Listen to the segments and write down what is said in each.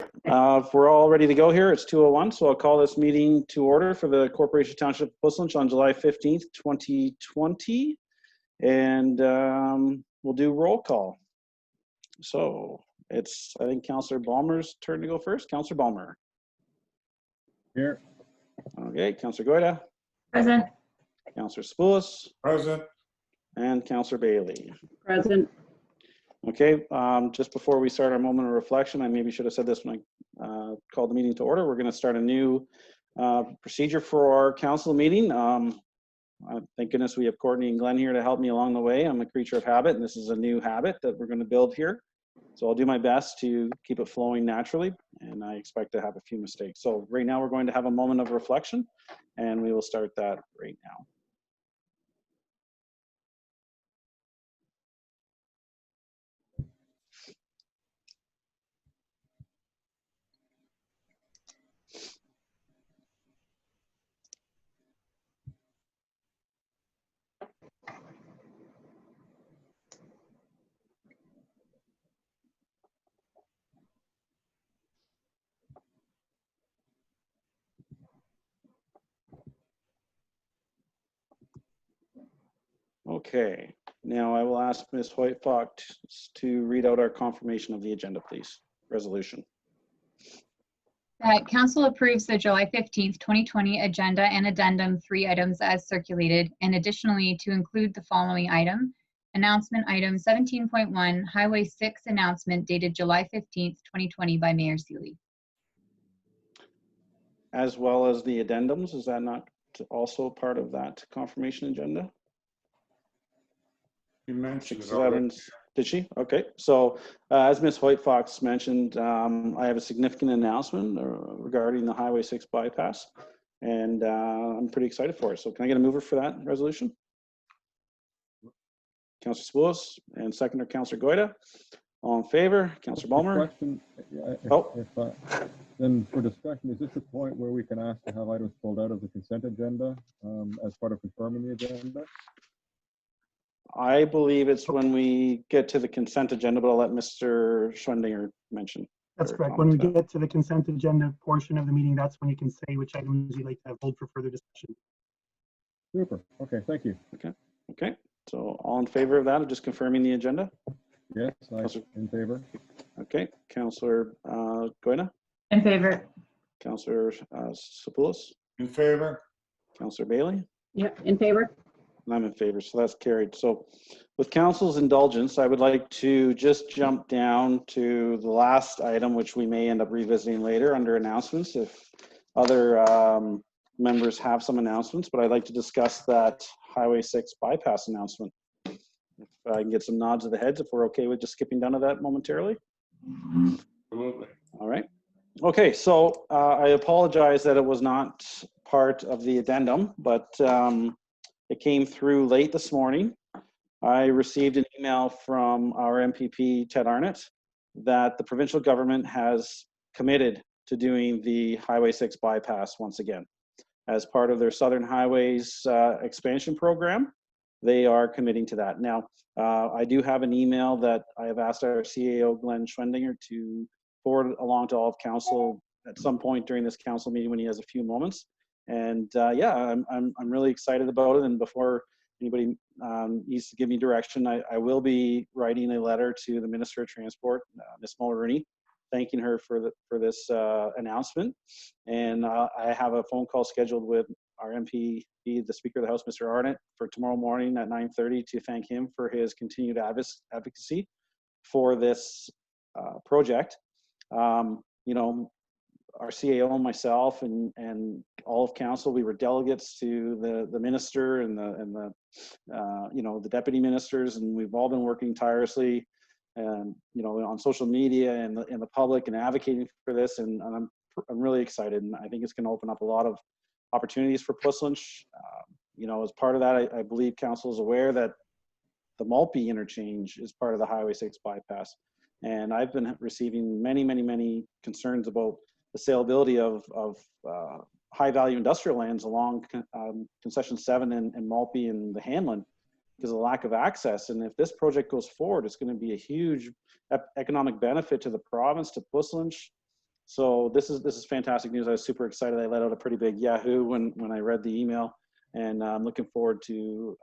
If we're all ready to go here, it's 2:01, so I'll call this meeting to order for the Corporation Township of Puslinch on July 15th, 2020. And we'll do roll call. So it's, I think, Councillor Balmer's turn to go first. Councillor Balmer. Here. Okay, Councillor Goyda. Present. Councillor Spoulos. Present. And Councillor Bailey. Present. Okay, just before we start our moment of reflection, I maybe should have said this when I called the meeting to order. We're going to start a new procedure for our council meeting. Thank goodness we have Courtney and Glenn here to help me along the way. I'm a creature of habit, and this is a new habit that we're going to build here. So I'll do my best to keep it flowing naturally, and I expect to have a few mistakes. So right now we're going to have a moment of reflection, and we will start that right now. Okay, now I will ask Ms. Hoyt-Fox to read out our confirmation of the agenda, please. Resolution. That council approves the July 15th, 2020 agenda and addendum 3 items as circulated, and additionally to include the following item. Announcement item 17.1, Highway 6 announcement dated July 15th, 2020 by Mayor Sealy. As well as the addendums, is that not also part of that confirmation agenda? You mentioned it already. Did she? Okay. So as Ms. Hoyt-Fox mentioned, I have a significant announcement regarding the Highway 6 bypass, and I'm pretty excited for it. So can I get a mover for that resolution? Councillor Spoulos, and seconder Councillor Goyda. All in favor? Councillor Balmer. Question, Oh. Then for discussion, is this a point where we can ask to have items pulled out of the consent agenda as part of confirming the agenda? I believe it's when we get to the consent agenda, but I'll let Mr. Schwendinger mention. That's correct. When we get to the consent agenda portion of the meeting, that's when you can say which items you'd like to hold for further discussion. Super. Okay, thank you. Okay. So all in favor of that, of just confirming the agenda? Yes, I'm in favor. Okay. Councillor Goyda? In favor. Councillor Spoulos? In favor? Councillor Bailey? Yep. In favor. And I'm in favor, so that's carried. So with council's indulgence, I would like to just jump down to the last item, which we may end up revisiting later under announcements if other members have some announcements, but I'd like to discuss that Highway 6 bypass announcement. If I can get some nods of the heads, if we're okay with just skipping down to that momentarily. Absolutely. All right. Okay, so I apologize that it was not part of the addendum, but it came through late this morning. I received an email from our MPP, Ted Arnott, that the provincial government has committed to doing the Highway 6 bypass once again. As part of their Southern Highways expansion program, they are committing to that. Now, I do have an email that I have asked our CAO, Glenn Schwendinger, to forward along to all of council at some point during this council meeting when he has a few moments. And yeah, I'm really excited about it. And before anybody needs to give me direction, I will be writing a letter to the Minister of Transport, Ms. Mulroney, thanking her for this announcement. And I have a phone call scheduled with our MP, the Speaker of the House, Mr. Arnott, for tomorrow morning at 9:30 to thank him for his continued advocacy for this project. You know, our CAO and myself and all of council, we were delegates to the minister and the you know, the deputy ministers, and we've all been working tirelessly and, you know, on social media and in the public and advocating for this. And I'm really excited, and I think it's going to open up a lot of opportunities for Puslinch. You know, as part of that, I believe council is aware that the Maltby interchange is part of the Highway 6 bypass. And I've been receiving many concerns about the saleability of high value industrial lands along concession 7 and Maltby and the Hanlon because of the lack of access. And if this project goes forward, it's going to be a huge economic benefit to the province, to Puslinch, So this is fantastic news. I was super excited. I let out a pretty big Yahoo when I read the email, and I'm looking forward to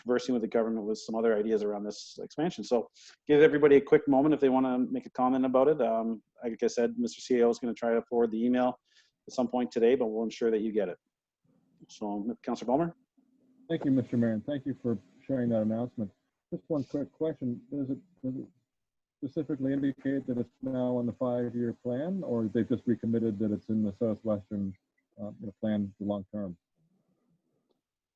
conversing with the government with some other ideas around this expansion. So give everybody a quick moment if they want to make a comment about it. Like I said, Mr. CEO is going to try to forward the email at some point today, but we'll ensure that you get it. So, Councillor Balmer? Thank you, Mr. Mayor, and thank you for sharing that announcement. Just one quick question. Does it specifically indicate that it's now on the 5-year plan, or they've just recommitted that it's in the Southwestern plan for long term?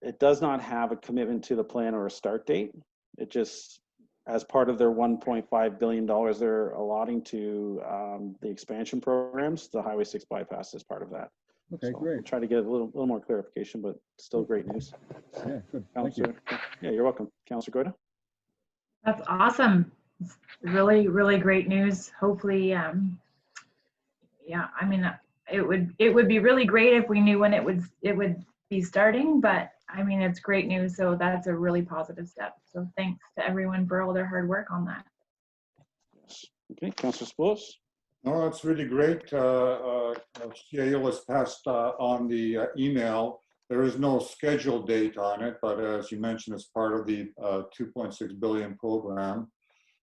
It does not have a commitment to the plan or a start date. It just, as part of their $1.5 billion they're allotting to the expansion programs, the Highway 6 bypass is part of that. Okay, So great. we'll try to get a little more clarification, but still great news. Yeah, good. Thank you. Councillor, yeah, you're welcome. Councillor Goyda? That's awesome. It's really, really great news. Hopefully, yeah, I mean, it would be really great if we knew when it would be starting, but I mean, it's great news. So that's a really positive step. So thanks to everyone for all their hard work on that. Yes. Okay, Councillor Spoulos? No, that's really great. CAO has passed on the email. There is no scheduled date on it, but as you mentioned, it's part of the $2.6 billion program.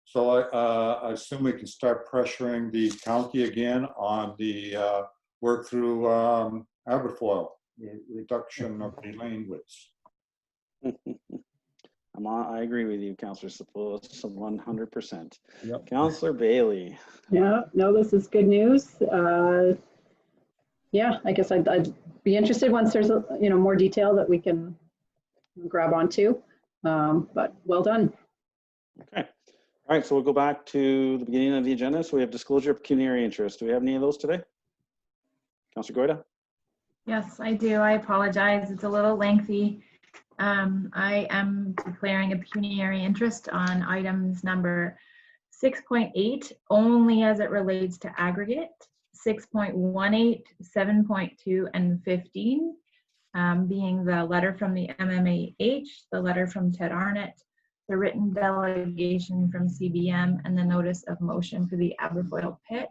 So I assume we can start pressuring the county again on the work through Aberfoyle, the reduction of the lane widths. I agree with you, Councillor Spoulos, 100%. Yep. Councillor Bailey? Yeah, no, this is good news. Yeah, I guess I'd be interested once there's more detail that we can grab onto. But well done. Okay. All right, so we'll go back to the beginning of the agenda. So we have disclosure of pecuniary interest. Do we have any of those today? Councillor Goyda? Yes, I do. I apologize. It's a little lengthy. I am declaring a pecuniary interest on items number 6.8 only as it relates to aggregate, 6.18, 7.2, and 15, being the letter from the MMAH, the letter from Ted Arnott, the written delegation from CBM, and the notice of motion for the Aberfoyle pit.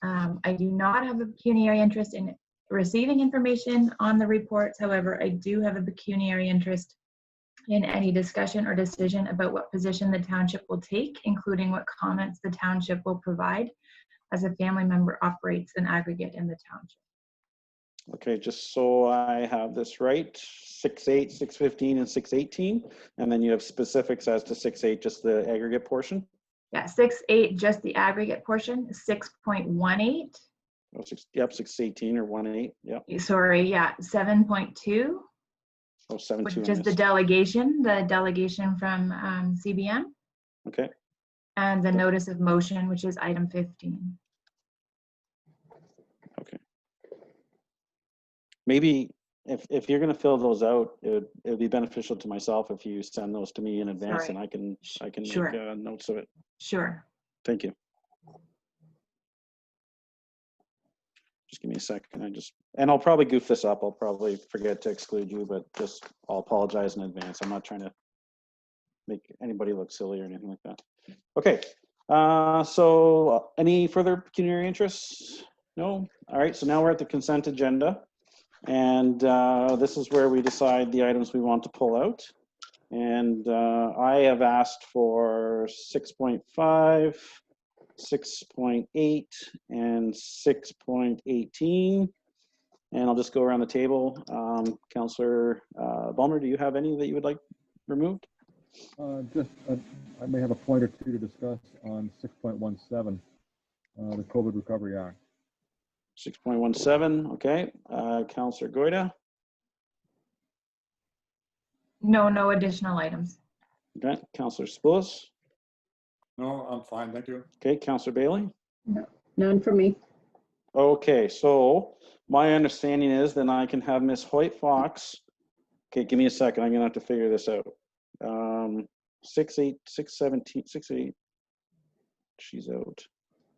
I do not have a pecuniary interest in receiving information on the reports. However, I do have a pecuniary interest in any discussion or decision about what position the township will take, including what comments the township will provide as a family member operates an aggregate in the township. Okay, just so I have this right, 6.8, 6.15, and 6.18, and then you have specifics as to 6.8, just the aggregate portion? Yeah, 6.8, just the aggregate portion, 6.18. Oh, 6.18 or 1.8, yep. Sorry, yeah, 7.2, Oh, 7.2. which is the delegation from CBM, Okay, and the notice of motion, which is item 15. okay. Maybe if you're going to fill those out, it would be beneficial to myself if you send those to me in advance. Sorry. And I can Sure. make notes of it. Sure. Thank you. Just give me a second. And I'll probably goof this up. I'll probably forget to exclude you, but I'll apologize in advance. I'm not trying to make anybody look silly or anything like that. Okay. So any further pecuniary interests? No? All right. So now we're at the consent agenda. And this is where we decide the items we want to pull out. And I have asked for 6.5, 6.8, and 6.18. And I'll just go around the table. Councillor Balmer, do you have any that you would like removed? I may have a point or two to discuss on 6.17, the COVID Recovery Act. 6.17, okay. Councillor Goyda? No additional items. Okay. Councillor Spoulos? No, I'm fine, thank you. Okay. Councillor Bailey? None for me. Okay, so my understanding is then I can have Ms. Hoyt Fox. Okay, give me a second. I'm gonna have to figure this out. 6.8, 6.17, 6.8. She's out.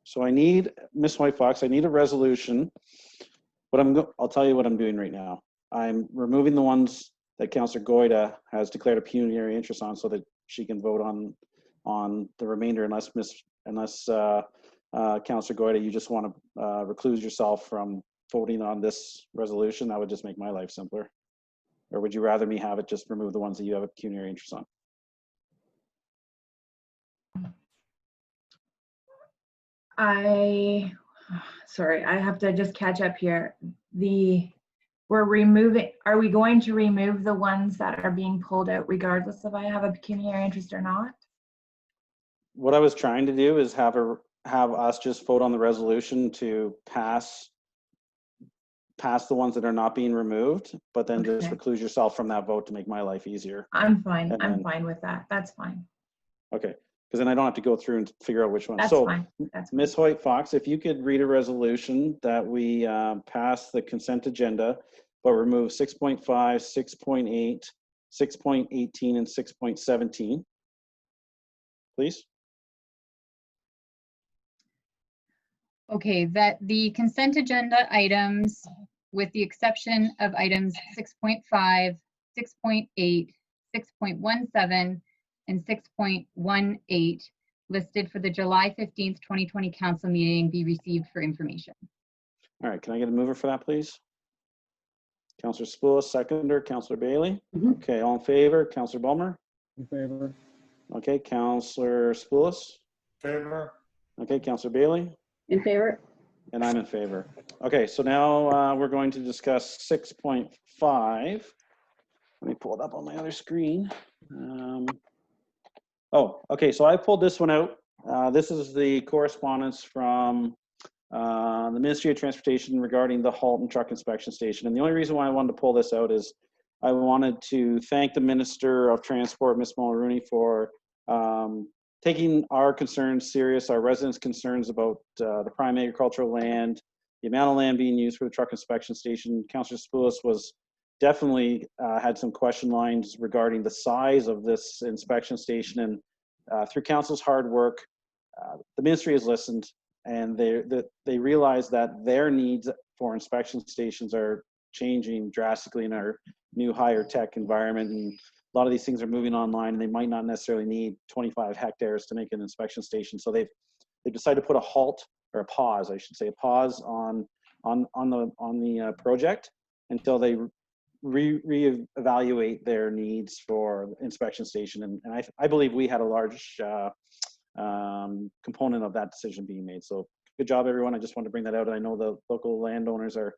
So I need Ms. Hoyt Fox. I need a resolution. But I'll tell you what I'm doing right now. I'm removing the ones that Councillor Goyda has declared a pecuniary interest on, so that she can vote on the remainder, unless Councillor Goida, you just want to recluse yourself from voting on this resolution, that would just make my life simpler. Or would you rather me have it just remove the ones that you have a pecuniary interest on? Sorry, I have to just catch up here. Are we going to remove the ones that are being pulled out regardless if I have a pecuniary interest or not? What I was trying to do is have us just vote on the resolution to pass the ones that are not being removed, but then just Okay. recluse yourself from that vote to make my life easier. I'm fine. And I'm then- fine with that. That's fine. Okay, because then I don't have to go through and figure out which one. That's So, fine. That's fine. Ms. Hoyt Fox, if you could read a resolution that we pass the consent agenda, but remove 6.5, 6.8, 6.18, and 6.17, please. Okay, that the consent agenda items, with the exception of items 6.5, 6.8, 6.17, and 6.18, listed for the July 15th, 2020 council meeting, be received for information. All right, can I get a mover for that, please? Councillor Spoulos, seconder, Councillor Bailey. Mhm. Okay, all in favor, Councillor Bulmer. In favor? Okay, Councillor Spoulos. Favor? Okay, Councillor Bailey. In favor? And I'm in favor. Okay, so now we're going to discuss 6.5. Let me pull it up on my other screen. Oh, okay, so I pulled this one out. This is the correspondence from the Ministry of Transportation regarding the Halton Truck Inspection Station. And the only reason why I wanted to pull this out is I wanted to thank the Minister of Transport, Ms. Mulroney, for taking our concerns serious, our residents' concerns about the prime agricultural land, the amount of land being used for the truck inspection station. Councillor Spoulos was definitely had some question lines regarding the size of this inspection station. And through council's hard work, the ministry has listened, and they realize that their needs for inspection stations are changing drastically in our new higher tech environment. And a lot of these things are moving online, and they might not necessarily need 25 hectares to make an inspection station. So they've decided to put a halt, or a pause, I should say, a pause on the project until they reevaluate their needs for inspection station. And I believe we had a large component of that decision being made. So good job, everyone. I just wanted to bring that out. I know the local landowners are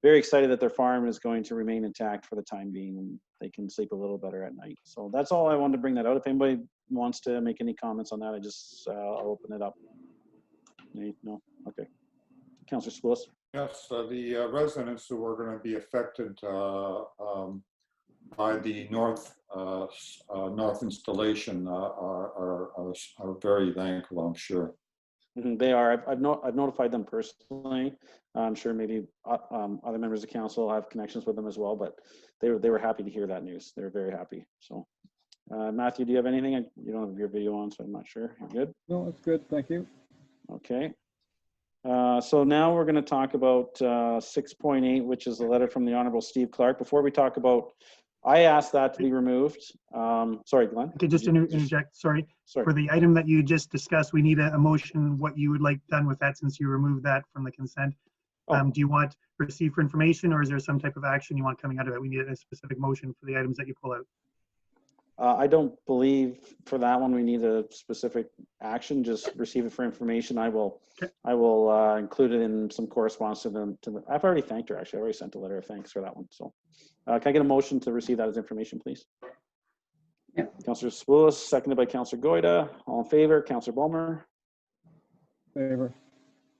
very excited that their farm is going to remain intact for the time being, and they can sleep a little better at night. So that's all I wanted to bring that out. If anybody wants to make any comments on that, I just I'll open it up. No? Okay. Councillor Spoulos. Yes, the residents who are going to be affected by the north installation are very thankful, I'm sure. They are. I've notified them personally. I'm sure maybe other members of council have connections with them as well, but they were happy to hear that news. They were very happy. So, Matthew, do you have anything? You don't have your video on, so I'm not sure. You're good? No, that's good. Thank you. Okay. So now we're going to talk about 6.8, which is a letter from the Honorable Steve Clark. Before we talk about, I asked that to be removed. Sorry, Glenn. Okay, just interject, sorry. Sorry. For the item that you just discussed, we need a motion, what you would like done with that since you removed that from the consent. Oh. Do you want receive for information, or is there some type of action you want coming out of it? We need a specific motion for the items that you pull out. I don't believe for that one we need a specific action. Just receive it for information. I will include it in some correspondence to them. I've already thanked her. Actually, I already sent a letter of thanks for that one. So, can I get a motion to receive that as information, please? Yeah. Councillor Spoulos, seconded by Councillor Goida. All in favor? Councillor Bulmer. Favor?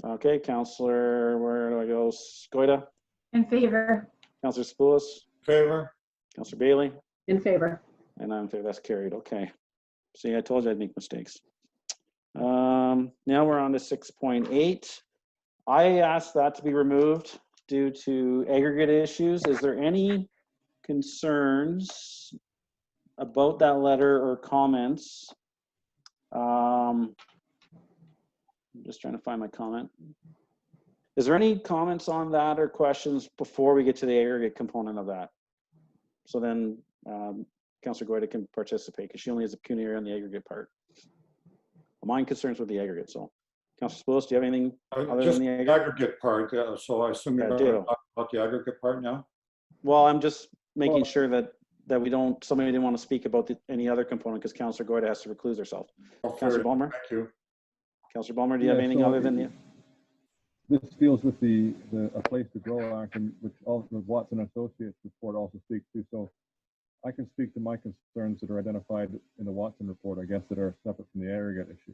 Okay, Councillor, where do I go? Goida. In favor? Councillor Spoulos. Favor? Councillor Bailey. In favor? And I'm in favor. That's carried. Okay. See, I told you I'd make mistakes. Now we're on to 6.8. I asked that to be removed due to aggregate issues. Is there any concerns about that letter or comments? I'm just trying to find my comment. Is there any comments on that or questions before we get to the aggregate component of that? So then Councillor Goida can participate because she only has a pecuniary on the aggregate part. Mine concerns with the aggregate, so Councillor Spoulos, do you have anything other Just than the the aggregate? aggregate part, so I assume you're Yeah, going to ditto. talk about the aggregate part now? Well, I'm just making Well- sure that we don't, somebody didn't want to speak about any other component because Councillor Goyda has to recluse herself. Oh, Councillor fair. Ballmer? Thank you. Councillor Ballmer, do you have Yeah, anything so other than the? This deals with the A Place to Grow Act, and which also the Watson Associates report also speaks to. So I can speak to my concerns that are identified in the Watson report, I guess, that are separate from the aggregate issue.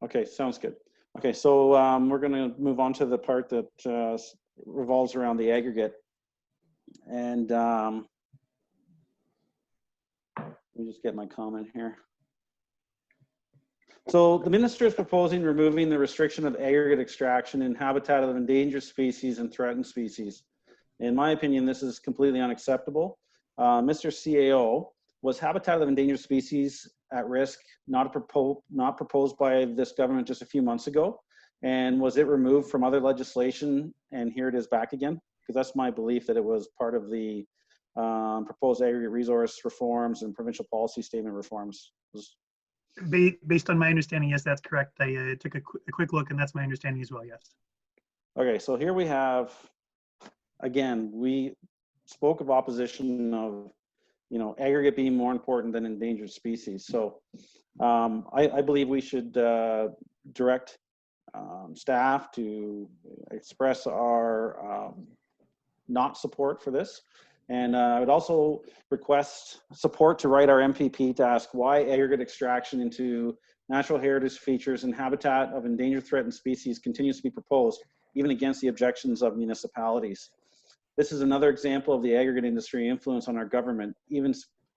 Okay, sounds good. Okay, so we're going to move on to the part that revolves around the aggregate. And let me just get my comment here. So the minister is proposing removing the restriction of aggregate extraction in habitat of endangered species and threatened species. In my opinion, this is completely unacceptable. Mr. CAO, was habitat of endangered species at risk not proposed by this government just a few months ago? And was it removed from other legislation and here it is back again? Because that's my belief that it was part of the proposed aggregate resource reforms and provincial policy statement reforms. Based on my understanding, yes, that's correct. I took a quick look, and that's my understanding as well, yes. Okay, so here we have, again, we spoke of opposition of, you know, aggregate being more important than endangered species. So I believe we should direct staff to express our not support for this. And I would also request support to write our MPP to ask why aggregate extraction into natural heritage features and habitat of endangered threatened species continues to be proposed, even against the objections of municipalities. This is another example of the aggregate industry influence on our government. Even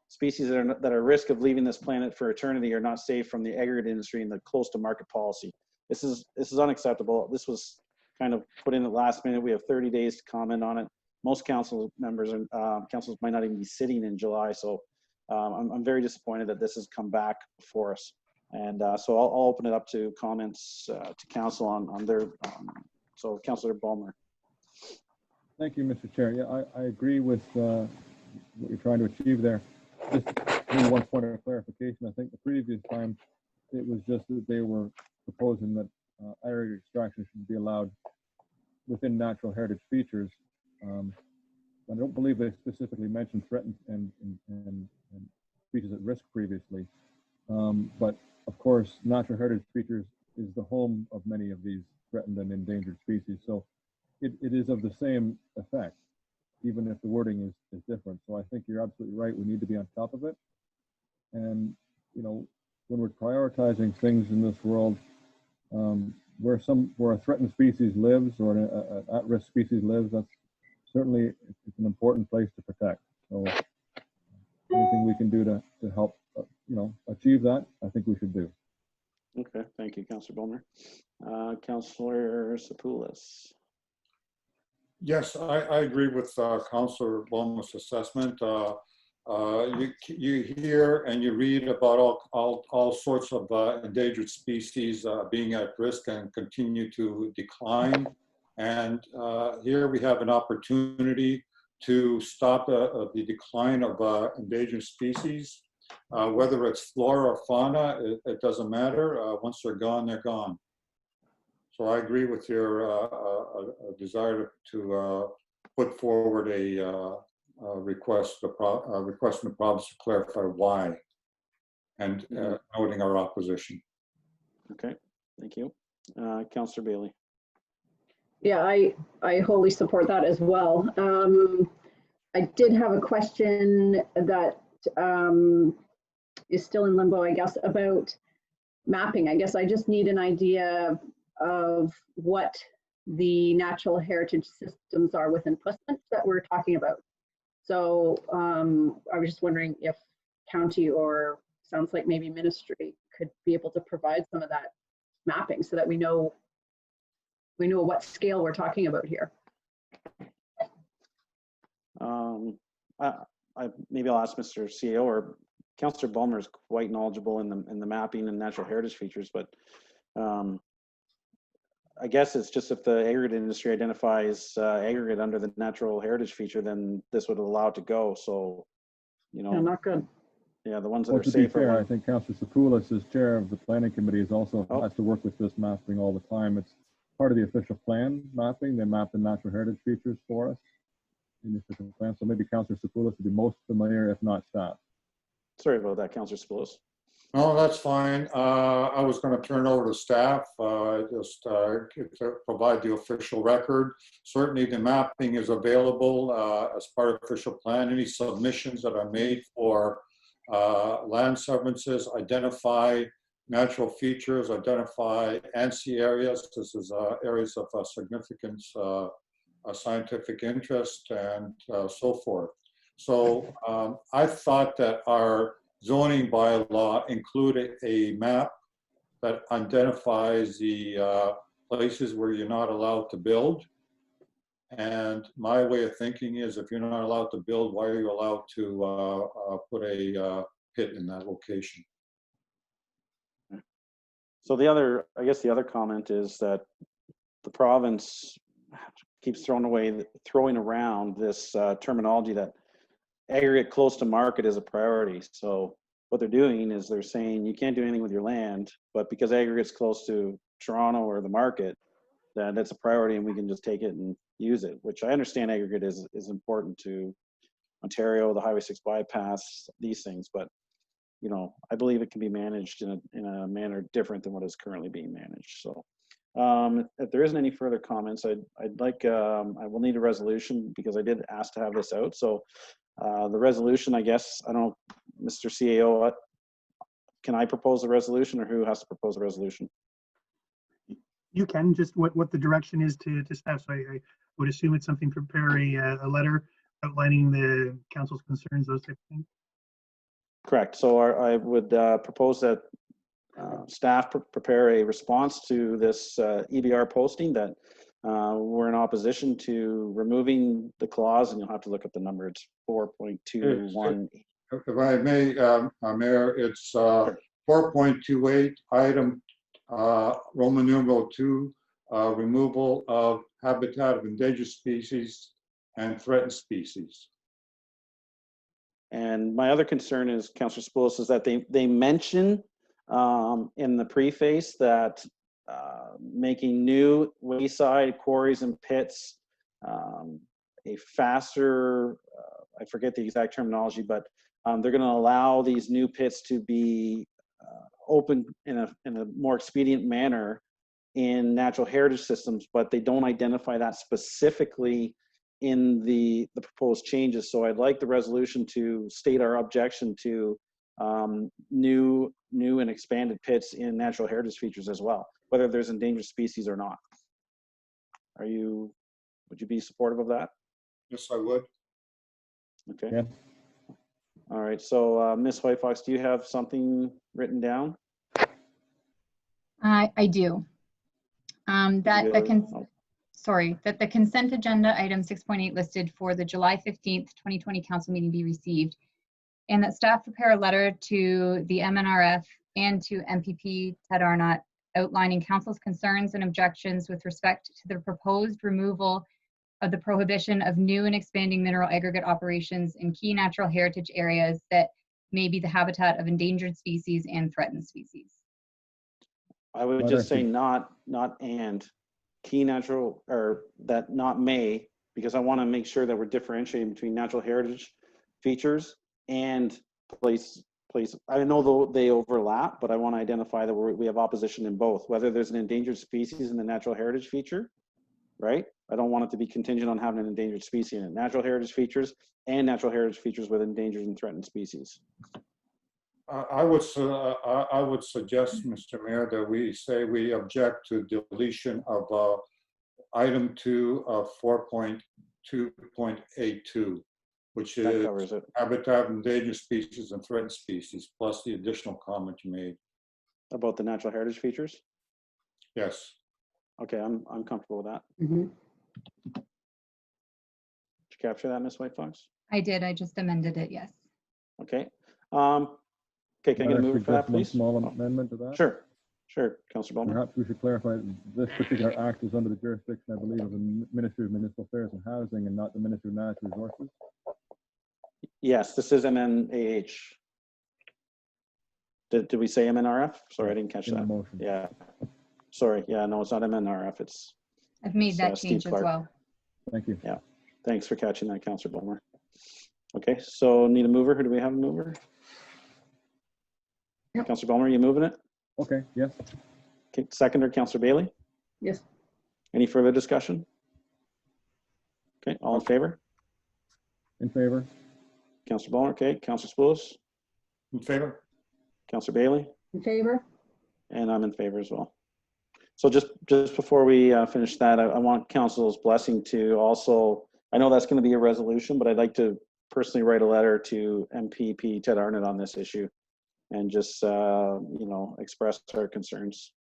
species that are at risk of leaving this planet for eternity are not safe from the aggregate industry and the close to market policy. This is unacceptable. This was kind of put in at last minute. We have 30 days to comment on it. Most council members and councils might not even be sitting in July. So I'm very disappointed that this has come back for us. And so I'll open it up to comments to council on their, so Councillor Ballmer. Thank you, Mr. Chair. Yeah, I agree with what you're trying to achieve there. Just maybe one point of clarification. I think the previous time it was just that they were proposing that aggregate extraction should be allowed within natural heritage features. I don't believe they specifically mentioned threatened and species at risk previously. But of course, natural heritage features is the home of many of these threatened and endangered species. So it is of the same effect, even if the wording is different. So I think you're absolutely right. We need to be on top of it. And, you know, when we're prioritizing things in this world, where a threatened species lives or an at-risk species lives, that's certainly it's an important place to protect. So anything we can do to help, you know, achieve that, I think we should do. Okay, thank you, Councillor Ballmer. Councillor Sapoulis. Yes, I agree with Councillor Ballmer's assessment. You hear and you read about all sorts of endangered species being at risk and continue to decline. And here we have an opportunity to stop the decline of endangered species. Whether it's flora or fauna, it doesn't matter. Once they're gone, they're gone. So I agree with your desire to put forward a request from the province to clarify why, and noting our opposition. Okay, thank you. Councillor Bailey. Yeah, I wholly support that as well. I did have a question that is still in limbo, I guess, about mapping. I guess I just need an idea of what the natural heritage systems are within Pussant that we're talking about. So I was just wondering if county or sounds like maybe ministry could be able to provide some of that mapping so that we know what scale we're talking about here. Maybe I'll ask Mr. CEO, or Councillor Ballmer is quite knowledgeable in the mapping and natural heritage features, but I guess it's just if the aggregate industry identifies aggregate under the natural heritage feature, then this would allow it to go. So, you know, No, not good. Yeah, the ones that Well, are to be safer. fair, I ones. think Councillor Sapoulis, as chair of the planning committee, is also Oh. has to work with this mapping all the time. It's part of the official plan mapping. They map the natural heritage features for us in the official plan. So maybe Councillor Sapoulis would be most familiar, if not staff. Sorry about that, Councillor Spillis. No, that's fine. I was going to turn over to staff, just to provide the official record. Certainly the mapping is available as part of official plan. Any submissions that are made for land severances, identify natural features, identify ANSI areas. This is areas of significance, scientific interest, and so forth. So I thought that our zoning bylaw included a map that identifies the places where you're not allowed to build. And my way of thinking is, if you're not allowed to build, why are you allowed to put a pit in that location? So the other, I guess the other comment is that the province keeps throwing around this terminology that aggregate close to market is a priority. So what they're doing is they're saying you can't do anything with your land, but because aggregate's close to Toronto or the market, then that's a priority and we can just take it and use it, which I understand aggregate is important to Ontario, the Highway 6 bypass, these things, but you know, I believe it can be managed in a manner different than what is currently being managed. So if there isn't any further comments, I'd like, I will need a resolution because I did ask to have this out. So the resolution, I guess, I don't know, Mr. CAO, can I propose a resolution or who has to propose a resolution? You can, just what the direction is to staff. So I would assume it's something, prepare a letter outlining the council's concerns, those type of things. Correct. So I would propose that staff prepare a response to this EBR posting that we're in opposition to removing the clause, and you'll have to look up the number. It's 4.21. If I may, Mayor, it's 4.28, item Roman numeral 2, removal of habitat of endangered species and threatened species. And my other concern is, Councillor Spillis, is that they mention in the preface that making new wayside quarries and pits a faster, I forget the exact terminology, but they're going to allow these new pits to be open in a more expedient manner in natural heritage systems, but they don't identify that specifically in the proposed changes. So I'd like the resolution to state our objection to new and expanded pits in natural heritage features as well, whether there's endangered species or not. Would you be supportive of that? Yes, I would. Okay. Yeah. All right. So Ms. White Fox, do you have something written down? I do. That the consent agenda item 6.8 listed for the July 15th, 2020 council meeting be received, and that staff prepare a letter to the MNRF and to MPP Ted Arnott outlining council's concerns and objections with respect to the proposed removal of the prohibition of new and expanding mineral aggregate operations in key natural heritage areas that may be the habitat of endangered species and threatened species. I would just say not and key natural, or that not may, because I want to make sure that we're differentiating between natural heritage features and place. I know they overlap, but I want to identify that we have opposition in both, whether there's an endangered species in the natural heritage feature, right? I don't want it to be contingent on having an endangered species in it. Natural heritage features and natural heritage features with endangered and threatened species. I would suggest, Mr. Mayor, that we say we object to deletion of item 2 of 4.2.82, which That is covers it. habitat of endangered species and threatened species, plus the additional comment you made. About the natural heritage features? Yes. Okay, I'm comfortable with that. Mhm. Did you capture that, Ms. White Fox? I did. I just amended it. Yes. Okay. Okay, can I get a mover for that, please? One small amendment to that? Sure, Councillor Bowman. Perhaps we should clarify this particular act is under the jurisdiction, I believe, of the Ministry of Municipal Affairs and Housing and not the Ministry of Natural Resources. Yes, this is MNAH. Did we say MNRF? Sorry, I didn't catch In the that. motion. Yeah. Sorry. Yeah, no, it's not MNRF. It's, I've made It's, that Steve change as Clark. well. Thank you. thanks for catching that, Councillor Bulmer. Okay, so need a mover. Who do we have a mover? Yep. Councillor Bulmer, you moving it? Okay, yes. Okay, seconder, Councillor Bailey. Yes. Any further discussion? Okay, all in favor? In favor? Councillor Bulmer, okay. Councillor Spoulos, In favor? Councillor Bailey, In favor? and I'm in favor as well. So just before we finish that, I want council's blessing to also, I know that's going to be a resolution, but I'd like to personally write a letter to MPP Ted Arnott on this issue and just, express our concerns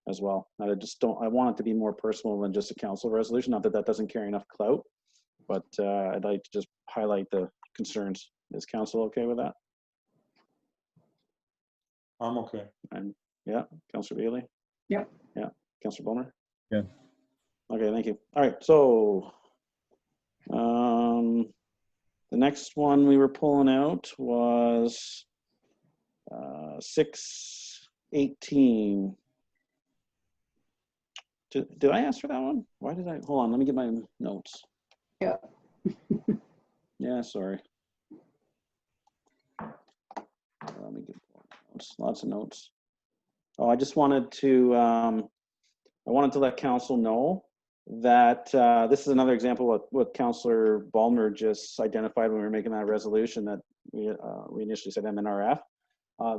as well. I want it to be more personal than just a council resolution. Not that that doesn't carry enough clout, but I'd like to just highlight the concerns. Is council okay with that? I'm okay. And yeah, Councillor Bailey? Yep. Yeah, Councillor Bulmer? Yeah. Okay, thank you. All right, so the next one we were pulling out was 618. Did I ask for that one? Why did I? Hold on, let me get my notes. Yeah. Yeah, sorry. Let me get notes, lots of notes. Oh, I just wanted to, I wanted to let council know that this is another example of what Councillor Bulmer just identified when we were making that resolution that we initially said MNRF.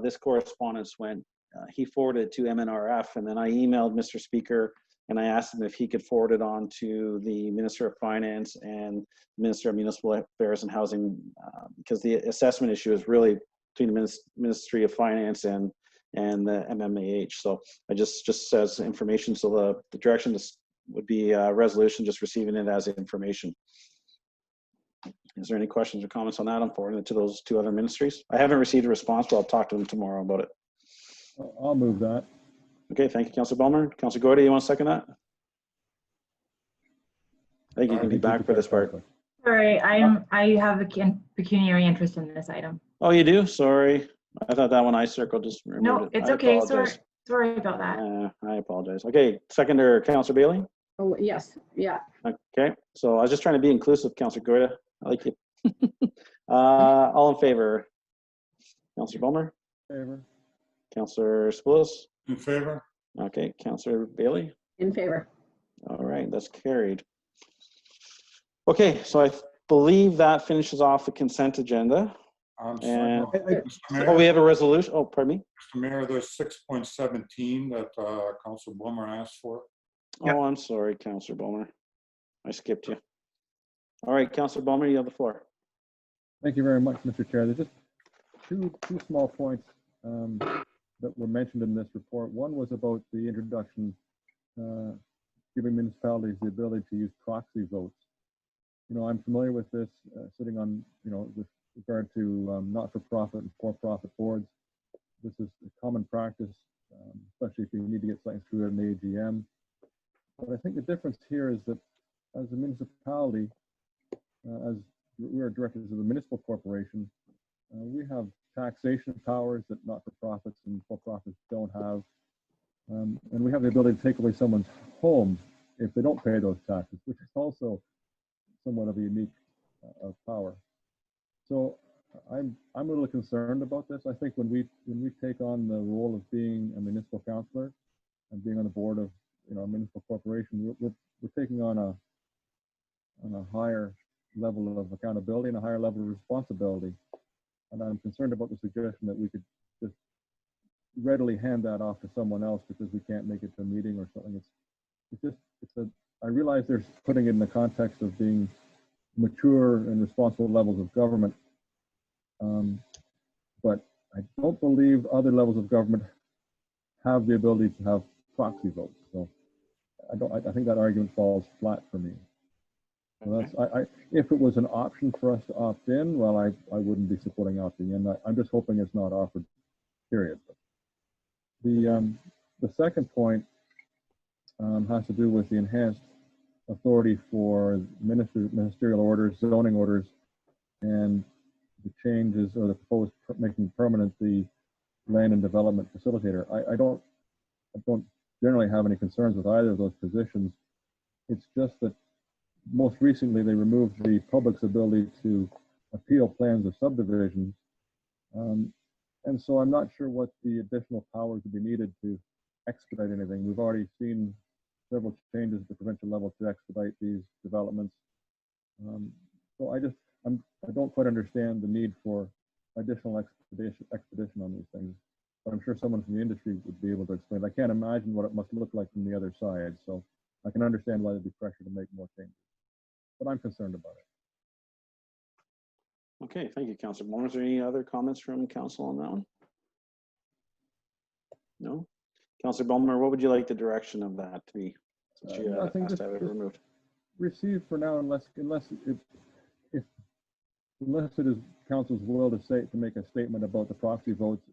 This correspondence went, he forwarded to MNRF, and then I emailed Mr. Speaker and I asked him if he could forward it on to the Minister of Finance and Minister of Municipal Affairs and Housing, because the assessment issue is really between the Ministry of Finance and the MMAH. So I just says information. So the direction would be a resolution, just receiving it as information. Is there any questions or comments on that? I'm forwarding it to those two other ministries. I haven't received a response, but I'll talk to them tomorrow about it. I'll move that. Okay, thank you, Councillor Bulmer. Councillor Gordy, you want to second that? I think you can be back for this part. Sorry, I have a pecuniary interest in this item. Oh, you do? Sorry. I thought that one I circled just removed No, it. it's I okay. apologize. Sorry about that. I apologize. Okay, seconder, Councillor Bailey. Oh, yes, yeah. Okay, so I was just trying to be inclusive, Councillor Gorda. I like you. All in favor? Councillor Bulmer? Favor? Councillor Spoulos? In favor? Okay, Councillor Bailey? In favor? All right, that's carried. Okay, so I believe that finishes off the consent agenda. I'm And- sorry. Mr. Mayor, Oh, we have a resolution. Oh, pardon me. Mr. Mayor, there's 6.17 that Councilor Bulmer asked for. Yep. Oh, I'm sorry, Councillor Bulmer. I skipped you. All right, Councillor Bulmer, you have the floor. Thank you very much, Mr. Chair. There's just two small points that were mentioned in this report. One was about the introduction, giving municipalities the ability to use proxy votes. You know, I'm familiar with this, sitting on, with regard to not-for-profit and for-profit boards. This is a common practice, especially if you need to get something through at an AGM. But I think the difference here is that as a municipality, as we are directors of a municipal corporation, we have taxation powers that not-for-profits and for-profits don't have. And we have the ability to take away someone's home if they don't pay those taxes, which is also somewhat of a unique power. So I'm a little concerned about this. I think when we take on the role of being a municipal councillor and being on the board of a municipal corporation, we're taking on a higher level of accountability and a higher level of responsibility. And I'm concerned about the suggestion that we could just readily hand that off to someone else because we can't make it to a meeting or something. I realize there's putting it in the context of being mature and responsible levels of government. But I don't believe other levels of government have the ability to have proxy votes. So I think that argument falls flat for me. So that's, if it was an option for us to opt in, well, I wouldn't be supporting opting in. I'm just hoping it's not offered, period. The second point has to do with the enhanced authority for ministerial orders, zoning orders, and the changes or the proposed making permanent the land and development facilitator. I don't generally have any concerns with either of those positions. It's just that most recently they removed the public's ability to appeal plans of subdivisions. And so I'm not sure what the additional powers would be needed to expedite anything. We've already seen several changes at the provincial level to expedite these developments. So I don't quite understand the need for additional expedition on these things. But I'm sure someone from the industry would be able to explain. I can't imagine what it must look like from the other side. So I can understand why there'd be pressure to make more changes. But I'm concerned about it. Okay, thank you, Councillor Bowman. Is there any other comments from council on that one? No? Councillor Bowman, what would you like the direction of that to be? Since you I think asked to have it just removed. receive for now, unless it is council's will to make a statement about the proxy votes.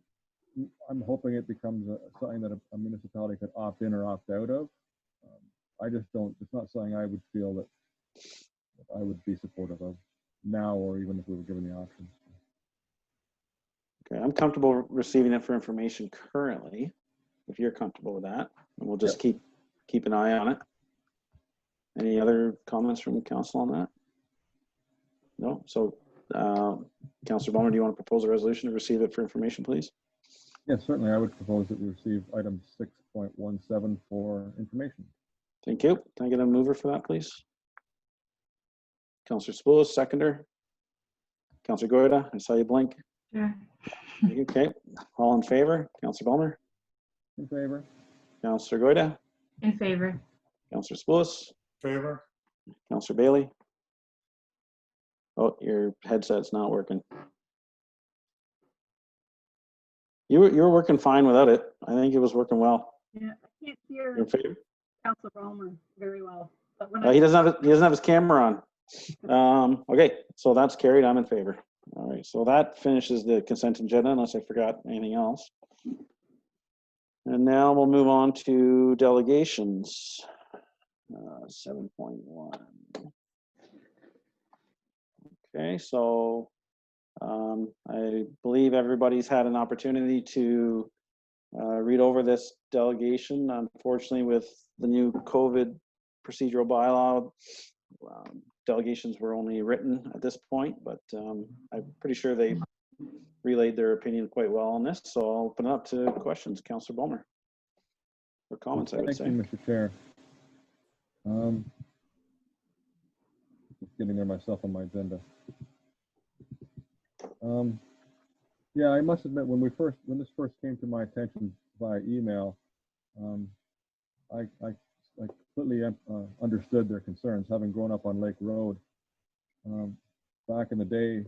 I'm hoping it becomes something that a municipality could opt in or opt out of. I just don't. It's not something I would feel that I would be supportive of now, or even if we were given the option. Okay, I'm comfortable receiving it for information currently, if you're comfortable with that, and we'll just keep an eye on it. Any other comments from council on that? No. So, Councillor Bowman, do you want to propose a resolution to receive it for information, please? Yes, certainly. I would propose that we receive item 6.17 for information. Thank you. Can I get a mover for that, please? Councillor Spoulos, seconder. Councillor Goyda, I saw you blink. Sure. Okay, all in favor? Councillor Bowman, In favor? Councillor Goyda, In favor. Councillor Spoulos, Favor? Councillor Bailey. Oh, your headset's not working. You were working fine without it. I think it was working well. Yeah, I can't hear In favor? Councillor Bowman very well. But when He doesn't have his camera on. Okay, so that's carried. I'm in favor. All right, so that finishes the consent agenda, unless I forgot anything else. And now we'll move on to delegations. 7.1. Okay, so I believe everybody's had an opportunity to read over this delegation. Unfortunately, with the new COVID procedural bylaw, delegations were only written at this point, but I'm pretty sure they relayed their opinion quite well on this. So I'll open it up to questions. Councillor Bulmer, or comments, I would say. Thank you, Mr. Chair. Just getting there myself on my agenda. Yeah, I must admit, when this first came to my attention via email, I completely understood their concerns. Having grown up on Lake Road, back in the day,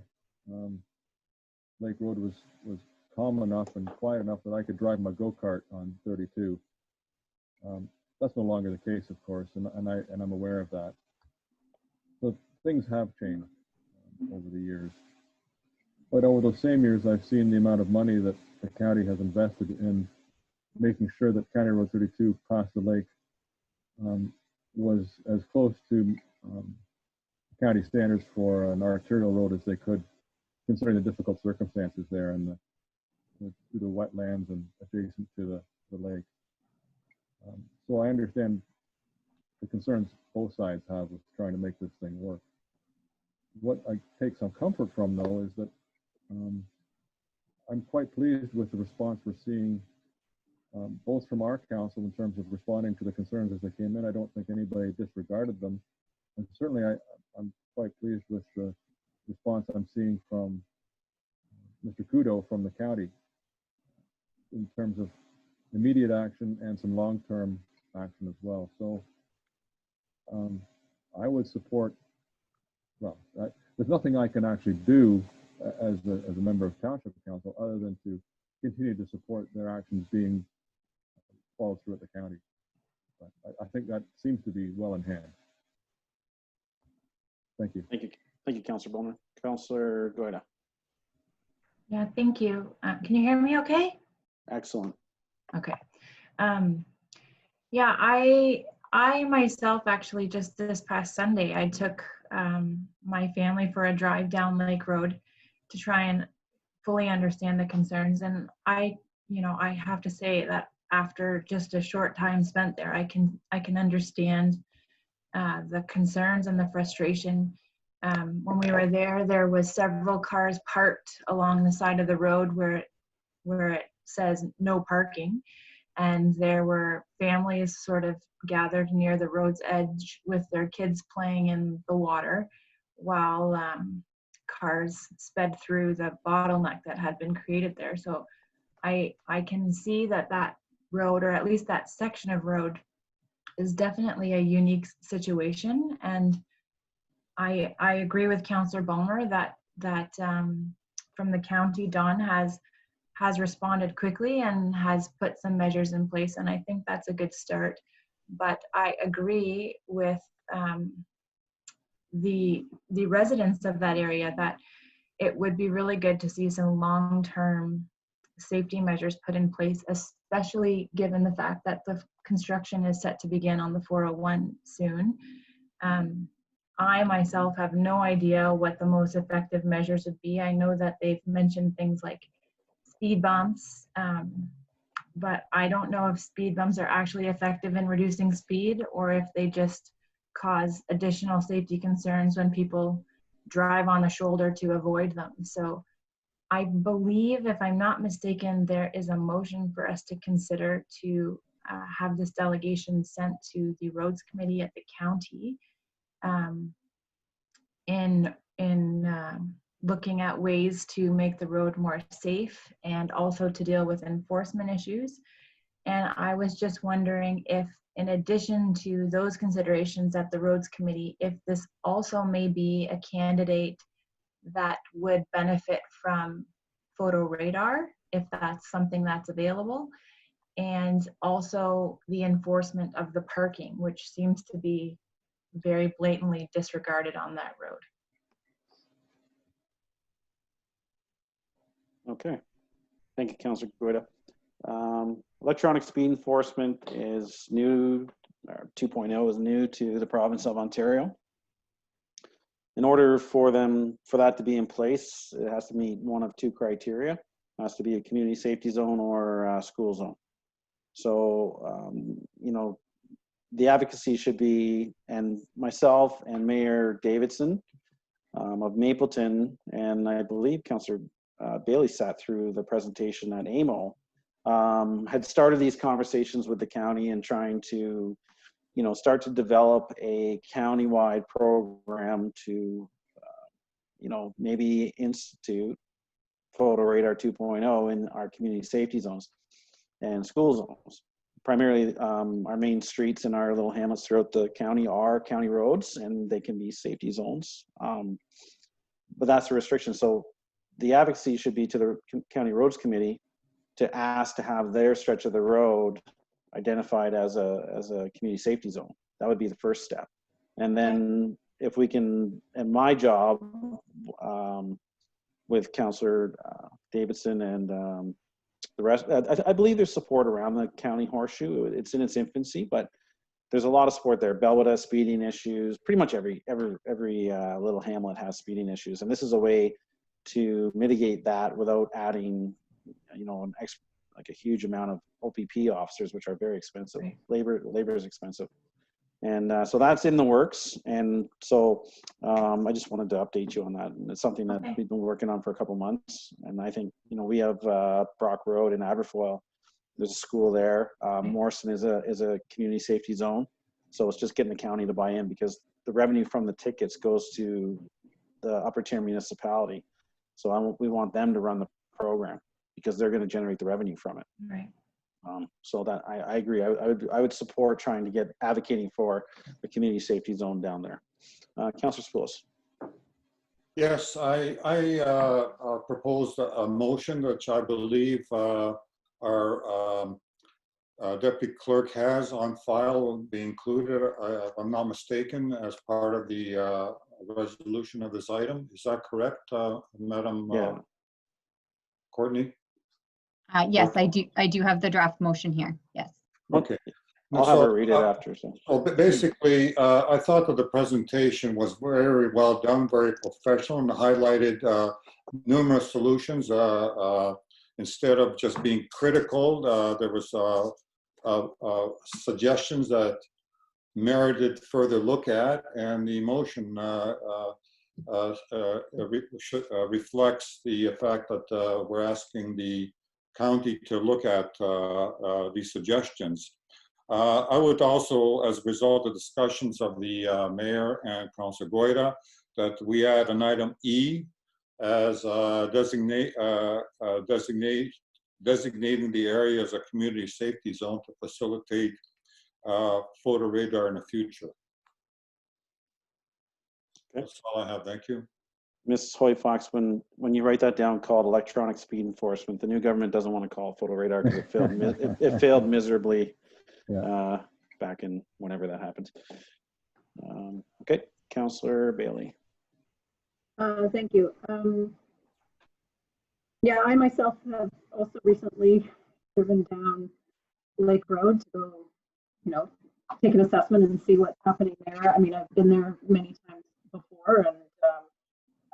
Lake Road was calm enough and quiet enough that I could drive my go-kart on 32. That's no longer the case, of course, and I'm aware of that. So things have changed over the years. But over those same years, I've seen the amount of money that the county has invested in making sure that County Road 32 past the lake was as close to county standards for an arterial road as they could, considering the difficult circumstances there and the wetlands and adjacent to the lake. So I understand the concerns both sides have with trying to make this thing work. What I take some comfort from, though, is that I'm quite pleased with the response we're seeing, both from our council in terms of responding to the concerns as they came in. I don't think anybody disregarded them. And certainly I'm quite pleased with the response I'm seeing from Mr. Kudo from the county in terms of immediate action and some long-term action as well. So I would support, well, there's nothing I can actually do as a member of Township Council other than to continue to support their actions being followed through at the county. But I think that seems to be well in hand. Thank you. Thank you, Councillor Bulmer. Councillor Goyda. Yeah, thank you. Can you hear me okay? Excellent. Okay. Yeah, I myself actually just this past Sunday, I took my family for a drive down Lake Road to try and fully understand the concerns. And I you know, I have to say that after just a short time spent there, I can understand the concerns and the frustration. When we were there, there was several cars parked along the side of the road where it says no parking, and there were families sort of gathered near the road's edge with their kids playing in the water while cars sped through the bottleneck that had been created there. So I can see that road, or at least that section of road, is definitely a unique situation. And I agree with Councillor Bulmer that from the county, Don has responded quickly and has put some measures in place, and I think that's a good start. But I agree with the residents of that area that it would be really good to see some long-term safety measures put in place, especially given the fact that the construction is set to begin on the 401 soon. I myself have no idea what the most effective measures would be. I know that they've mentioned things like speed bumps, but I don't know if speed bumps are actually effective in reducing speed, or if they just cause additional safety concerns when people drive on the shoulder to avoid them. So I believe, if I'm not mistaken, there is a motion for us to consider to have this delegation sent to the roads committee at the county in looking at ways to make the road more safe and also to deal with enforcement issues. And I was just wondering if, in addition to those considerations at the roads committee, if this also may be a candidate that would benefit from photo radar, if that's something that's available, and also the enforcement of the parking, which seems to be very blatantly disregarded on that road. Okay. Thank you, Councillor Guida. Electronic speed enforcement is new, or 2.0 is new to the province of Ontario. In order for that to be in place, it has to meet one of two criteria. It has to be a community safety zone or a school zone. So, you know, the advocacy should be, and myself and Mayor Davidson of Mapleton, and I believe Councillor Bailey sat through the presentation at AMO, had started these conversations with the county and trying to, you know, start to develop a county-wide program to, you know, maybe institute photo radar 2.0 in our community safety zones and school zones. Primarily, our main streets in our little hamlets throughout the county are county roads, and they can be safety zones. But that's a restriction. So the advocacy should be to the county roads committee to ask to have their stretch of the road identified as a community safety zone. That would be the first step. And then if we can, and my job with Councillor Davidson and the rest, I believe there's support around the county horseshoe. It's in its infancy, but there's a lot of support there. Bellwood has speeding issues. Pretty much every little hamlet has speeding issues, and this is a way to mitigate that without adding, you know, like a huge amount of OPP officers, which are very expensive. Right. Labor is expensive, and so that's in the works. And so I just wanted to update you on that. And it's something that we've been working on for a couple months. And I think, you know, we have Brock Road in Aberfoyle. There's a school there. Morrison is a community safety zone. So it's just getting the county to buy in, because the revenue from the tickets goes to the upper tier municipality. So we want them to run the program, because they're going to generate the revenue from it. Right. So that I agree. I would support trying to get advocating for the community safety zone down there. Councillor Spoulos. Yes, I proposed a motion which I believe our deputy clerk has on file, will be included, if I'm not mistaken, as part of the resolution of this item. Is that correct, Madam Courtney? Yes, I do have the draft motion here. Yes. Okay. I'll have her read it after. So Basically, I thought that the presentation was very well done, very professional, and highlighted numerous solutions. instead of just being critical, there was suggestions that merited further look at, and the motion reflects the fact that we're asking the county to look at these suggestions. I would also, as a result of discussions of the mayor and Councilor Goyda, that we add an item E as designating the area as a community safety zone to facilitate photo radar in the future. Okay. That's all I have. Thank you. Mrs. Hoy Fox, when you write that down, call it electronic speed enforcement. The new government doesn't want to call it photo radar because it failed. It failed miserably back in whenever that happened. Okay, Councillor Bailey. Thank you. Yeah, I myself have also recently driven down Lake Road to go, you know, take an assessment and see what's happening there. I mean, I've been there many times before, and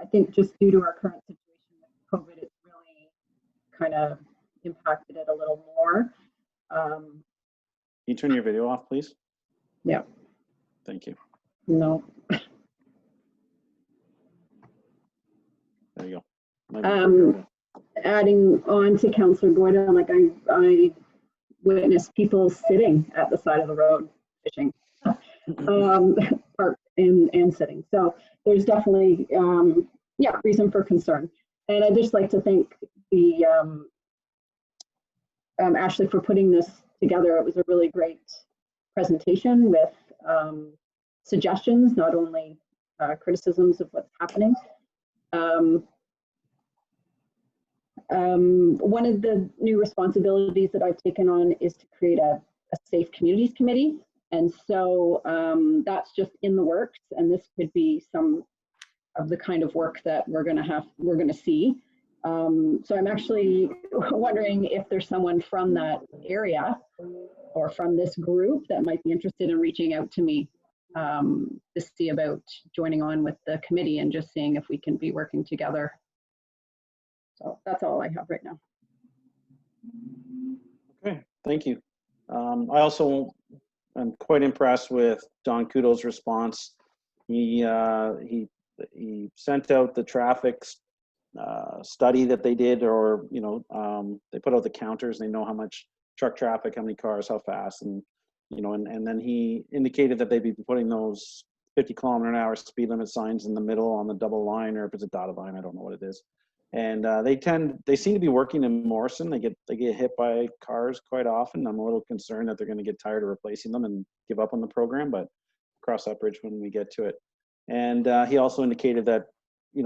I think just due to our current situation with COVID, it's really kind of impacted it a little more. Can you turn your video off, please? Yeah. Thank you. No. There you go. Adding on to Councillor Goyda, like I witnessed people sitting at the side of the road fishing, parked and sitting. So there's definitely, reason for concern. And I'd just like to thank the Ashley for putting this together. It was a really great presentation with suggestions, not only criticisms of what's happening. One of the new responsibilities that I've taken on is to create a safe communities committee. And so that's just in the works, and this could be some of the kind of work that we're going to see. So I'm actually wondering if there's someone from that area or from this group that might be interested in reaching out to me to see about joining on with the committee and just seeing if we can be working together. So that's all I have right now. Okay, thank you. I also am quite impressed with Don Kudo's response. He sent out the traffic study that they did, or they put out the counters. They know how much truck traffic, how many cars, how fast, and and then he indicated that they'd be putting those 50-kilometer-an-hour speed limit signs in the middle on the double line, or if it's a dotted line, I don't know what it is. And they seem to be working in Morrison. They get hit by cars quite often. I'm a little concerned that they're going to get tired of replacing them and give up on the program, but cross that bridge when we get to it. And he also indicated that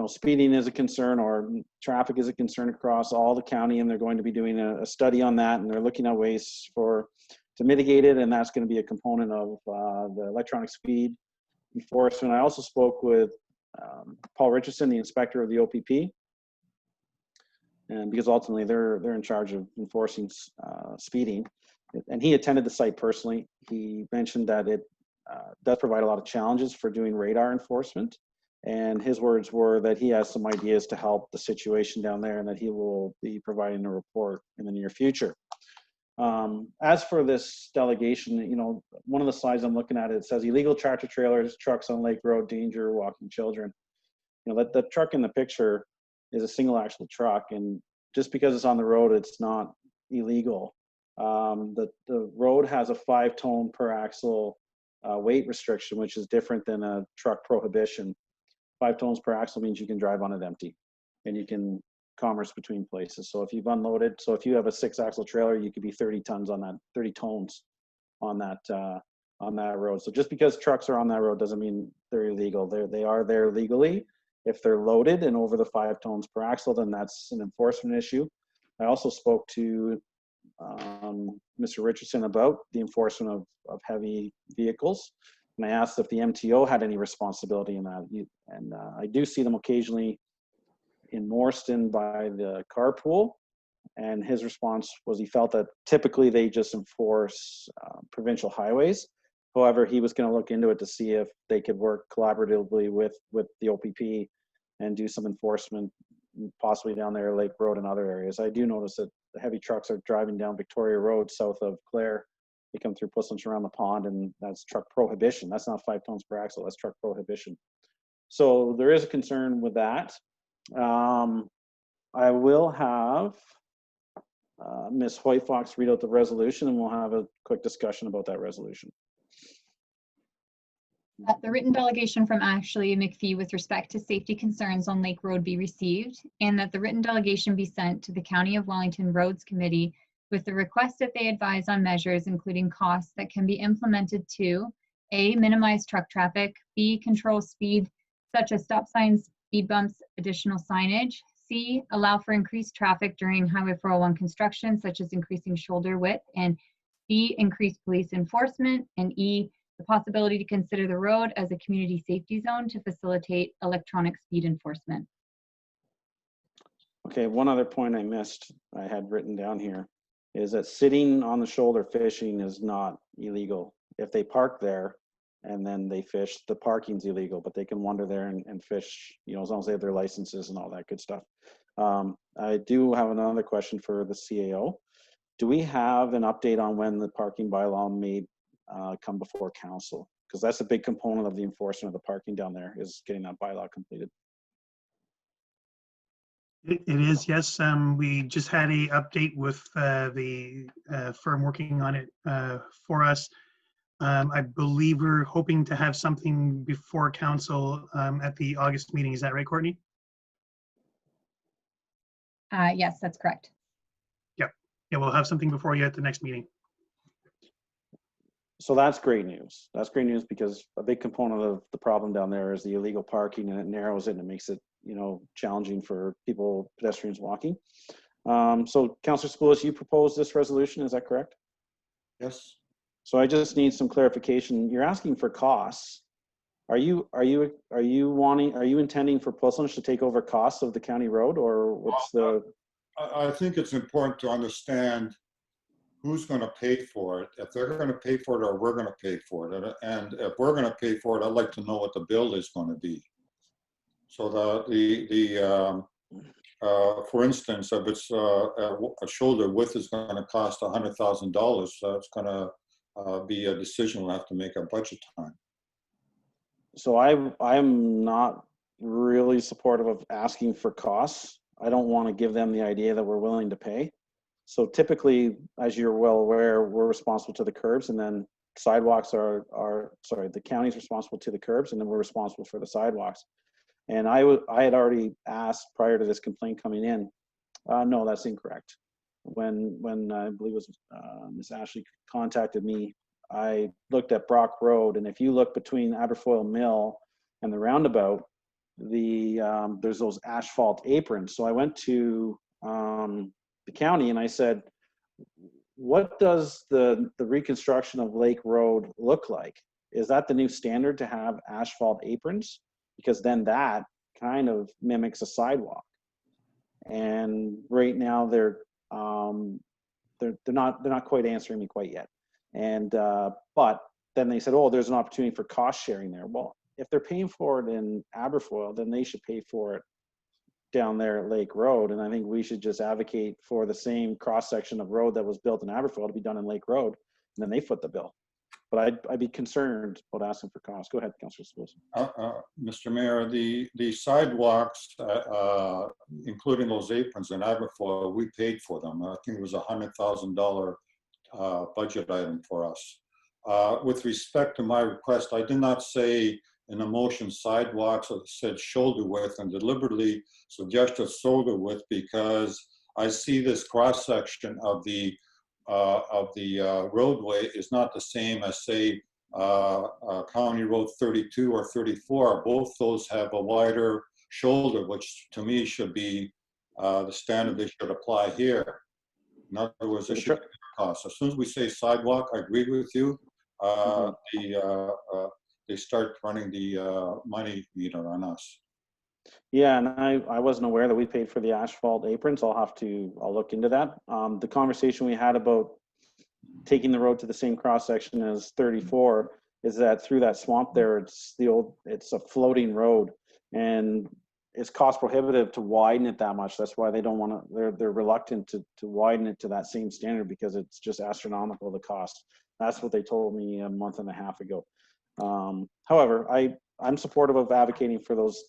speeding is a concern, or traffic is a concern across all the county, and they're going to be doing a study on that, and they're looking at ways to mitigate it, and that's going to be a component of the electronic speed enforcement. I also spoke with Paul Richardson, the inspector of the OPP, and because ultimately they're in charge of enforcing speeding, and he attended the site personally. He mentioned that it does provide a lot of challenges for doing radar enforcement, and his words were that he has some ideas to help the situation down there, and that he will be providing a report in the near future. As for this delegation, one of the slides I'm looking at, it says illegal tractor trailers, trucks on Lake Road, danger, walking children. The truck in the picture is a single axle truck, and just because it's on the road, it's not illegal. The road has a 5-ton per axle weight restriction, which is different than a truck prohibition. 5 tons per axle means you can drive on it empty, and you can commerce between places. So if you've unloaded, so if you have a 6-axle trailer, you could be 30 tons on that, 30 tons on that road. So just because trucks are on that road doesn't mean they're illegal. They are there legally. If they're loaded and over the 5 tons per axle, then that's an enforcement issue. I also spoke to Mr. Richardson about the enforcement of heavy vehicles, and I asked if the MTO had any responsibility in that. And I do see them occasionally in Morriston by the carpool, and his response was he felt that typically they just enforce provincial highways. However, he was going to look into it to see if they could work collaboratively with the OPP and do some enforcement possibly down there, Lake Road and other areas. I do notice that the heavy trucks are driving down Victoria Road south of Clare. They come through Puslinch around the pond, and that's truck prohibition. That's not 5 tons per axle, that's truck prohibition. So there is a concern with that. I will have Ms. Hoyfox read out the resolution, and we'll have a quick discussion about that resolution. That the written delegation from Ashley McPhee with respect to safety concerns on Lake Road be received, and that the written delegation be sent to the County of Wellington Roads Committee with the request that they advise on measures including costs that can be implemented to A, minimize truck traffic, B, control speed such as stop signs, speed bumps, additional signage, C, allow for increased traffic during Highway 401 construction such as increasing shoulder width, and D, increase police enforcement, and E, the possibility to consider the road as a community safety zone to facilitate electronic speed enforcement. Okay, one other point I missed, I had written down here, is that sitting on the shoulder fishing is not illegal. If they park there and then they fish, the parking's illegal, but they can wander there and fish, you know, as long as they have their licenses and all that good stuff. I do have another question for the CAO. Do we have an update on when the parking bylaw may come before council? Because that's a big component of the enforcement of the parking down there, is getting that bylaw completed. It is, yes. We just had a update with the firm working on it for us. I believe we're hoping to have something before council at the August meeting. Is that right, Courtney? Yes, that's correct. Yeah, we'll have something before you at the next meeting. So that's great news. That's great news because a big component of the problem down there is the illegal parking, and it narrows it and it makes it, you know, challenging for people, pedestrians walking. So Councillor Spoulos, you proposed this resolution, is that correct? Yes. So I just need some clarification. You're asking for costs. Are you intending for Puslinch to take over costs of the county road, or what's the? I think it's important to understand who's going to pay for it, if they're going to pay for it or we're going to pay for it. And if we're going to pay for it, I'd like to know what the bill is going to be. So for instance, if it's a shoulder width is going to cost $100,000, so it's going to be a decision we'll have to make at budget time. So I'm not really supportive of asking for costs. I don't want to give them the idea that we're willing to pay. So typically, as you're well aware, we're responsible to the curbs, and then sidewalks the county's responsible to the curbs, and then we're responsible for the sidewalks. And I had already asked prior to this complaint coming in. No, that's incorrect. When I believe it was Ms. Ashley contacted me, I looked at Brock Road, and if you look between Aberfoyle Mill and the roundabout, there's those asphalt aprons. So I went to the county and I said, what does the reconstruction of Lake Road look like? Is that the new standard to have asphalt aprons? Because then that kind of mimics a sidewalk. And right now they're not quite answering me quite yet. And but then they said, oh, there's an opportunity for cost sharing there. Well, if they're paying for it in Aberfoyle, then they should pay for it down there at Lake Road. And I think we should just advocate for the same cross section of road that was built in Aberfoyle to be done in Lake Road, and then they foot the bill. But I'd be concerned about asking for costs. Go ahead, Councillor Spoulos. Mr. Mayor, the sidewalks, including those aprons in Aberfoyle, we paid for them. I think it was $100,000 budget item for us. With respect to my request, I did not say in the motion sidewalks, I said shoulder width, and deliberately suggested shoulder width because I see this cross section of the roadway is not the same as, say, County Road 32 or 34. Both those have a wider shoulder, which to me should be the standard they should apply here. In other words, it should be cost. As soon as we say sidewalk, I agree with you. They start running the money meter on us. Yeah, and I wasn't aware that we paid for the asphalt aprons. I'll look into that. The conversation we had about taking the road to the same cross section as 34 is that through that swamp there, it's a floating road, and it's cost prohibitive to widen it that much. That's why they don't want to, they're reluctant to widen it to that same standard, because it's just astronomical, the cost. That's what they told me a month and a half ago. However, I'm supportive of advocating for those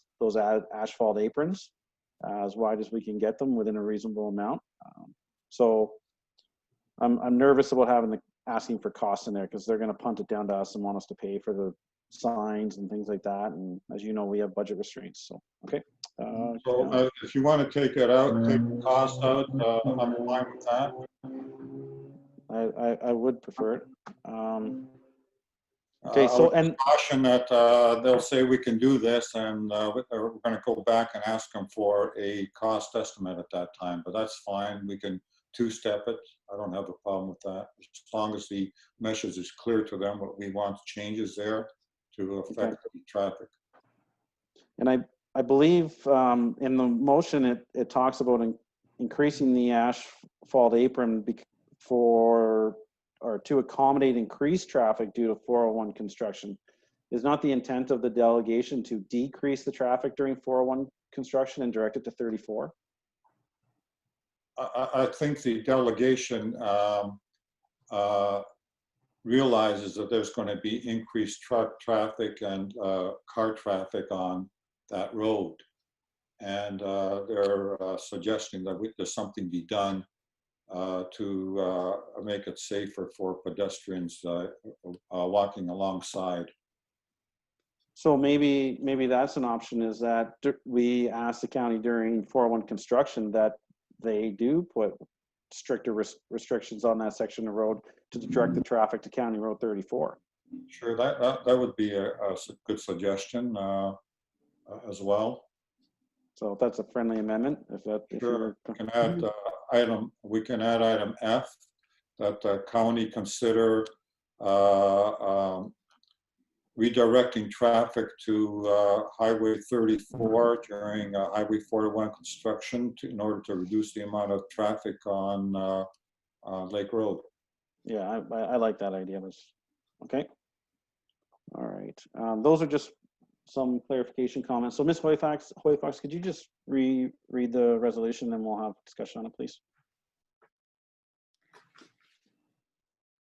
asphalt aprons as wide as we can get them within a reasonable amount. So I'm nervous about asking for costs in there, because they're going to punt it down to us and want us to pay for the signs and things like that. And as you know, we have budget restraints. So, okay. So if you want to take it out, take the cost out, I'm fine with that. I would prefer it. Okay, so, and Caution that they'll say we can do this, and we're going to go back and ask them for a cost estimate at that time, but that's fine. We can two-step it. I don't have a problem with that, as long as the message is clear to them what we want changes there to affect the traffic. And I believe in the motion, it talks about increasing the asphalt apron to accommodate increased traffic due to 401 construction. Is not the intent of the delegation to decrease the traffic during 401 construction and direct it to 34? I think the delegation realizes that there's going to be increased truck traffic and car traffic on that road. And they're suggesting that there's something be done to make it safer for pedestrians walking alongside. So maybe that's an option, is that we ask the county during 401 construction that they do put stricter restrictions on that section of road to direct the traffic to County Road 34. Sure, that would be a good suggestion as well. So if that's a friendly amendment, Sure. We can add item F, that the county consider redirecting traffic to Highway 34 during Highway 41 construction in order to reduce the amount of traffic on Lake Road. Yeah, I like that idea. Okay. All right. Those are just some clarification comments. So Ms. Hoyfox, could you just read the resolution, and we'll have discussion on it, please?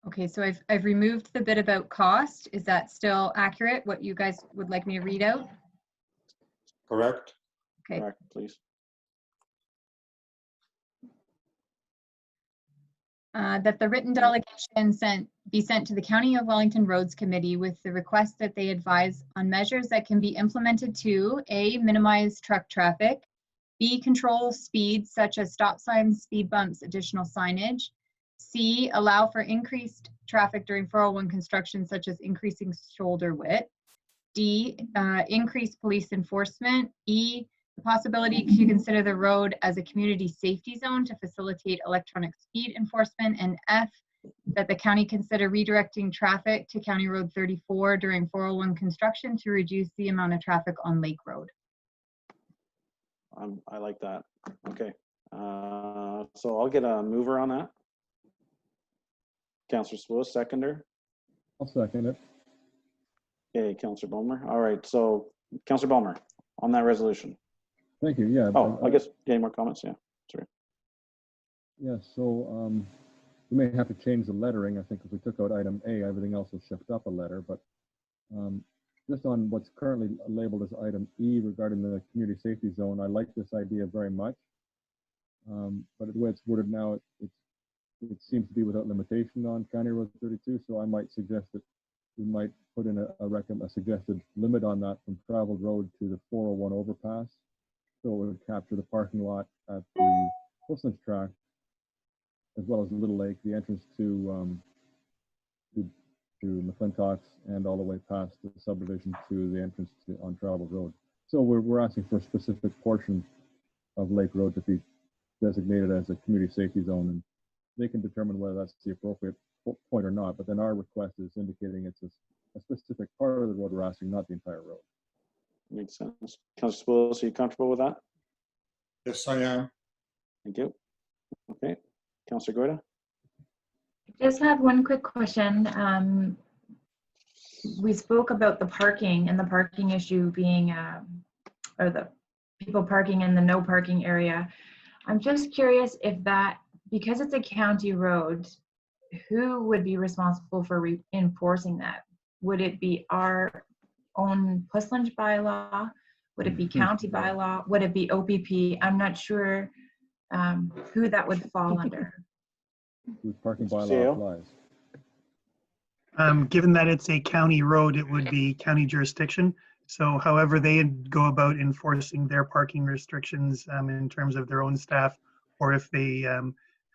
Okay, so I've removed the bit about cost. Is that still accurate, what you guys would like me to read out? Correct? Okay. Correct, please. That the written delegation be sent to the County of Wellington Roads Committee with the request that they advise on measures that can be implemented to A, minimize truck traffic, B, control speed such as stop signs, speed bumps, additional signage, C, allow for increased traffic during 401 construction such as increasing shoulder width, D, increase police enforcement, E, the possibility to consider the road as a community safety zone to facilitate electronic speed enforcement, and F, that the county consider redirecting traffic to County Road 34 during 401 construction to reduce the amount of traffic on Lake Road. I like that. Okay. So I'll get a mover on that. Councillor Swift, seconder. I'll second it. Okay, Councillor Bulmer. All right, so Councillor Bulmer on that resolution. Thank you. Yeah. Oh, I guess any more comments? Yeah, sorry. Yeah, so we may have to change the lettering. I think if we took out item A, everything else will shift up a letter, but just on what's currently labeled as item E regarding the community safety zone, I like this idea very much. But the way it's worded now, it seems to be without limitation on County Road 32, so I might suggest that we might put in a suggested limit on that from traveled road to the 401 overpass. So it would capture the parking lot at the Wilson's track, as well as Little Lake, the entrance to McClintock's, and all the way past the subdivision to the entrance on traveled road. So we're asking for a specific portion of Lake Road to be designated as a community safety zone, and they can determine whether that's the appropriate point or not. But then our request is indicating it's a specific part of the road we're asking, not the entire road. Makes sense. Councillor Willis, are you comfortable with that? Yes, I am. Thank you. Okay. Councillor Goyda? Just have one quick question. We spoke about the parking and the parking issue being, or the people parking in the no parking area. I'm just curious if that, because it's a county road, who would be responsible for enforcing that? Would it be our own Puslinch bylaw? Would it be county bylaw? Would it be OPP? I'm not sure who that would fall under. Whose parking bylaw Sale? applies? Given that it's a county road, it would be county jurisdiction. So however they go about enforcing their parking restrictions in terms of their own staff, or if they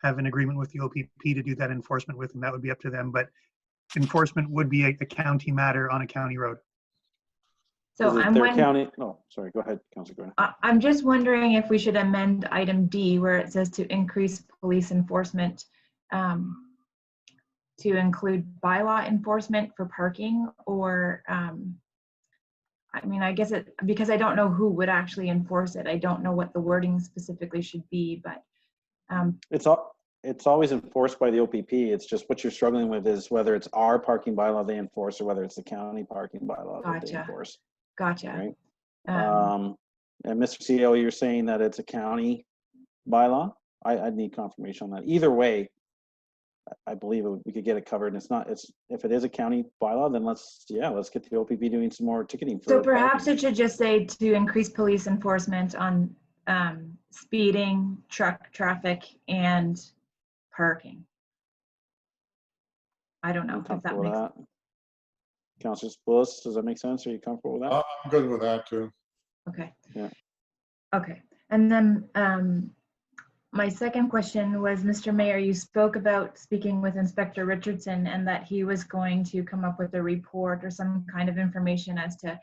have an agreement with the OPP to do that enforcement with them, that would be up to them. But enforcement would be a county matter on a county road. So Is it I'm their wondering, county? No, sorry, go ahead, Councilor. Go ahead. I'm just wondering if we should amend item D where it says to increase police enforcement to include bylaw enforcement for parking, or I mean, I guess it, because I don't know who would actually enforce it. I don't know what the wording specifically should be, but It's always enforced by the OPP. It's just what you're struggling with is whether it's our parking bylaw they enforce or whether it's the county parking bylaw that they Gotcha. enforce. gotcha. Right. And Mr. CEO, you're saying that it's a county bylaw? I'd need confirmation on that. Either way, I believe we could get it covered. And it's not, if it is a county bylaw, then let's get the OPP doing some more ticketing. So perhaps it should just say to increase police enforcement on speeding, truck traffic, and parking. I don't know if that makes sense. Councilor Spillis, does that make sense? Are you comfortable with that? I'm good with that too. Okay. Yeah. Okay. And then my second question was, Mr. Mayor, you spoke about speaking with Inspector Richardson and that he was going to come up with a report or some kind of information as to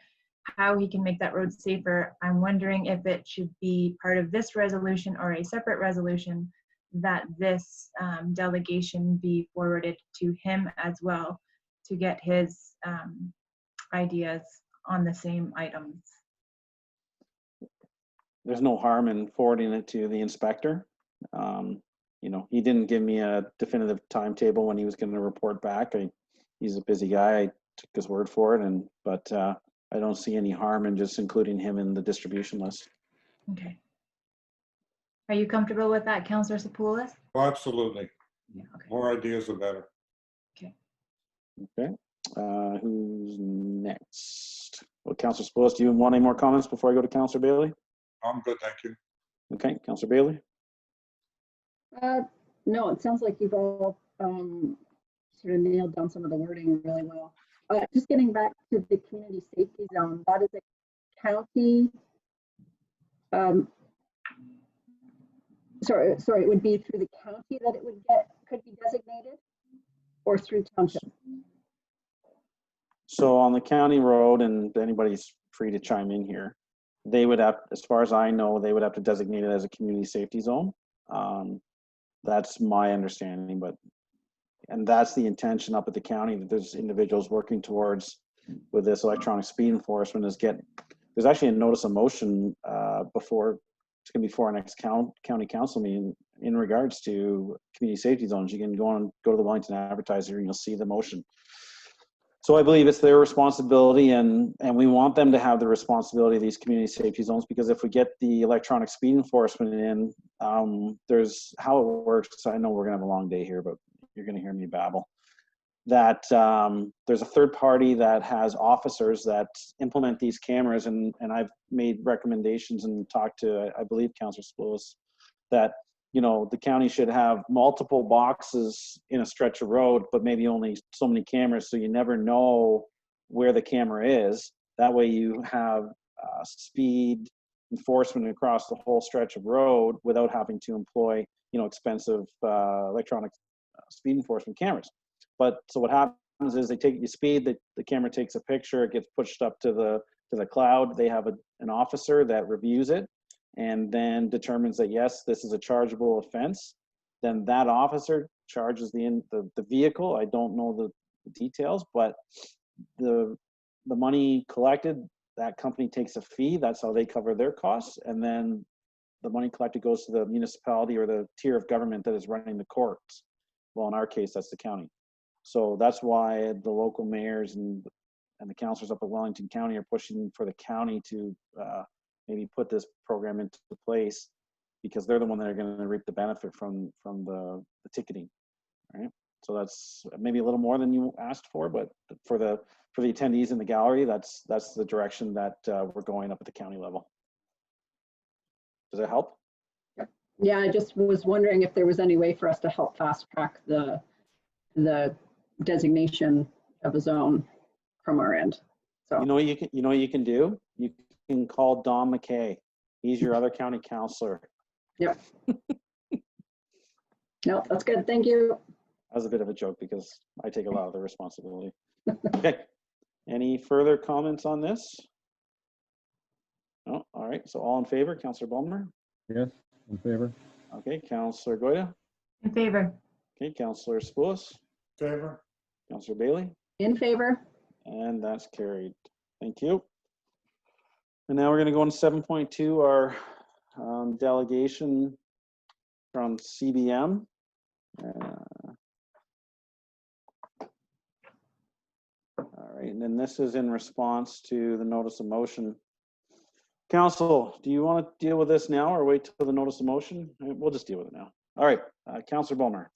how he can make that road safer. I'm wondering if it should be part of this resolution or a separate resolution that this delegation be forwarded to him as well to get his ideas on the same items. There's no harm in forwarding it to the inspector. You know, he didn't give me a definitive timetable when he was going to report back. He's a busy guy. I took his word for it, but I don't see any harm in just including him in the distribution list. Okay. Are you comfortable with that, Councillor Sapoulis? Oh, absolutely. Yeah, okay. More ideas, the better. Okay. Who's next? Well, Councillor Spillis, do you want any more comments before I go to Councillor Bailey? I'm good, thank you. Okay, Councillor Bailey. No, it sounds like you've all sort of nailed down some of the wording really well. Just getting back to the community safety zone, that is a county, sorry, it would be through the county that it could be designated, or through township? So on the county road, and anybody's free to chime in here, they would have, as far as I know, they would have to designate it as a community safety zone. That's my understanding, and that's the intention up at the county that there's individuals working towards with this electronic speed enforcement there's actually a notice of motion before, it's going to be before our next county council meeting in regards to community safety zones. You can go to the Wellington Advertiser and you'll see the motion. So I believe it's their responsibility, and we want them to have the responsibility of these community safety zones, because if we get the electronic speed enforcement in, there's how it works. I know we're gonna have a long day here, but you're gonna hear me babble. That there's a third party that has officers that implement these cameras, and I've made recommendations and talked to, I believe, Councillor Spillis, that the county should have multiple boxes in a stretch of road, but maybe only so many cameras, so you never know where the camera is. That way you have speed enforcement across the whole stretch of road without having to employ, expensive electronic speed enforcement cameras. But so what happens is they take your speed, the camera takes a picture, it gets pushed up to the cloud. They have an officer that reviews it and then determines that, yes, this is a chargeable offense. Then that officer charges the vehicle. I don't know the details, but the money collected, that company takes a fee. That's how they cover their costs. And then the money collected goes to the municipality or the tier of government that is running the courts. Well, in our case, that's the county. So that's why the local mayors and the councillors up at Wellington County are pushing for the county to maybe put this program into place, because they're the one that are going to reap the benefit from the ticketing, right? So that's maybe a little more than you asked for, but for the attendees in the gallery, that's the direction that we're going up at the county level. Does that help? Yeah, I just was wondering if there was any way for us to help fast track the designation of a zone from our end. So You know what you can do? You can call Don McKay. He's your other county councillor. yep. No, that's good. Thank you. That was a bit of a joke because I take a lot of the responsibility. Okay. Any further comments on this? No. All right. So all in favor, Councillor Ballmer? Yes, in favor? Okay. Councillor Goyda? In favor. Okay. Councillor Spoulos? Favor? Councillor Bailey? In favor? And that's carried. Thank you. And now we're going to go on to 7.2, our delegation from CBM. All right, and then this is in response to the notice of motion. Council, do you want to deal with this now or wait till the notice of motion? We'll just deal with it now. All right, Councillor Ballmer,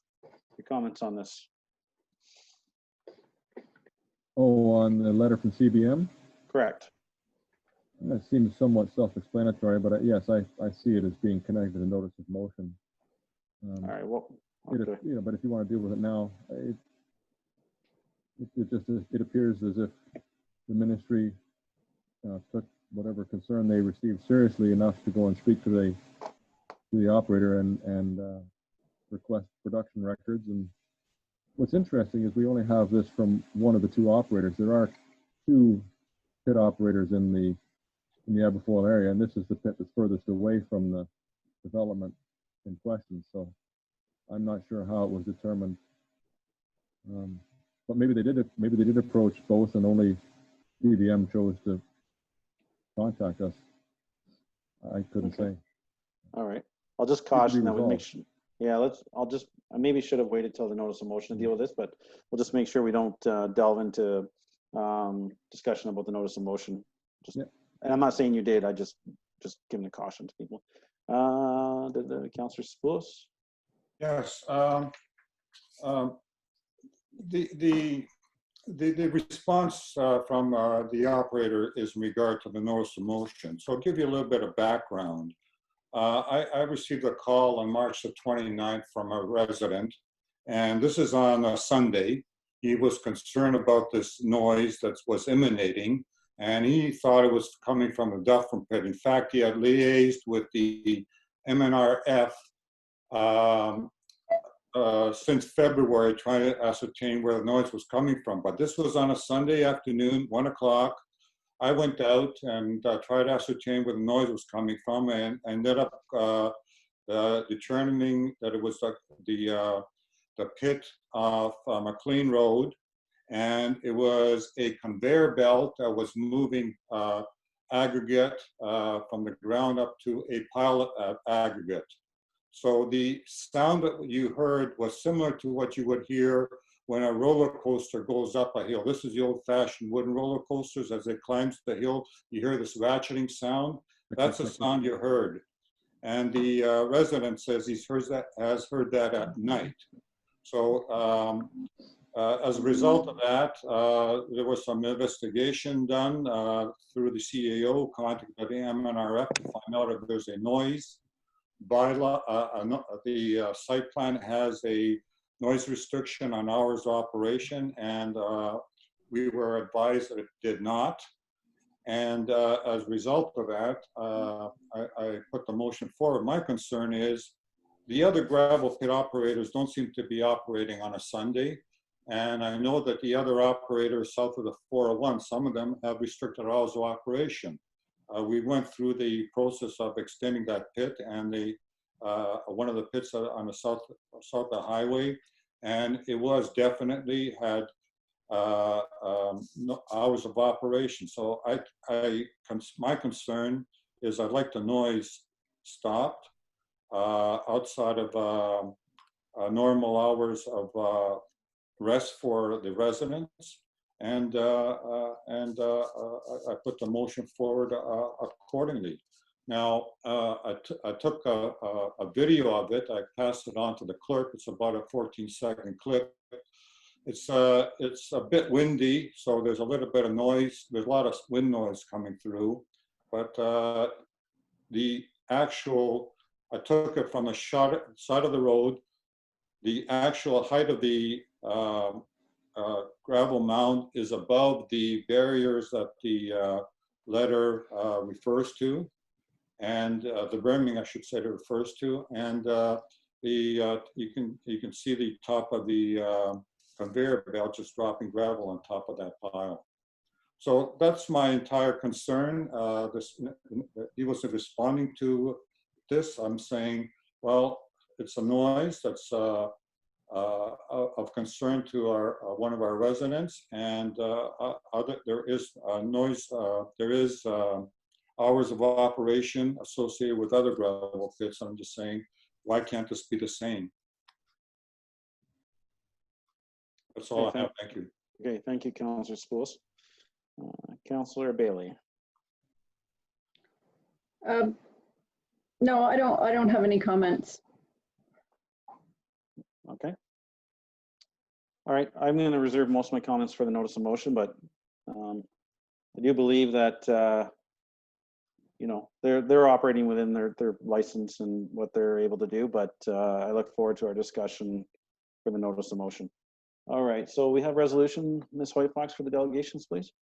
your comments on this. Oh, on the letter from CBM? Correct. That seems somewhat self-explanatory, but yes, I see it as being connected to notice of motion. All right, well, It, okay. you know, but if you want to deal with it now, it appears as if the ministry took whatever concern they received seriously enough to go and speak to the operator and request production records. And what's interesting is we only have this from one of the two operators. There are two pit operators in the Aberfoyle area, and this is the pit that's furthest away from the development in question. So I'm not sure how it was determined, but maybe they did approach both, and only CBM chose to contact us. I couldn't say. All right. I'll just caution that we make sure. Yeah, I maybe should have waited till the notice of motion to deal with this, but we'll just make sure we don't delve into discussion about the notice of motion. And I'm not saying you did. I just giving a caution to people. Did the Councillor Spoulos? Yes. The response from the operator is in regard to the notice of motion. So I'll give you a little bit of background. I received a call on March the 29th from a resident, and this is on a Sunday. He was concerned about this noise that was emanating, and he thought it was coming from the Dufferin pit. In fact, he had liaised with the MNRF since February, trying to ascertain where the noise was coming from. But this was on a Sunday afternoon, 1 o'clock. I went out and tried to ascertain where the noise was coming from, and ended up determining that it was the pit of McLean Road, and it was a conveyor belt that was moving aggregate from the ground up to a pile of aggregate. So the sound that you heard was similar to what you would hear when a roller coaster goes up a hill. This is the old-fashioned wooden roller coasters. As it climbs the hill, you hear this ratcheting sound. That's the sound you heard. And the resident says has heard that at night. So as a result of that, there was some investigation done through the CAO, contacted by the MNRF to find out if there's a noise bylaw. The site plan has a noise restriction on hours of operation, and we were advised that it did not. And as a result of that, I put the motion forward. My concern is the other gravel pit operators don't seem to be operating on a Sunday. And I know that the other operators south of the 401, some of them have restricted hours of operation. We went through the process of extending that pit, and one of the pits on the south of the highway, and it was definitely had hours of operation. So my concern is I'd like the noise stopped outside of normal hours of rest for the residents. and I put the motion forward accordingly. Now, I took a video of it. I passed it on to the clerk. It's about a 14-second clip. It's a bit windy, so there's a little bit of noise. There's a lot of wind noise coming through, but the actual, I took it from a side of the road. The actual height of the gravel mound is above the barriers that the letter refers to, and the berming, I should say, it refers to, and you can see the top of the conveyor belt just dropping gravel on top of that pile. So that's my entire concern. He wasn't responding to this. I'm saying, well, it's a noise that's of concern to one of our residents, and there is noise. There is hours of operation associated with other gravel pits. I'm just saying, why can't this be the same? That's all I have. Thank you. Okay, thank you, Councillor Spools. Councillor Bailey. No, I don't have any comments. Okay. All right, I'm going to reserve most of my comments for the notice of motion, but I do believe that you know, they're operating within their license and what they're able to do, but I look forward to our discussion for the notice of motion. All right, so we have resolution, Ms. Hoyt-Fox, for the delegations, please.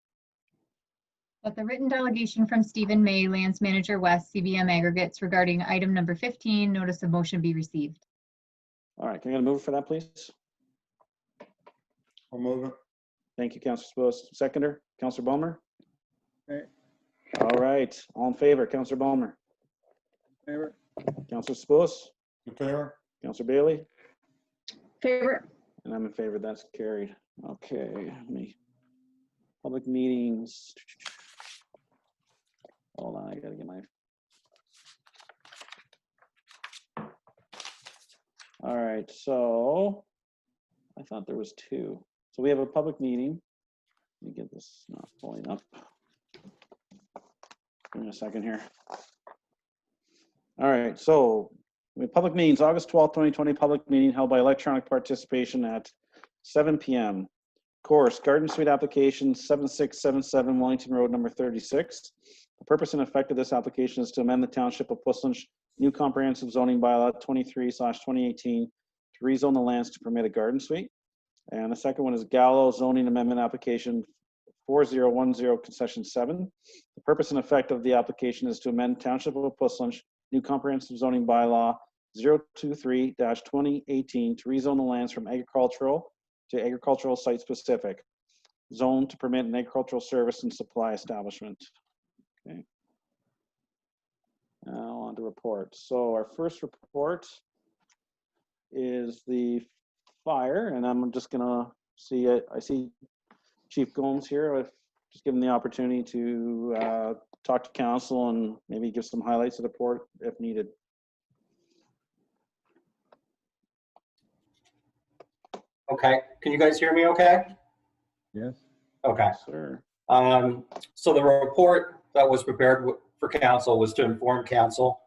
That the written delegation from Stephen May, Lands Manager West, CBM Aggregates, regarding item number 15, notice of motion be received. All right, can I get a mover for that, please? I'll move it. Thank you, Councillor Spools. Seconder, Councillor Ballmer. Okay. All right, all in favor, Councillor Ballmer. Favor. Councillor Spools. In favor? Councillor Bailey. Favorite. And I'm in favor. That's carried. Okay, let me. Public meetings. Hold on, I gotta get my. All right, so I thought there was two. So we have a public meeting. Let me get this not pulling up. Give me a second here. All right, so we have public meetings, August 12th, 2020, public meeting held by electronic participation at 7 p.m. Course, Garden Suite application 7677 Wellington Road, number 36. The purpose and effect of this application is to amend the Township of Puslinch new comprehensive zoning bylaw 23/2018 to rezone the lands to permit a garden suite. And the second one is Gallo zoning amendment application 4010 concession 7. The purpose and effect of the application is to amend Township of Puslinch new comprehensive zoning bylaw 023/2018 to rezone the lands from agricultural to agricultural site specific zone to permit an agricultural service and supply establishment. Okay. Now on to reports. So our first report is the fire, and I'm just gonna see it. I see Chief Gomes here. I've just given the opportunity to talk to council and maybe give some highlights of the report if needed. Okay, can you guys hear me okay? Yes. Okay. Sir. So the report that was prepared for council was to inform council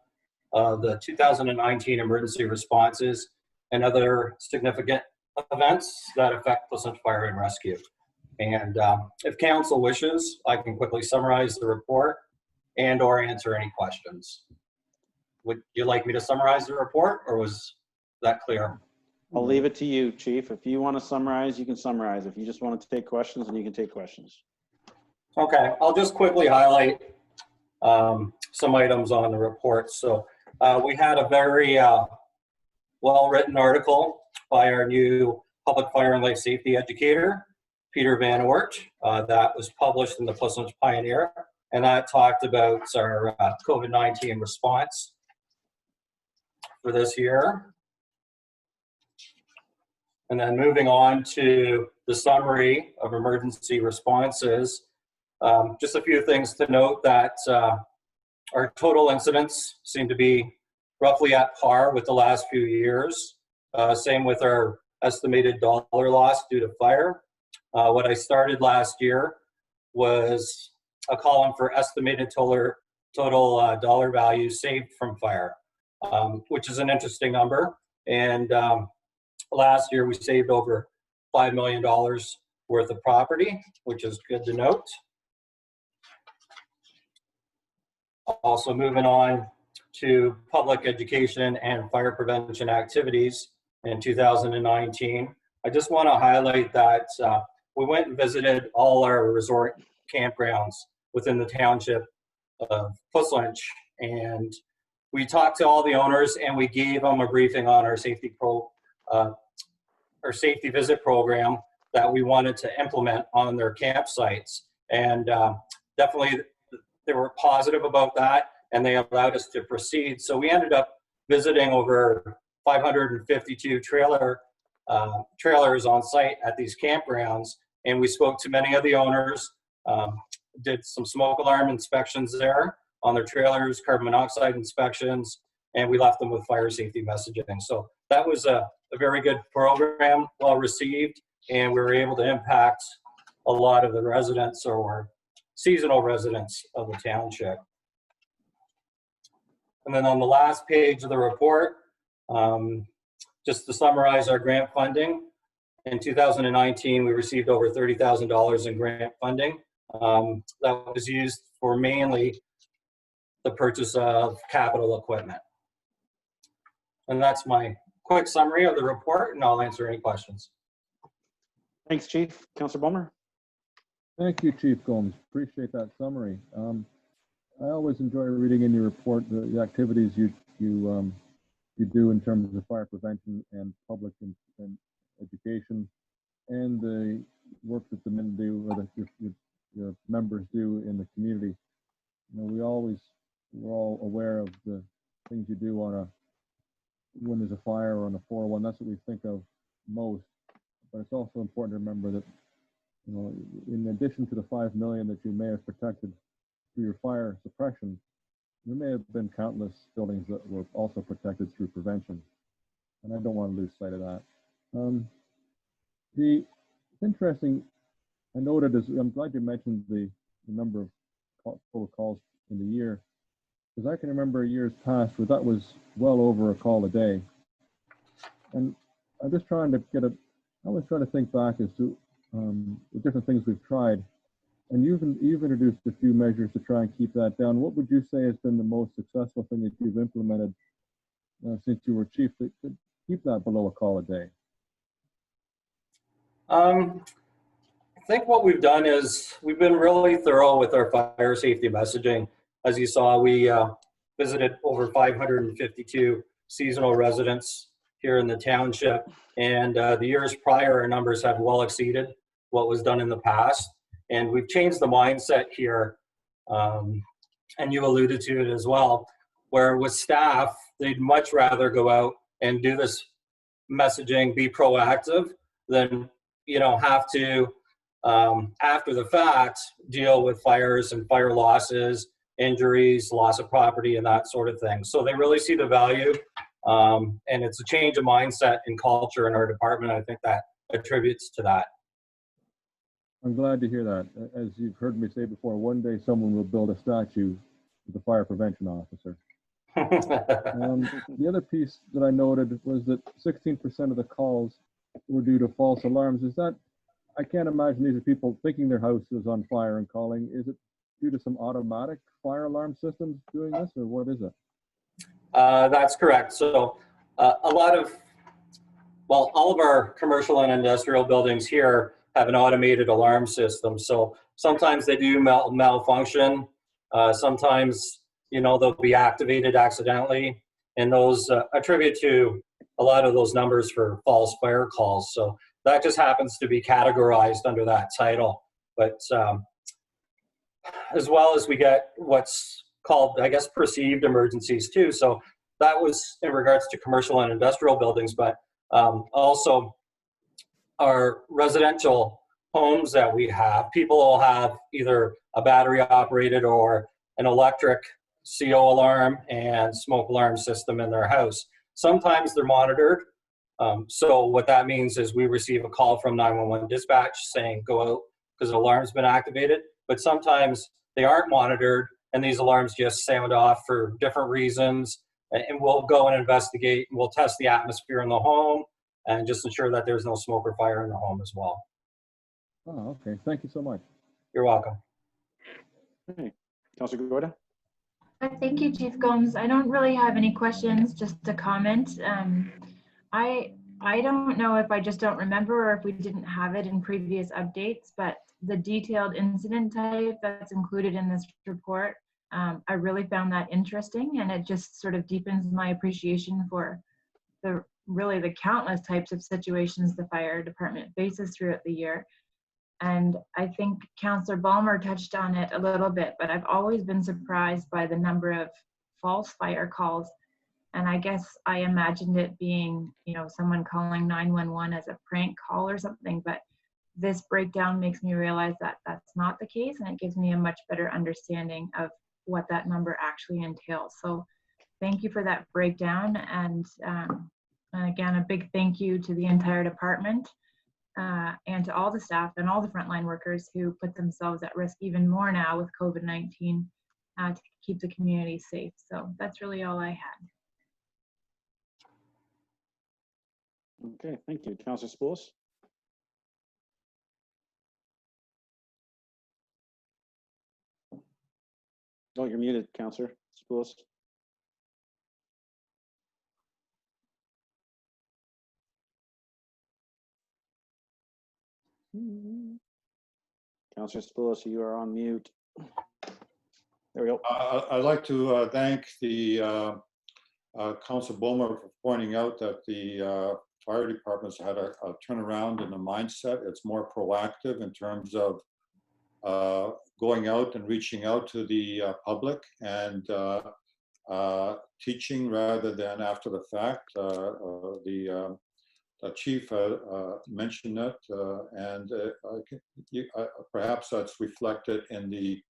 the 2019 emergency responses and other significant events that affect Puslinch Fire and Rescue. And if council wishes, I can quickly summarize the report and or answer any questions. Would you like me to summarize the report, or was that clear? I'll leave it to you, Chief. If you want to summarize, you can summarize. If you just want to take questions, then you can take questions. Okay, I'll just quickly highlight some items on the report. So we had a very well-written article by our new public fire and life safety educator, Peter Van Oort, that was published in the Puslinch Pioneer, and that talked about our COVID-19 response for this year. And then moving on to the summary of emergency responses, just a few things to note that our total incidents seem to be roughly at par with the last few years. Same with our estimated dollar loss due to fire. What I started last year was a column for estimated total dollar value saved from fire, which is an interesting number. And last year we saved over $5 million worth of property, which is good to note. Also moving on to public education and fire prevention activities in 2019. I just want to highlight that we went and visited all our resort campgrounds within the township of Puslinch, and we talked to all the owners and we gave them a briefing on our safety visit program that we wanted to implement on their campsites. And definitely they were positive about that, and they allowed us to proceed. So we ended up visiting over 552 trailers on site at these campgrounds, and we spoke to many of the owners, did some smoke alarm inspections there on their trailers, carbon monoxide inspections, and we left them with fire safety messaging. So that was a very good program, well received, and we were able to impact a lot of the residents or seasonal residents of the township. And then on the last page of the report, just to summarize our grant funding, in 2019, we received over $30,000 in grant funding. That was used for mainly the purchase of capital equipment. And that's my quick summary of the report, and I'll answer any questions. Thanks, Chief. Councillor Bulmer. Thank you, Chief Gomes. Appreciate that summary. I always enjoy reading in your report the activities you do in terms of fire prevention and public and education, and the work that the men do, or your members do in the community. You know, we're all aware of the things you do when there's a fire or on a 401. That's what we think of most. But it's also important to remember that, you know, in addition to the $5 million that you may have protected through your fire suppression, there may have been countless buildings that were also protected through prevention. And I don't want to lose sight of that. It's interesting, I noted, I'm glad you mentioned the number of total calls in the year, because I can remember years past where that was well over a call a day. And I'm just trying to I was trying to think back as to the different things we've tried. And you've introduced a few measures to try and keep that down. What would you say has been the most successful thing that you've implemented since you were chief to keep that below a call a day? I think what we've done is we've been really thorough with our fire safety messaging. As you saw, we visited over 552 seasonal residents here in the township, and the years prior, our numbers have well exceeded what was done in the past. And we've changed the mindset here, and you alluded to it as well, where with staff, they'd much rather go out and do this messaging, be proactive, than, you know, have to, after the fact, deal with fires and fire losses, injuries, loss of property, and that sort of thing. So they really see the value, and it's a change of mindset and culture in our department. I think that attributes to that. I'm glad to hear that. As you've heard me say before, one day someone will build a statue of the fire prevention officer. The other piece that I noted was that 16% of the calls were due to false alarms. Is that, I can't imagine these are people thinking their house is on fire and calling. Is it due to some automatic fire alarm systems doing this, or what is it? That's correct. So all of our commercial and industrial buildings here have an automated alarm system. So sometimes they do malfunction. Sometimes, you know, they'll be activated accidentally, and those attribute to a lot of those numbers for false fire calls. So that just happens to be categorized under that title. But as well as we get what's called, I guess, perceived emergencies too. So that was in regards to commercial and industrial buildings, but also our residential homes that we have, people will have either a battery operated or an electric CO alarm and smoke alarm system in their house. Sometimes they're monitored So what that means is we receive a call from 911 dispatch saying go out because an alarm's been activated, but sometimes they aren't monitored and these alarms just sound off for different reasons. And we'll go and investigate and we'll test the atmosphere in the home and just ensure that there's no smoke or fire in the home as well. Oh, okay. Thank you so much. You're welcome. Okay. Councillor Goyda? Thank you, Chief Gomes. I don't really have any questions, just a comment. I don't know if I just don't remember or if we didn't have it in previous updates, but the detailed incident type that's included in this report, I really found that interesting, and it just sort of deepens my appreciation for the countless types of situations the fire department faces throughout the year. And I think Councillor Balmer touched on it a little bit, but I've always been surprised by the number of false fire calls. And I guess I imagined it being, you know, someone calling 911 as a prank call or something, but this breakdown makes me realize that that's not the case, and it gives me a much better understanding of what that number actually entails. So thank you for that breakdown. And again, a big thank you to the entire department and to all the staff and all the frontline workers who put themselves at risk even more now with COVID-19 to keep the community safe. So that's really all I had. Okay, thank you. Councillor Spools? Oh, you're muted, Councillor Spools. Councillor Spools, you are on mute. There we go. I'd like to thank the Councillor Bulmer for pointing out that the fire departments had a turnaround in the mindset. It's more proactive in terms of going out and reaching out to the public and teaching rather than after the fact. The chief mentioned that, and perhaps that's reflected in the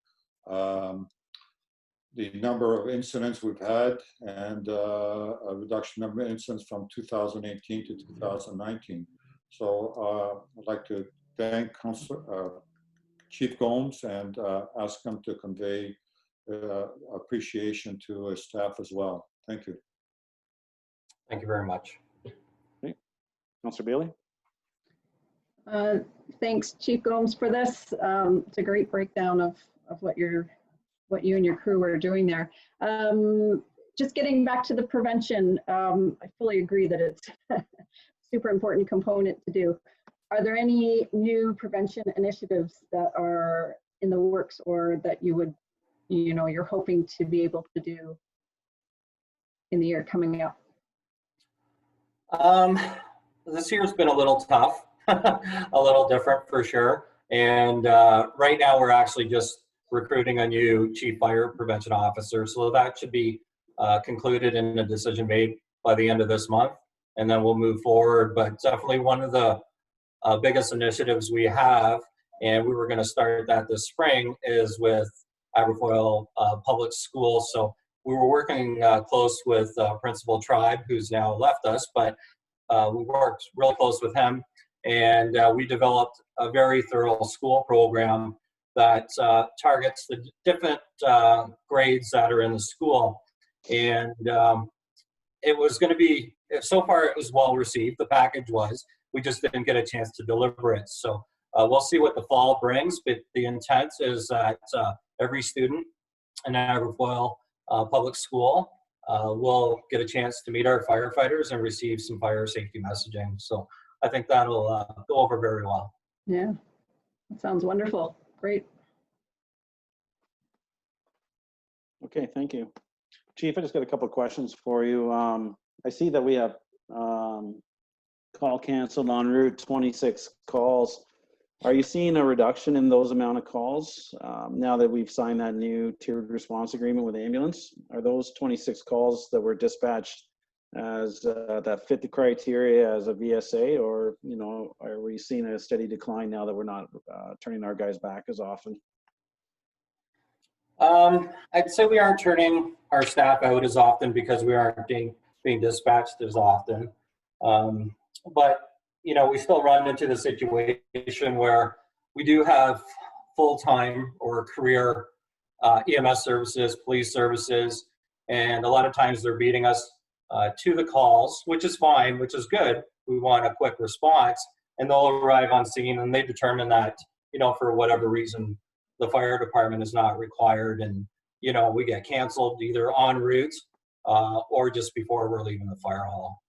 number of incidents we've had and a reduction number of incidents from 2018 to 2019. So I'd like to thank Chief Gomes and ask him to convey appreciation to his staff as well. Thank you. Thank you very much. Okay. Councillor Bailey? Thanks, Chief Gomes, for this. It's a great breakdown of what you and your crew are doing there. Just getting back to the prevention, I fully agree that it's a super important component to do. Are there any new prevention initiatives that are in the works or that you would, you know, you're hoping to be able to do in the year coming up? This year's been a little tough, a little different for sure. And right now we're actually just recruiting a new chief fire prevention officer. So that should be concluded and a decision made by the end of this month. And then we'll move forward. But definitely one of the biggest initiatives we have, and we were going to start that this spring, is with Aberfoyle Public Schools. So we were working close with Principal Tribe, who's now left us, but we worked really close with him, and we developed a very thorough school program that targets the different grades that are in the school. And it was going to be, so far it was well received, the package was, we just didn't get a chance to deliver it. So we'll see what the fall brings, but the intent is that every student in Aberfoyle Public School will get a chance to meet our firefighters and receive some fire safety messaging. So I think that'll go over very well. Yeah, that sounds wonderful. Great. Okay, thank you. Chief, I just got a couple of questions for you. I see that we have call canceled en route 26 calls. Are you seeing a reduction in those amount of calls now that we've signed that new tiered response agreement with ambulance? Are those 26 calls that were dispatched as that fit the criteria as a VSA, or, you know, are we seeing a steady decline now that we're not turning our guys back as often? I'd say we aren't turning our staff out as often because we aren't being dispatched as often. But, you know, we still run into the situation where we do have full-time or career EMS services, police services, and a lot of times they're beating us to the calls, which is fine, which is good. We want a quick response, and they'll arrive on scene and they determine that, you know, for whatever reason, the fire department is not required, and, you know, we get canceled either en route or just before we're leaving the fire hall.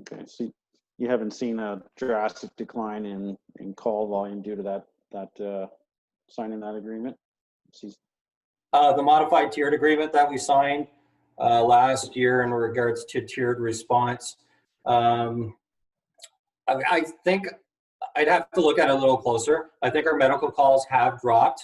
Okay, so you haven't seen a drastic decline in call volume due to that signing that agreement? The modified tiered agreement that we signed last year in regards to tiered response, I think I'd have to look at it a little closer. I think our medical calls have dropped.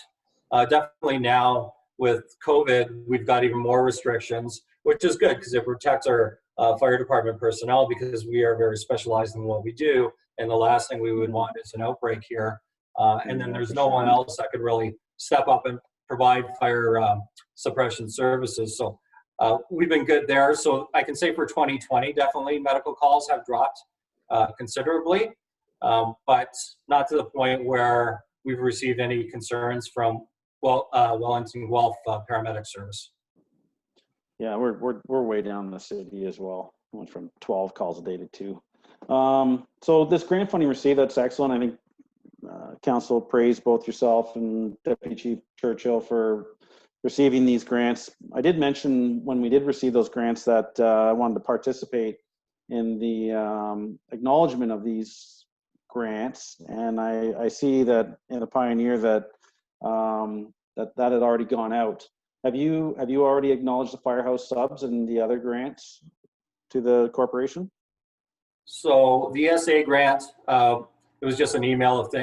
Definitely now with COVID, we've got even more restrictions, which is good because it protects our fire department personnel, because we are very specialized in what we do. And the last thing we would want is an outbreak here. And then there's no one else that could really step up and provide fire suppression services. So we've been good there. So I can say for 2020, definitely medical calls have dropped considerably, but not to the point where we've received any concerns from Wellington Guelph paramedic service. Yeah, we're way down in the city as well. Went from 12 calls a day to 2. So this grant funding received, that's excellent. I think Council praised both yourself and Deputy Chief Churchill for receiving these grants. I did mention when we did receive those grants that I wanted to participate in the acknowledgement of these grants, and I see that in the Pioneer that that had already gone out. Have you already acknowledged the Firehouse subs and the other grants to the corporation? So the SA grant, it was just an email of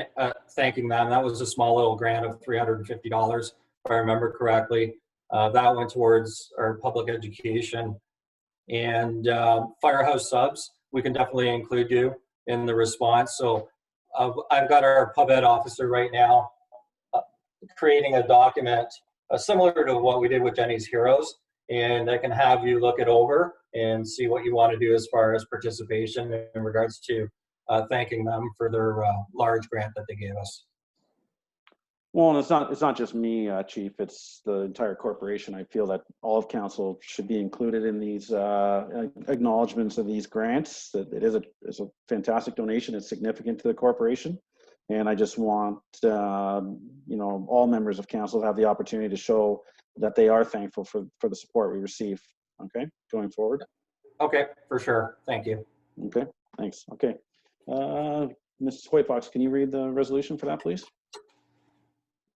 thanking them. That was a small little grant of $350, if I remember correctly. That went towards our public education. And Firehouse subs, we can definitely include you in the response. So I've got our pub ed officer right now creating a document similar to what we did with Jenny's Heroes, and I can have you look it over and see what you want to do as far as participation in regards to thanking them for their large grant that they gave us. Well, and it's not just me, Chief. It's the entire corporation. I feel that all of council should be included in these acknowledgements of these grants. That it is a fantastic donation. It's significant to the corporation, and I just want you know, all members of council to have the opportunity to show that they are thankful for the support we receive. Okay, going forward. Okay, for sure. Thank you. Okay, thanks. Okay, Mrs. Hoyfox, can you read the resolution for that, please?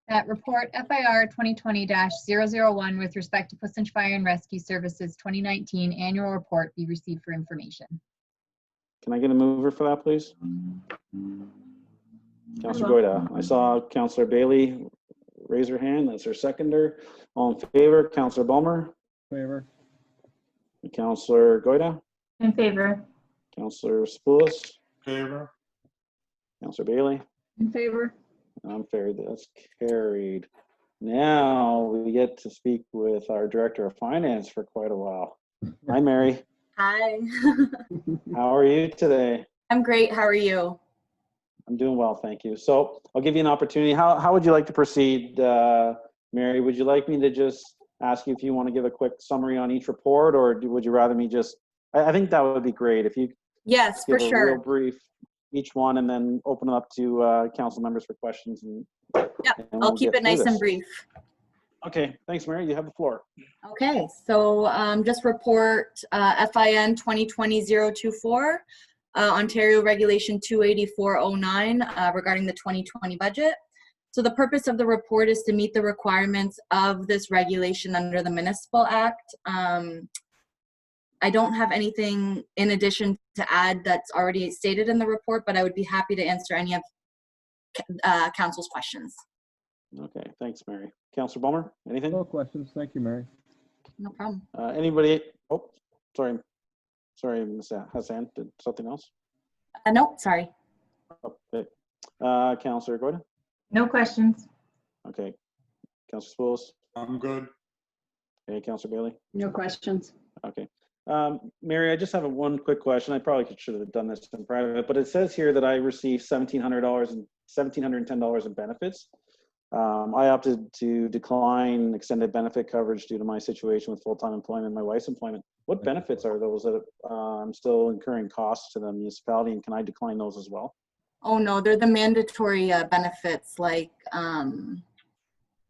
That report FIR 2020-001 with respect to Pussonsh Fire and Rescue Services 2019 annual report be received for information. Can I get a mover for that, please? Councillor Goyda. I saw Councillor Bailey raise her hand. That's her seconder. All in favor? Councillor Bulmer. Favor. Councillor Goyda. In favor. Councillor Spoulos. Favor. Councillor Bailey. In favor? I'm fair. That's carried. Now we get to speak with our Director of Finance for quite a while. Hi, Mary. Hi. How are you today? I'm great. How are you? I'm doing well, thank you. So I'll give you an opportunity. How would you like to proceed, Mary? Would you like me to just ask you if you want to give a quick summary on each report, or would you rather me just, I think that would be great if you Yes, give for a sure. real brief each one and then open it up to council members for questions. Yep, and I'll we'll keep get it nice through and this. brief. Okay, thanks, Mary. You have the floor. Okay, so just report FIN 2020-024, Ontario Regulation 28409 regarding the 2020 budget. So the purpose of the report is to meet the requirements of this regulation under the Municipal Act. I don't have anything in addition to add that's already stated in the report, but I would be happy to answer any of council's questions. Okay, thanks, Mary. Councillor Bulmer, anything? No questions. Thank you, Mary. No problem. Anybody? Oh, sorry, Ms. Hassan, did something else? No, sorry. Okay. Councillor Gordon? No questions. Okay. Councillor Spoulos? I'm good. Okay, Councillor Bailey? No questions. Okay. Mary, I just have one quick question. I probably should have done this in private, but it says here that I received $1,710 in benefits. I opted to decline extended benefit coverage due to my situation with full-time employment and my wife's employment. What benefits are those that I'm still incurring costs to the municipality, and can I decline those as well? Oh, no, they're the mandatory benefits like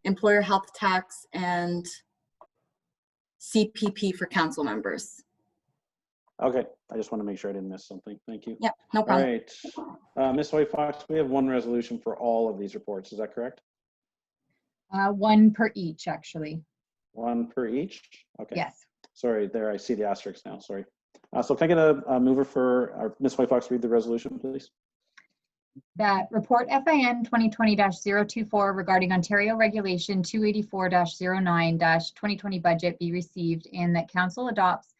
employer health tax and CPP for council members. Okay, I just want to make sure I didn't miss something. Thank you. Yep, no All problem. right, Ms. White Fox, we have one resolution for all of these reports. Is that correct? One per each, actually. One per each? Okay. Yes. Sorry, there I see the asterisks now, sorry. So can I get a mover for Ms. White Fox, read the resolution, please? That report FIN 2020-024 regarding Ontario Regulation 284-09-2020 budget be received, and that council adopts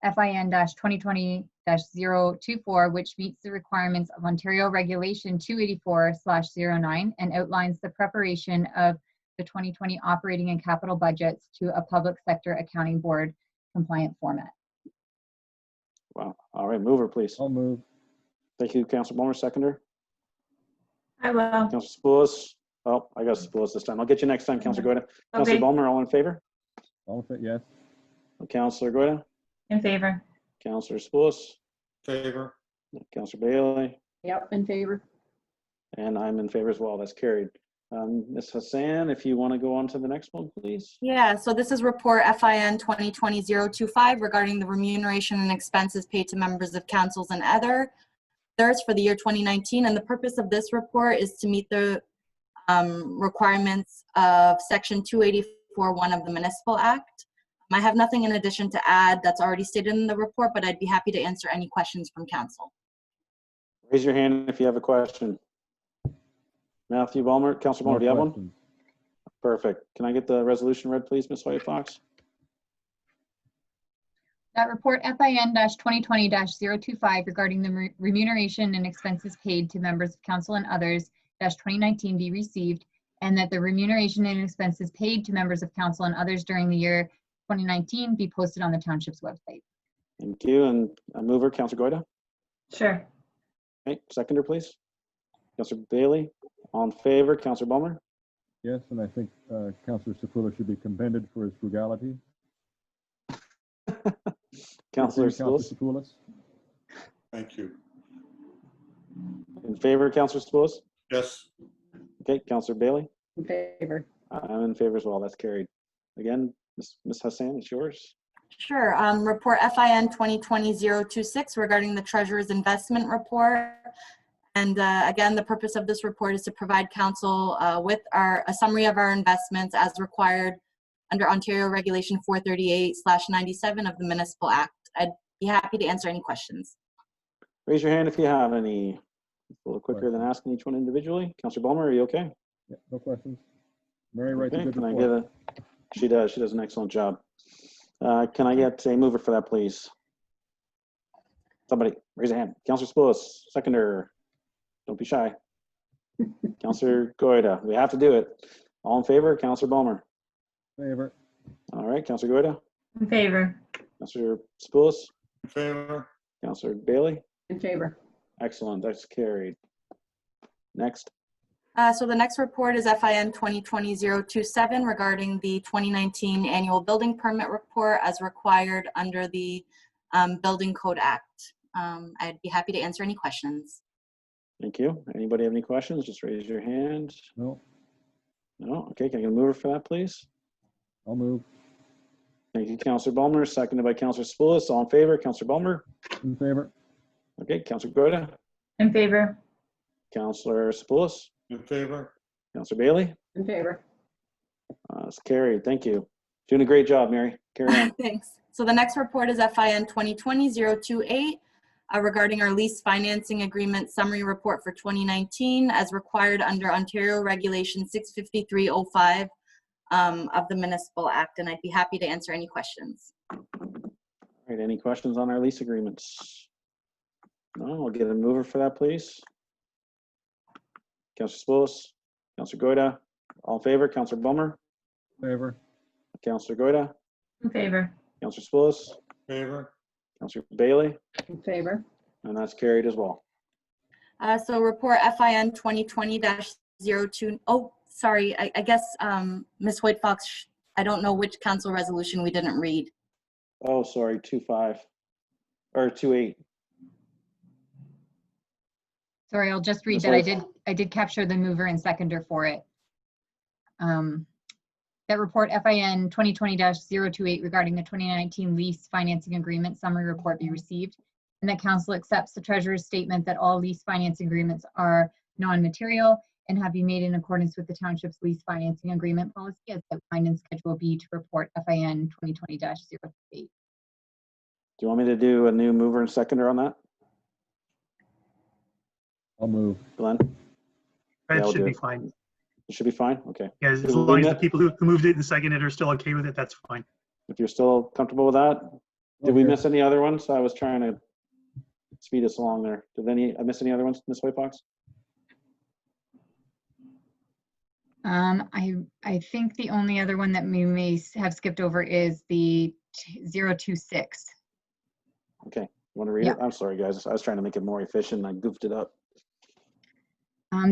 FIN 2020-024, which meets the requirements of Ontario Regulation 284/09 and outlines the preparation of the 2020 operating and capital budgets to a public sector accounting board compliant format. Wow, all right, mover, please. I'll move. Thank you, Councilor Bowler, seconder. I will. Councilor Spoulos. Oh, I got Spoulos this time. I'll get you next time, Councilor Goida. Councilor Okay, Bowler, all in favor? All fit, yes. Councilor Goida? in favor. Councilor Spoulos? Favor. Councilor Bailey? Yep, in favor. And I'm in favor as well. That's carried. Ms. Hassan, if you want to go on to the next one, please. Yeah, so this is report FIN 2020-025 regarding the remuneration and expenses paid to members of councils and others for the year 2019. And the purpose of this report is to meet the requirements of Section 284(1) of the Municipal Act. I have nothing in addition to add that's already stated in the report, but I'd be happy to answer any questions from council. Raise your hand if you have a question. Matthew Ballmer, Councilor Ballmer, do you have one? questions. Perfect. Can I get the resolution read, please, Ms. White Fox? That report FIN 2020-025 regarding the remuneration and expenses paid to members of council and others 2019 be received, and that the remuneration and expenses paid to members of council and others during the year 2019 be posted on the township's website. Thank you. And a mover, Councilor Goida. Sure. Okay, seconder, please. Councilor Bailey, all in favor. Councilor Ballmer. Yes, and I think Councillor Sepulveda should be commended for his frugality. Councilor Councillor Spoulos. Sepulveda. Thank you. In favor, Councilor Spoulos. Yes. Okay, Councilor Bailey. In favor. I'm in favor as well. That's carried. Again, Ms. Hassan, it's yours. Sure. Report FIN 2020-026 regarding the treasurer's investment report. And again, the purpose of this report is to provide council with a summary of our investments as required under Ontario Regulation 438/97 of the Municipal Act. I'd be happy to answer any questions. Raise your hand if you have any. It's a little quicker than asking each one individually. Councilor Ballmer, are you okay? Yeah, no questions. Mary writes a Okay, good can I report. get a, she does an excellent job. Can I get a mover for that, please? Somebody, raise a hand. Councilor Spoulos, seconder. Don't be shy. Councilor Goida, we have to do it. All in favor, Councilor Ballmer. Favor. All right, Councilor Goida, In favor. Councilor Spoulos, In favor. Councilor Bailey. In favor. Excellent, that's carried. Next. So the next report is FIN 2020-027 regarding the 2019 annual building permit report as required under the Building Code Act. I'd be happy to answer any questions. Thank you. Anybody have any questions? Just raise your hand. No, No? Okay, can I get a mover for that, please? I'll move. Thank you, Councilor Ballmer, seconded by Councilor Spoulos. All in favor, Councilor Ballmer? In favor. Okay, Councilor Goida, In favor. Councilor Spoulos, In favor. Councilor Bailey? In favor. It's carried. Thank you. Doing a great job, Mary. Carry on. Thanks. So the next report is FIN 2020-028 regarding our lease financing agreement summary report for 2019 as required under Ontario Regulation 653/05 of the Municipal Act, and I'd be happy to answer any questions. All right, any questions on our lease agreements? No, I'll get a mover for that, please. Councilor Spoulos, Councilor Goida, all in favor, Councilor Ballmer, Favor. Councilor Goida, In favor. Councilor Spoulos, Favor. Counselor Bailey, In favor? and that's carried as well. So report FIN 2020-02, oh, sorry, I guess Ms. White Fox, I don't know which council resolution we didn't read. Oh, sorry, 2.5 or 2.8. Sorry, I'll just read Ms. that. White. I did capture the mover and seconder for it. That report FIN 2020-028 regarding the 2019 lease financing agreement summary report be received, and that council accepts the treasurer's statement that all lease financing agreements are non-material and have been made in accordance with the township's lease financing agreement policy as outlined in Schedule B to report FIN 2020-028. Do you want me to do a new mover and seconder on that, I'll move. Glenn? Yeah, That I'll should do be it. fine. It should be fine? Okay. Yeah, as Do we long as the net- people who moved it and seconded it are still okay with it, that's fine. If you're still comfortable with that. Did we Okay. miss any other ones? I was trying to speed us along there. I miss any other ones, Ms. White Fox? I think the only other one that we may have skipped over is the 026. Okay, you want to read Yeah. it? I'm sorry, guys. I was trying to make it more efficient. I goofed it up.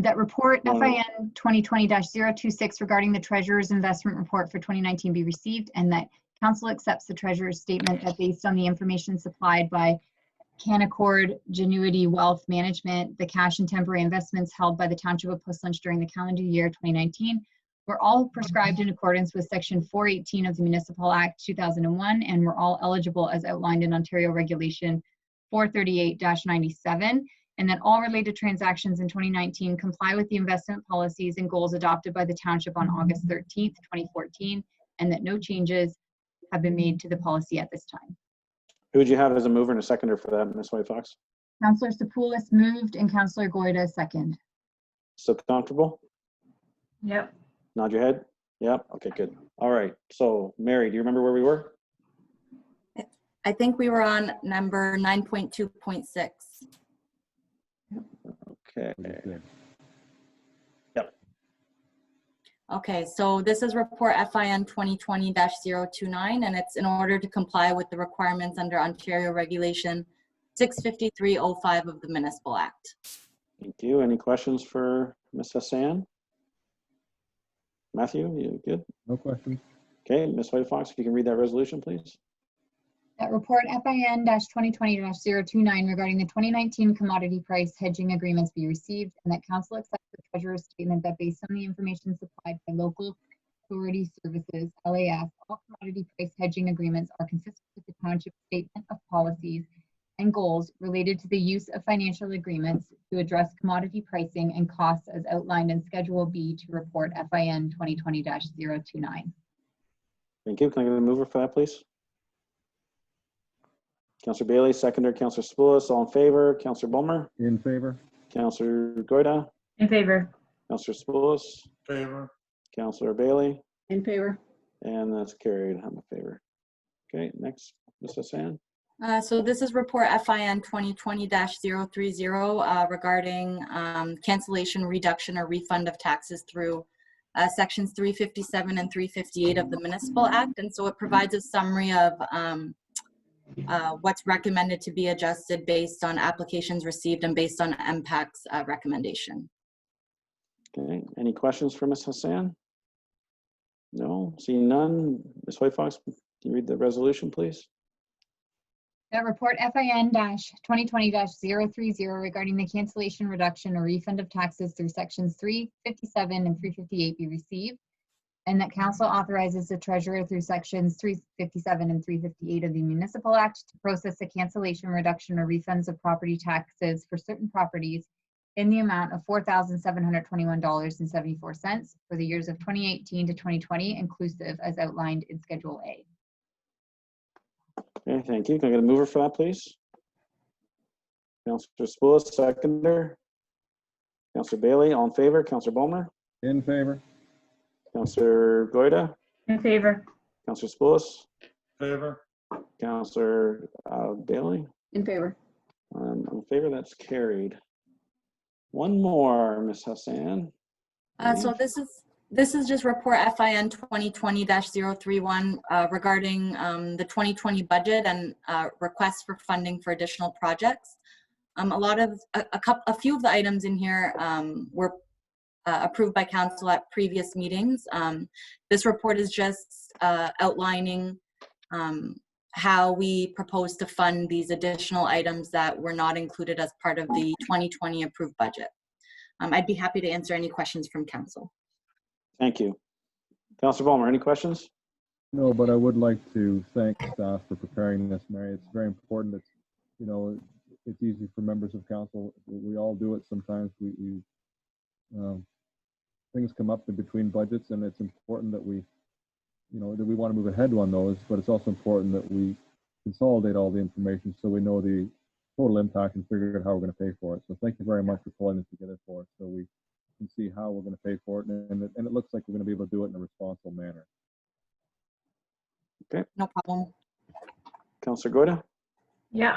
That report No, no. FIN 2020-026 regarding the treasurer's investment report for 2019 be received, and that council accepts the treasurer's statement that based on the information supplied by Canaccord Genuity Wealth Management, the cash and temporary investments held by the Township of Puslinch during the calendar year 2019 were all prescribed in accordance with Section 418 of the Municipal Act 2001 and were all eligible as outlined in Ontario Regulation 438-97, and that all related transactions in 2019 comply with the investment policies and goals adopted by the Township on August 13th, 2014, and that no changes have been made to the policy at this time. Who would you have as a mover and a seconder for that, Ms. White Fox? Councillor Sapoulis moved and Councillor Goida second. Still comfortable? Yep. Nod your head? Yep. Okay, good. All right. So, Mary, do you remember where we were? I think we were on number 9.2.6. Okay. Okay, so this is report FIN 2020-029, and it's in order to comply with the requirements under Ontario Regulation 65305 of the Municipal Act. Thank you. Any questions for Ms. Hassan? Matthew, you good? No questions. Okay, Ms. White Fox, if you can read that resolution, please. That report FIN 2020-029 regarding the 2019 commodity price hedging agreements be received, and that council accepts the treasurer's statement that based on the information supplied by Local Authority Services, LAS, all commodity price hedging agreements are consistent with the township statement of policies and goals related to the use of financial agreements to address commodity pricing and costs as outlined in Schedule B to report FIN 2020-029. Thank you. Can I get a mover for that, please? Councillor Bailey, seconder, Councillor Spoulis, all in favor. Councillor Bulmer, In favor? Councillor Goida, In favor. Councillor Spoulis, Favor. Councillor Bailey, In favor? and that's carried. I'm in favor. Okay, next, Ms. Hassan. So this is report FIN 2020-030 regarding cancellation, reduction, or refund of taxes through sections 357 and 358 of the Municipal Act. And so it provides a summary of what's recommended to be adjusted based on applications received and based on MPAC's recommendation. Okay, any questions for Ms. Hassan? No, seeing none. Ms. White Fox, can you read the resolution, please? That report FIN 2020-030 regarding the cancellation, reduction, or refund of taxes through sections 357 and 358 be received, and that council authorizes the treasurer through sections 357 and 358 of the Municipal Act to process a cancellation, reduction, or refunds of property taxes for certain properties in the amount of $4,721.74 for the years of 2018 to 2020, inclusive as outlined in Schedule A. Okay, thank you. Can I get a mover for that, please? Councillor Spoulis, seconder. Councillor Bailey, all in favor. Councillor Bulmer, In favor? Councillor Goida, In favor. Councillor Spoulis, Favor. Councillor Bailey. In favor? I'm in favor. That's carried. One more, Ms. Hassan. So This is just report FIN 2020-031 regarding the 2020 budget and requests for funding for additional projects. A few of the items in here were approved by council at previous meetings. This report is just outlining how we propose to fund these additional items that were not included as part of the 2020 approved budget. I'd be happy to answer any questions from council. Thank you. Councillor Ballmer, any questions? No, but I would like to thank staff for preparing this, Mary. It's very important. It's, you know, it's easy for members of council. We all do it sometimes. Things come up in between budgets, and it's important that we, you know, that we want to move ahead on those, but it's also important that we consolidate all the information so we know the total impact and figure out how we're going to pay for it. So thank you very much for pulling this together for us so we can see how we're going to pay for it, and it looks like we're going to be able to do it in a responsible manner. Okay. No problem. Councillor Goyda? Yeah,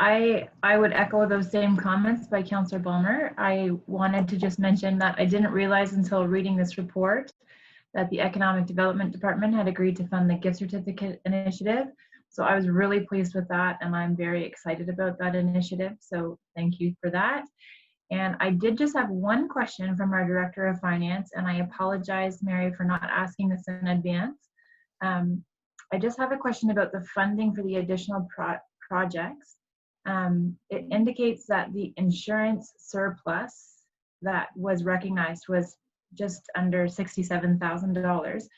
I would echo those same comments by Councillor Ballmer. I wanted to just mention that I didn't realize until reading this report that the Economic Development Department had agreed to fund the gift certificate initiative. So I was really pleased with that, and I'm very excited about that initiative. So thank you for that. And I did just have one question from our Director of Finance, and I apologize, Mary, for not asking this in advance. I just have a question about the funding for the additional projects. It indicates that the insurance surplus that was recognized was just under $67,000.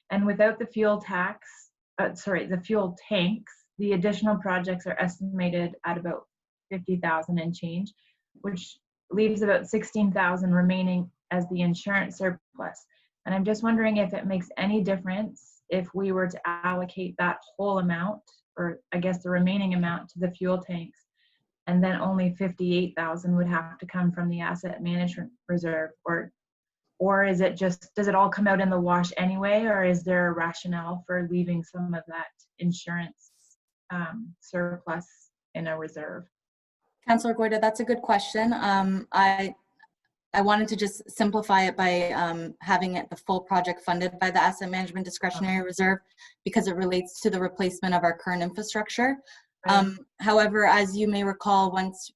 And without the fuel tax, the fuel tanks, the additional projects are estimated at about 50,000 and change, which leaves about 16,000 remaining as the insurance surplus. And I'm just wondering if it makes any difference if we were to allocate that whole amount, or I guess the remaining amount, to the fuel tanks, and then only 58,000 would have to come from the asset management reserve, or is it just, does it all come out in the wash anyway, or is there a rationale for leaving some of that insurance surplus in a reserve? Councillor Goyda, that's a good question. I wanted to just simplify it by having it the full project funded by the Asset Management Discretionary Reserve, because it relates to the replacement of our current infrastructure. However, as you may recall, once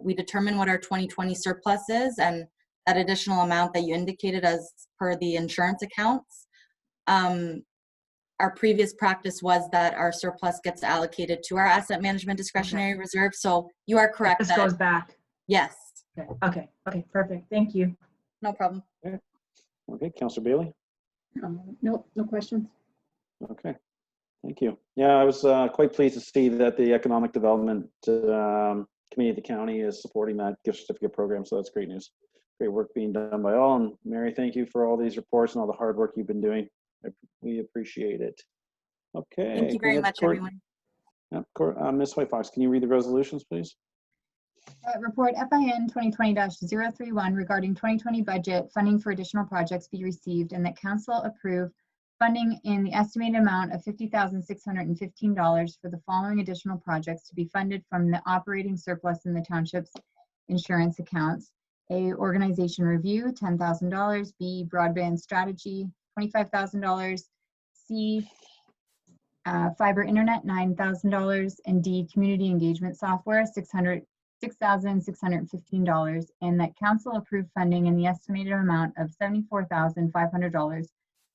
we determine what our 2020 surplus is and that additional amount that you indicated as per the insurance accounts, our previous practice was that our surplus gets allocated to our Asset Management Discretionary Reserve. So you are correct. This goes back. Yes. Okay, perfect. Thank you. No problem. Okay, Councillor Bailey? Nope, no questions. Okay, thank you. Yeah, I was quite pleased to see that the Economic Development Committee of the county is supporting that gift certificate program, so that's great news. Great work being done by all, and Mary, thank you for all these reports and all the hard work you've been doing. We appreciate it. Okay. Thank you very much, everyone. Yeah, Ms. Whitefox, can you read the resolutions, please? Report FIN 2020-031 regarding 2020 budget funding for additional projects be received, and that council approve funding in the estimated amount of $50,615 for the following additional projects to be funded from the operating surplus in the township's insurance accounts. A, organization review, $10,000. B, broadband strategy, $25,000. C, fiber internet, $9,000. And D, community engagement software, $6,615, and that council approved funding in the estimated amount of $74,500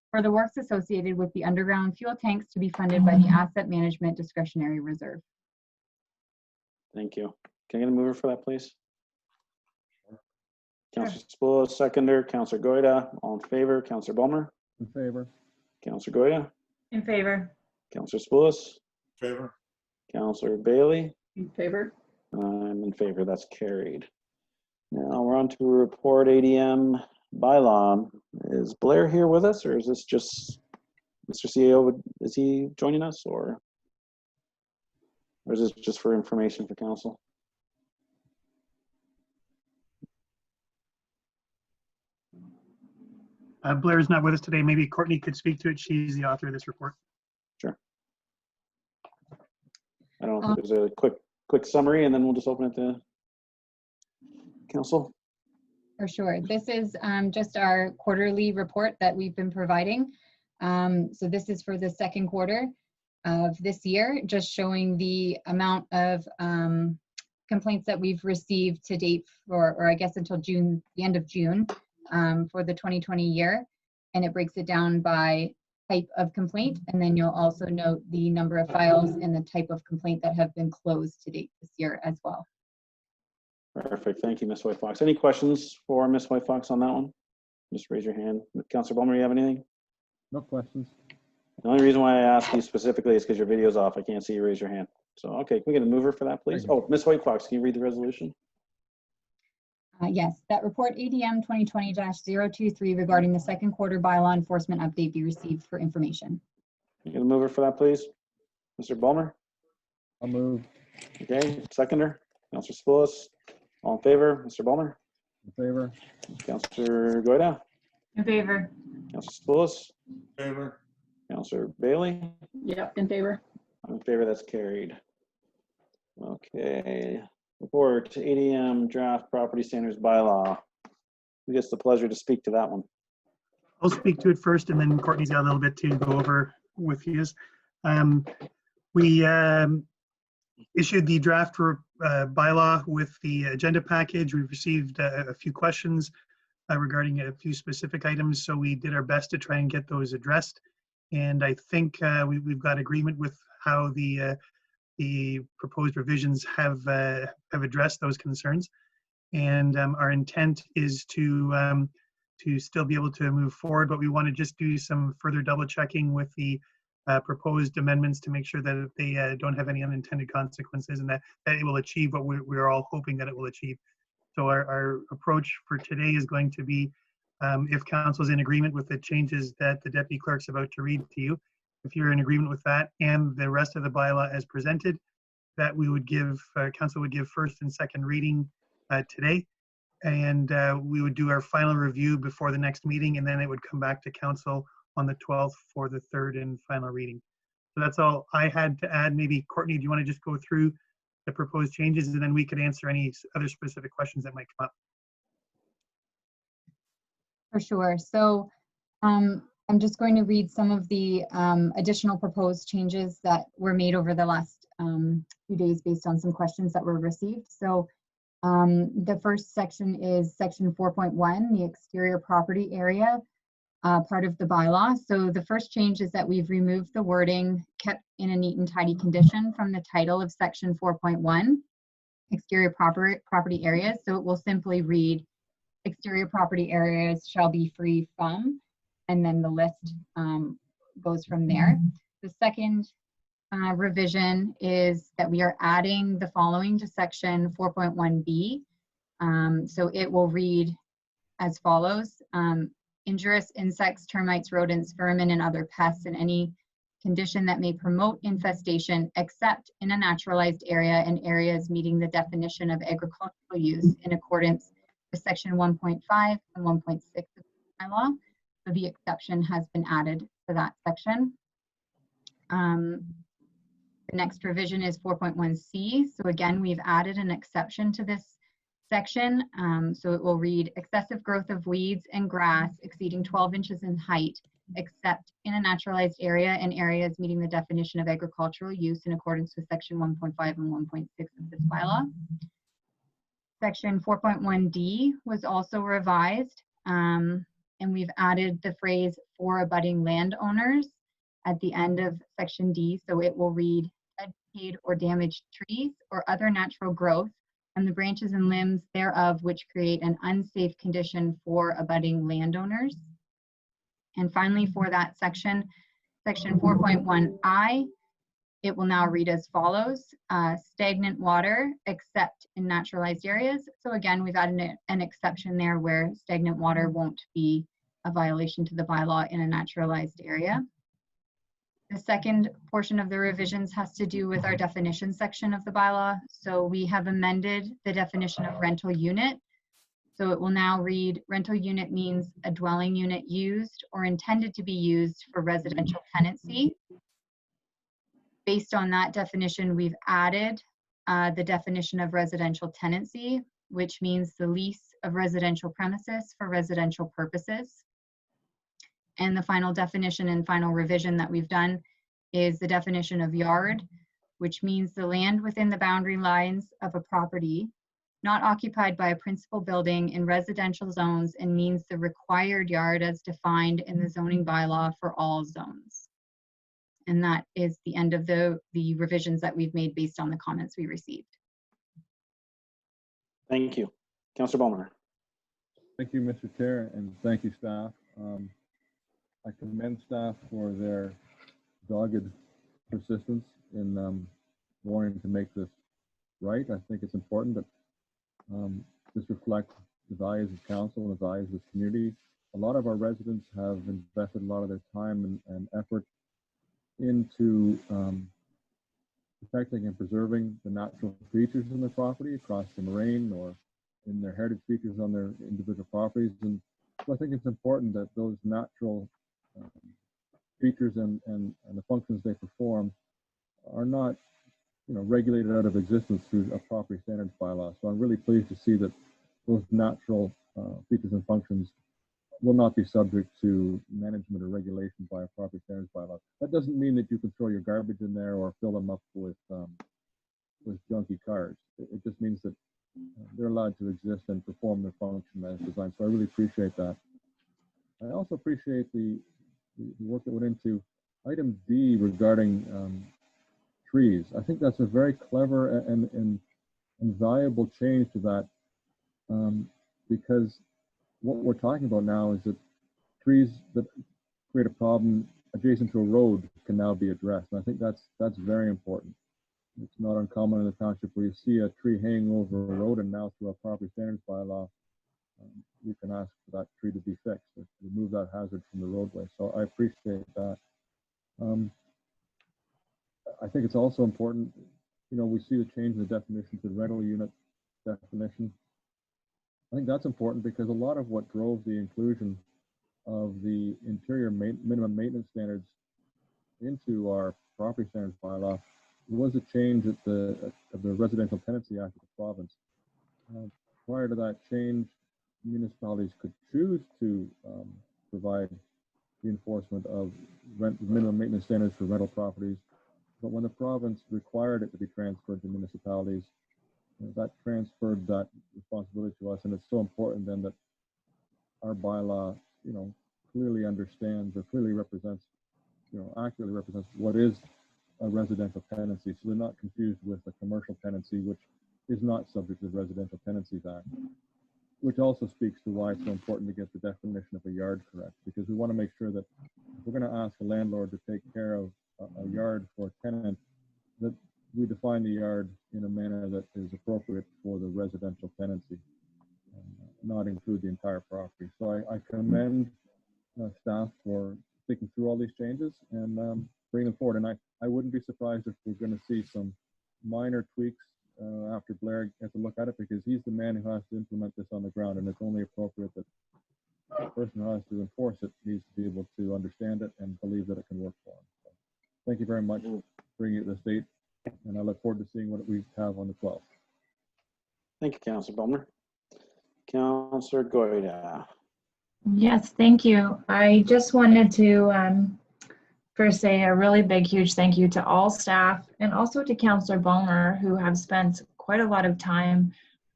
for the works associated with the underground fuel tanks to be funded by the Asset Management Discretionary Reserve. Thank you. Can I get a mover for that, please? Councillor Spoulos, seconder. Councillor Goyda, all in favor. Councillor Ballmer? In favor. Councillor Goyda? In favor. Councillor Spoulos? Favor. Councillor Bailey? In favor. I'm in favor. That's carried. Now we're on to report ADM bylaw. Is Blair here with us, or is this just Mr. CEO? Is he joining us, or is this just for information for council? Blair's not with us today. Maybe Courtney could speak to it. She's the author of this report. Sure. I don't know if there's a quick summary, and then we'll just open it to council. For sure. This is just our quarterly report that we've been providing. So this is for the second quarter of this year, just showing the amount of complaints that we've received to date for, or I guess until June, the end of June, for the 2020 year. And it breaks it down by type of complaint. And then you'll also note the number of files and the type of complaint that have been closed to date this year as well. Perfect. Thank you, Ms. White Fox. Any questions for Ms. White Fox on that one? Just raise your hand. Councillor Bulmer, you have anything? No questions. The only reason why I asked you specifically is because your video's off. I can't see you raise your hand. So, okay, can we get a mover for that, please? Thank you. Oh, Ms. White Fox, can you read the resolution? Yes, that report ADM 2020-023 regarding the second quarter bylaw enforcement update be received for information. Can you get a mover for that, please? Mr. Bulmer? I'll move. Okay, seconder, Councillor Spillis. All in favor, Mr. Bulmer? In favor. Councillor Goida? In favor. Councillor Spillis? Favor. Councillor Bailey? Yep, in favor. I'm in favor, that's carried. Okay, report ADM draft property standards bylaw. Who gets the pleasure to speak to that one? I'll speak to it first, and then Courtney's got a little bit to go over with you. We issued the draft for bylaw with the agenda package. We've received a few questions regarding a few specific items, so we did our best to try and get those addressed. And I think we've got agreement with how the proposed revisions have addressed those concerns. And our intent is to still be able to move forward, but we want to just do some further double checking with the proposed amendments to make sure that they don't have any unintended consequences, and that it will achieve what we're all hoping that it will achieve. So our approach for today is going to be, if council is in agreement with the changes that the deputy clerk's about to read to you, if you're in agreement with that and the rest of the bylaw as presented, that we would give, council would give first and second reading today. And we would do our final review before the next meeting, and then it would come back to council on the 12th for the third and final reading. So that's all I had to add. Maybe Courtney, do you want to just go through the proposed changes, and then we could answer any other specific questions that might come up? For sure. So I'm just going to read some of the additional proposed changes that were made over the last few days based on some questions that were received. So the first section is section 4.1, the exterior property area, part of the bylaw. So the first change is that we've removed the wording "kept in a neat and tidy condition" from the title of section 4.1, exterior property areas. So it will simply read, exterior property areas shall be free from, and then the list goes from there. The second revision is that we are adding the following to section 4.1b. So it will read as follows: injurious insects, termites, rodents, vermin, and other pests in any condition that may promote infestation, except in a naturalized area and areas meeting the definition of agricultural use in accordance with section 1.5 and 1.6 of the bylaw. So the exception has been added to that section. The next revision is 4.1c. So again, we've added an exception to this section. So it will read, excessive growth of weeds and grass exceeding 12 inches in height, except in a naturalized area and areas meeting the definition of agricultural use in accordance with section 1.5 and 1.6 of this bylaw. Section 4.1d was also revised, and we've added the phrase "for abutting landowners" at the end of section D. So it will read, dead, decayed, or damaged trees or other natural growth and the branches and limbs thereof which create an unsafe condition for abutting landowners. And finally, for that section, section 4.1i, it will now read as follows: stagnant water except in naturalized areas. So again, we've added an exception there where stagnant water won't be a violation to the bylaw in a naturalized area. The second portion of the revisions has to do with our definition section of the bylaw. So we have amended the definition of rental unit. So it will now read, rental unit means a dwelling unit used or intended to be used for residential tenancy. Based on that definition, we've added the definition of residential tenancy. which means the lease of residential premises for residential purposes. And the final definition and final revision that we've done is the definition of yard, which means the land within the boundary lines of a property not occupied by a principal building in residential zones, and means the required yard as defined in the zoning bylaw for all zones. And that is the end of the revisions that we've made based on the comments we received. Thank you. Councillor Ballmer. Thank you, Mr. Chair, and thank you, staff. I commend staff for their dogged persistence in wanting to make this right. I think it's important that this reflects the values of council and the values of the community. A lot of our residents have invested a lot of their time and effort into protecting and preserving the natural features in their property across the moraine or in their heritage features on their individual properties. And so I think it's important that those natural features and the functions they perform are not, regulated out of existence through a property standards bylaw. So I'm really pleased to see that those natural features and functions will not be subject to management or regulation by a property standards bylaw. That doesn't mean that you can throw your garbage in there or fill them up with junky cars. It just means that they're allowed to exist and perform their function as designed. So I really appreciate that. I also appreciate the work that went into item D regarding trees. I think that's a very clever and valuable change to that, because what we're talking about now is that trees that create a problem adjacent to a road can now be addressed. And I think that's very important. It's not uncommon in the township where you see a tree hanging over a road, and now through a property standards bylaw, you can ask for that tree to be fixed, to remove that hazard from the roadway. So I appreciate that. I think it's also important, we see the change in the definition to the rental unit definition. I think that's important because a lot of what drove the inclusion of the interior minimum maintenance standards into our property standards bylaw was a change of the Residential Tenancy Act of the province. Prior to that change, municipalities could choose to provide the enforcement of minimum maintenance standards for rental properties. But when the province required it to be transferred to municipalities, that transferred that responsibility to us. And it's so important then that our bylaw, clearly understands or clearly represents, accurately represents what is a residential tenancy. So they're not confused with a commercial tenancy, which is not subject to the Residential Tenancies Act, which also speaks to why it's so important to get the definition of a yard correct, because we want to make sure that if we're going to ask a landlord to take care of a yard for a tenant, that we define the yard in a manner that is appropriate for the residential tenancy, and not include the entire property. So I commend staff for thinking through all these changes and bringing them forward. And I wouldn't be surprised if we're going to see some minor tweaks after Blair gets a look at it, because he's the man who has to implement this on the ground, and it's only appropriate that the person who has to enforce it needs to be able to understand it and believe that it can work for him. So, thank you very much for bringing it to this date, and I look forward to seeing what we have on the 12th. Thank you, Councillor Ballmer. Councillor Goyda. Yes, thank you. I just wanted to first say a really big, huge thank you to all staff and also to Councillor Ballmer, who have spent quite a lot of time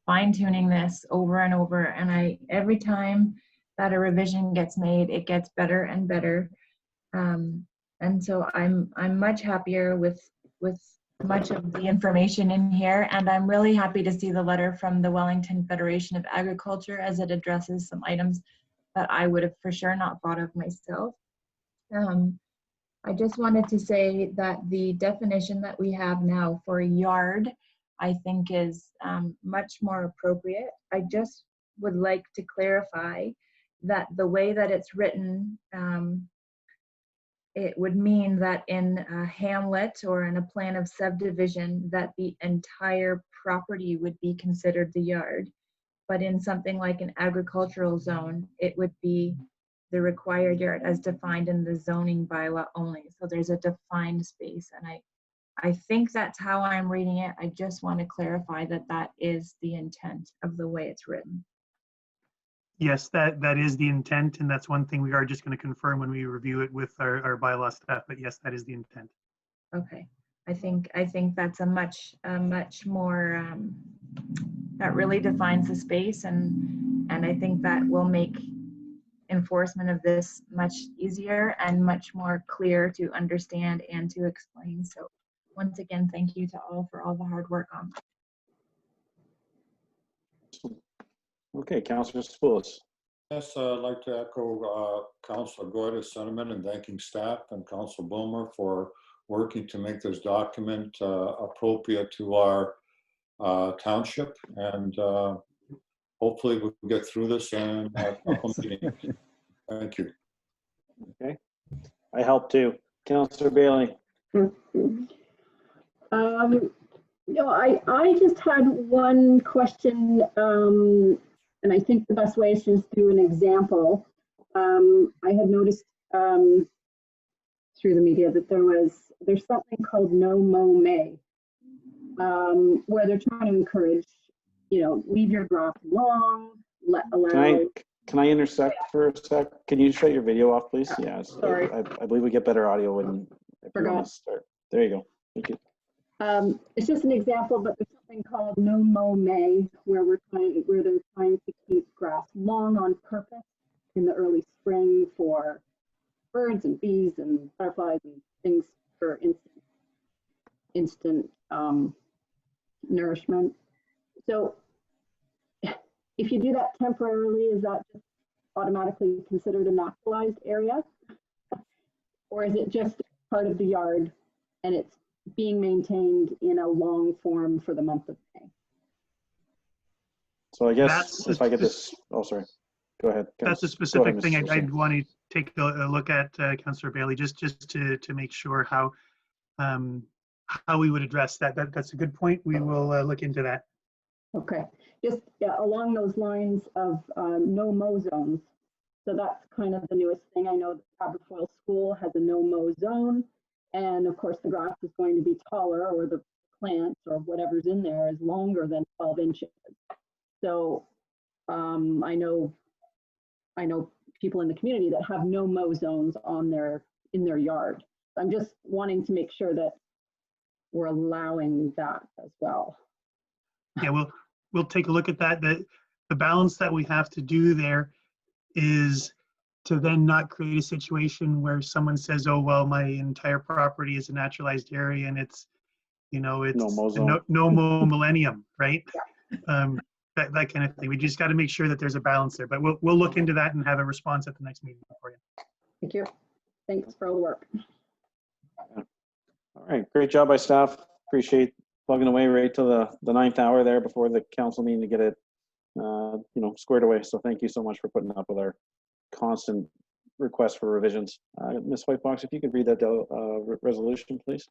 fine-tuning this over and over. And every time that a revision gets made, it gets better and better. And so I'm much happier with much of the information in here, and I'm really happy to see the letter from the Wellington Federation of Agriculture, as it addresses some items that I would have for sure not thought of myself. I just wanted to say that the definition that we have now for yard, I think is much more appropriate. I just would like to clarify that the way that it's written, it would mean that in a hamlet or in a plan of subdivision, that the entire property would be considered the yard. But in something like an agricultural zone, it would be the required yard as defined in the zoning bylaw only. So there's a defined space, and I think that's how I'm reading it. I just want to clarify that that is the intent of the way it's written. Yes, that is the intent, and that's one thing we are just going to confirm when we review it with our bylaw staff, but yes, that is the intent. Okay, I think that's a much more, that really defines the space, and I think that will make enforcement of this much easier and much more clear to understand and to explain. So once again, thank you to all for all the hard work on that. Okay, Councillor Spoulos. Yes, I'd like to echo Councillor Goyda's sentiment and thanking staff and Councillor Bulmer for working to make this document appropriate to our township, and hopefully we'll get through this in a couple meetings. Thank you. Okay, I help too. Councillor Bailey. No, I just had one question, and I think the best way is just through an example. I had noticed through the media that there's something called No Mow May, where they're trying to encourage, leave your grass long, allow. Can I intersect for a sec? Can you shut your video off, please? Yeah, sorry. I believe we get better audio when everyone else start. There you go. Thank you. It's just an example, but there's something called No Mow May, where they're trying to keep grass long on purpose in the early spring for birds and bees and butterflies and things for instant nourishment. So if you do that temporarily, is that just automatically considered a naturalized area? Or is it just part of the yard and it's being maintained in a long form for the month of May? So I guess if I get this, oh, sorry. Go ahead. That's a specific thing I'd want to take a look at, Councillor Bailey, just to make sure how we would address that. That's a good point. We will look into that. Okay, just along those lines of no mow zones. So that's kind of the newest thing. I know that Aberfoyle School has a no mow zone, and of course the grass is going to be taller, or the plants or whatever's in there is longer than 12 inches. So I know people in the community that have no mow zones in their yard. I'm just wanting to make sure that we're allowing that as well. Yeah, we'll take a look at that. The balance that we have to do there is to then not create a situation where someone says, oh, well, my entire property is a naturalized area and it's no mow millennium, right? That kind of thing. We just got to make sure that there's a balance there, but we'll look into that and have a response at the next meeting for you. Thank you. Thanks for all the work. All right, great job by staff. Appreciate plugging away right to the 9th hour there before the council meeting to get it, squared away. So thank you so much for putting up with our constant request for revisions. Ms. Whitebox, if you could read that resolution, please.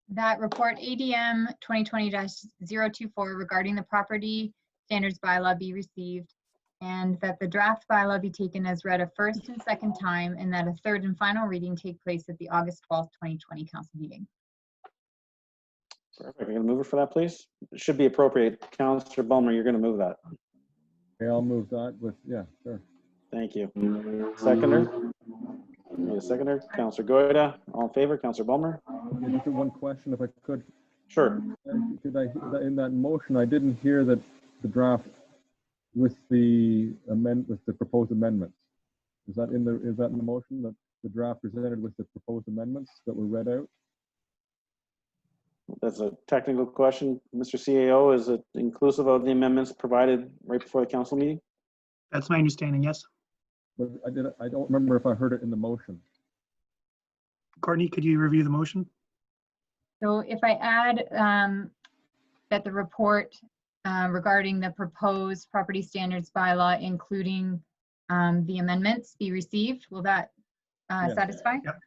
That report ADM 2020-024 regarding the property standards bylaw be received, and that the draft bylaw be taken as read a first and second time, and that a third and final reading take place at the August 12th, 2020 council meeting. Perfect. You're going to move it for that, please? It should be appropriate. Councillor Bulmer, you're going to move that. Okay, I'll move that with, yeah, sure. Thank you. Seconder? Need a seconder? Councillor Goyda, all in favor? Councillor Bulmer? Okay, just one question, if I could. Sure. In that motion, I didn't hear that the draft with the proposed amendments. Is that in the motion, that the draft presented with the proposed amendments that were read out? That's a technical question. Mr. CAO, is it inclusive of the amendments provided right before the council meeting? That's my understanding, yes. But I don't remember if I heard it in the motion. Courtney, could you review the motion? So if I add that the report regarding the proposed property standards bylaw, including the amendments, be received, will that satisfy? Yep.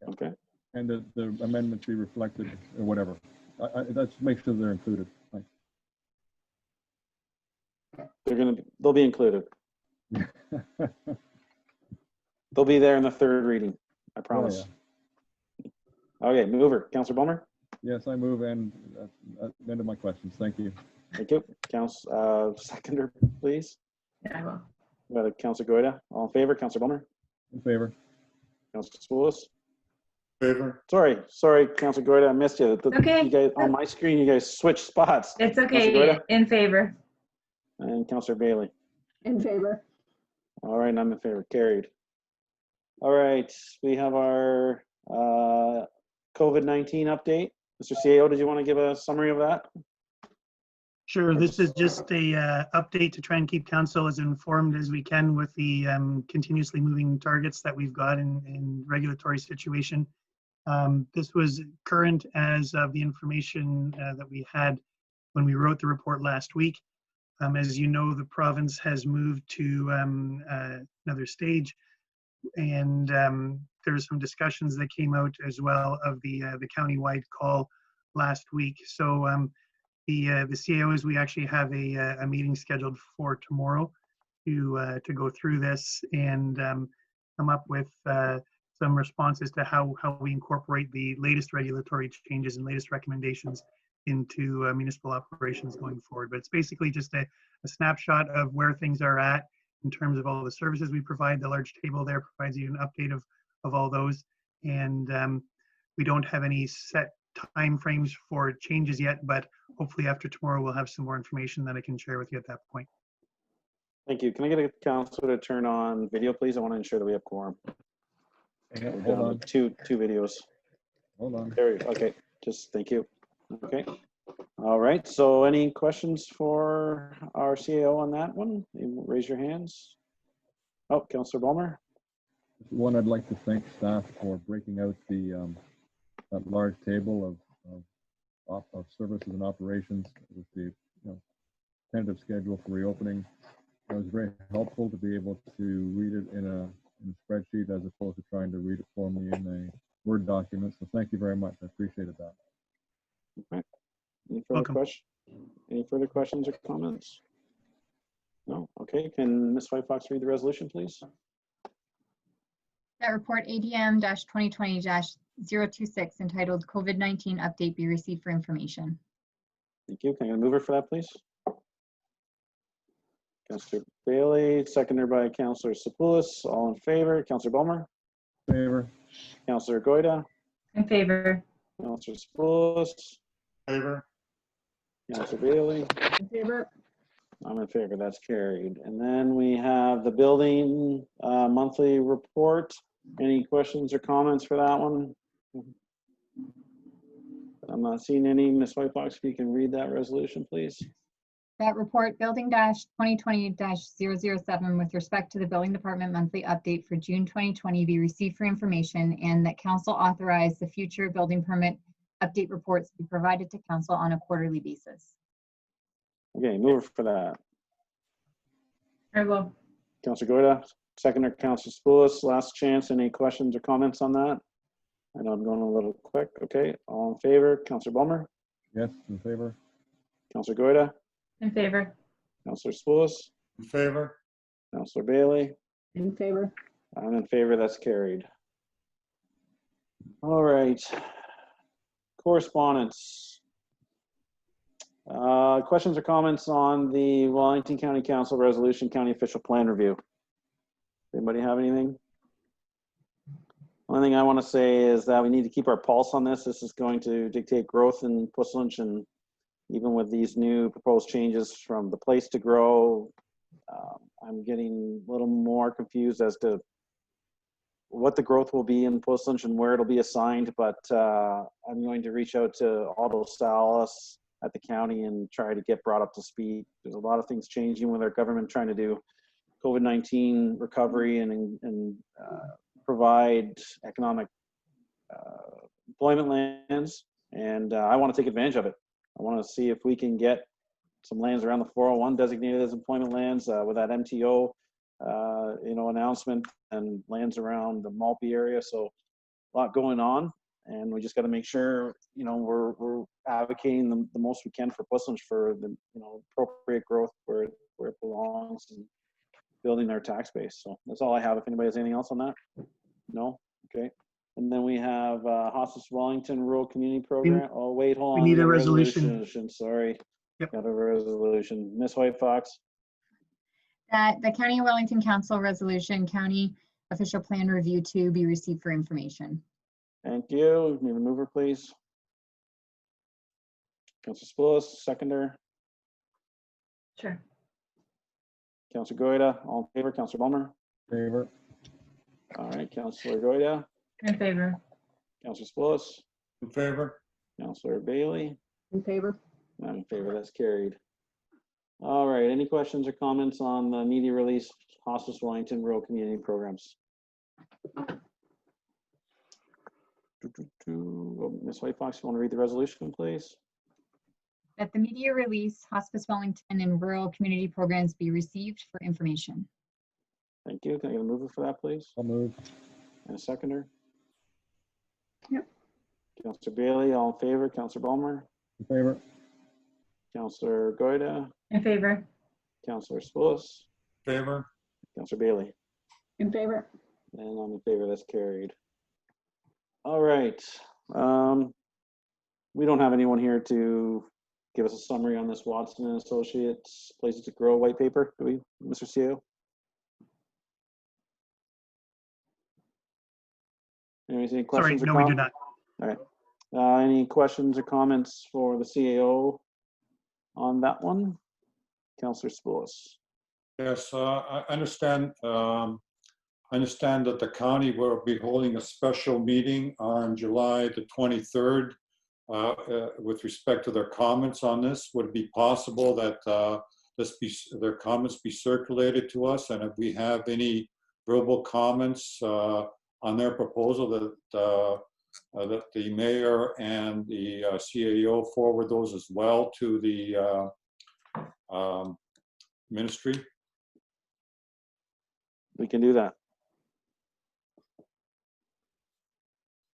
Okay. And the amendments be reflected or whatever. Let's make sure they're included. Thanks. They'll be included. They'll be there in the third reading. I promise. Okay, mover, Councillor Bulmer. Yes, I move, and that's the end of my questions. Thank you. Thank you. Seconder, please. Yeah, I will. We got a Councillor Goida. All in favor, Councillor Bulmer. In favor? Councillor Spoulos. Favor? Sorry, Councillor Goida, I missed you. Okay. You guys, on my screen, you guys switched spots. It's Councillor okay. Goida In favor. and Councillor Bailey. In favor. All right, I'm in favor. Carried. All right, we have our COVID-19 update. Mr. CAO, did you want to give a summary of that? Sure, this is just a update to try and keep council as informed as we can with the continuously moving targets that we've got in regulatory situation. This was current as of the information that we had when we wrote the report last week. As you know, the province has moved to another stage, and there were some discussions that came out as well of the county-wide call last week. So the CAOs, we actually have a meeting scheduled for tomorrow to go through this and come up with some responses to how we incorporate the latest regulatory changes and latest recommendations into municipal operations going forward. But it's basically just a snapshot of where things are at in terms of all the services we provide. The large table there provides you an update of all those. And we don't have any set time frames for changes yet, but hopefully after tomorrow we'll have some more information that I can share with you at that point. Thank you. Can I get a councillor to turn on video, please? I want to ensure that we have quorum. Yeah, We're hold down on. to two videos. Hold on. There, okay, just thank you. Okay. All right, so any questions for our CAO on that one? Raise your hands. Oh, Councillor Bulmer. One, I'd like to thank staff for breaking out the that large table of services and operations with the tentative schedule for reopening. It was very helpful to be able to read it in a spreadsheet as opposed to trying to read it for me in a Word document. So thank you very much. I appreciated that. Okay. Any further questions or comments? No? Okay. Can Ms. Whitefox read the resolution, please? That report ADM-2020-026 entitled COVID-19 Update be received for information. Thank you. Can I get a mover for that, please? Councillor Bailey, seconded by Councillor Sapoulis. All in favor. Councillor Bulmer. In favor? Councillor Goida. In favor. Councillor Sapoulis. Favor? Councillor Bailey. In favor. I'm in favor. That's carried. And then we have the building monthly report. Any questions or comments for that one? I'm not seeing any. Ms. Whitefox, if you can read that resolution, please. That report building-2020-007 with respect to the building department monthly update for June 2020 be received for information, and that council authorize the future building permit update reports be provided to council on a quarterly basis. Okay, mover for that. I will. Councillor Goida, seconder Councillor Spoulis. Last chance. Any questions or comments on that? I know I'm going a little quick. Okay, all in favor. Councillor Bulmer. Yes, in favor? Councillor Goida. In favor. Councillor Spoulis. In favor? Councillor Bailey. In favor. I'm in favor. That's carried. All right. Correspondence. Questions or comments on the Wellington County Council Resolution County Official Plan Review? Anybody have anything? Only thing I want to say is that we need to keep our pulse on this. This is going to dictate growth in Puslinch, and even with these new proposed changes from the place to grow, I'm getting a little more confused as to what the growth will be in Puslinch and where it'll be assigned, but I'm going to reach out to Otto Salas at the county and try to get brought up to speed. There's a lot of things changing with our government trying to do COVID-19 recovery and provide economic employment lands, and I want to take advantage of it. I want to see if we can get some lands around the 401 designated as employment lands with that MTO announcement, and lands around the Malpe area. So a lot going on, and we just got to make sure we're advocating the most we can for Puslinch for the appropriate growth where it belongs, and building our tax base. So that's all I have. If anybody has anything else on that. No? Okay. And then we have Hospice Wellington Rural Community Program. Oh, wait, hold on. we need a the resolution. Sorry. Yep. Got a resolution. Ms. White Fox. That the County of Wellington Council Resolution County Official Plan Review 2 be received for information. Thank you. Need a mover, please. Councilor Spillis, seconder. Sure. Councilor Goida, all in favor. Councilor Bulmer. Favor. All right, Councilor Goida. In favor. Councilor Spillis. In favor? Councilor Bailey. In favor? I'm in favor. That's carried. All right. Any questions or comments on the media release Hospice Wellington Rural Community Programs? Ms. White Fox, you want to read the resolution, please? That the media release Hospice Wellington and Rural Community Programs be received for information. Thank you. Can I get a mover for that, please? I'll move. And a seconder? Yep. Councilor Bailey, all in favor. Councilor Bulmer. In favor. Councilor Goida. In favor. Councilor Spillis. Favor? Councilor Bailey. In favor? And I'm in favor. That's carried. All right. We don't have anyone here to give us a summary on this Watson and Associates Places to Grow white paper, do we, Mr. CEO? Any Sorry, questions or no, we do comments? not. All right. Any questions or comments for the CAO on that one? Councilor Spillis. Yes, I understand. I understand that the county will be holding a special meeting on July the 23rd with respect to their comments on this. Would it be possible that their comments be circulated to us? And if we have any verbal comments on their proposal, that the mayor and the CAO forward those as well to the ministry? We can do that.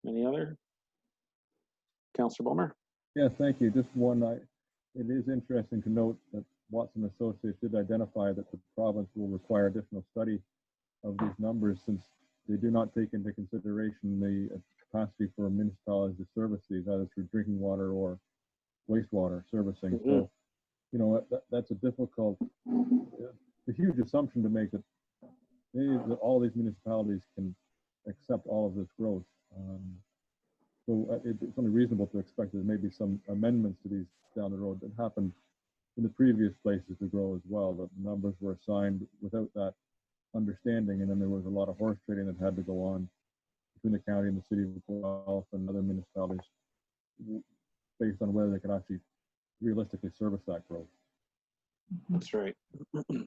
Any other? Councilor Bulmer? Yeah, thank you. Just one, it is interesting to note that Watson Associates did identify that the province will require additional study of these numbers since they do not take into consideration the capacity for municipalities to service these, either through drinking water or wastewater servicing. Mm-hmm. So, you know, that's a difficult, a huge assumption to make that that all these municipalities can accept all of this growth. So it's only reasonable to expect that there may be some amendments to these down the road that happened in the previous places to grow as well. The numbers were assigned without that understanding, and then there was a lot of horse trading that had to go on between the county and the city of Guelph and other municipalities based on whether they could actually realistically service that growth. That's right. Okay.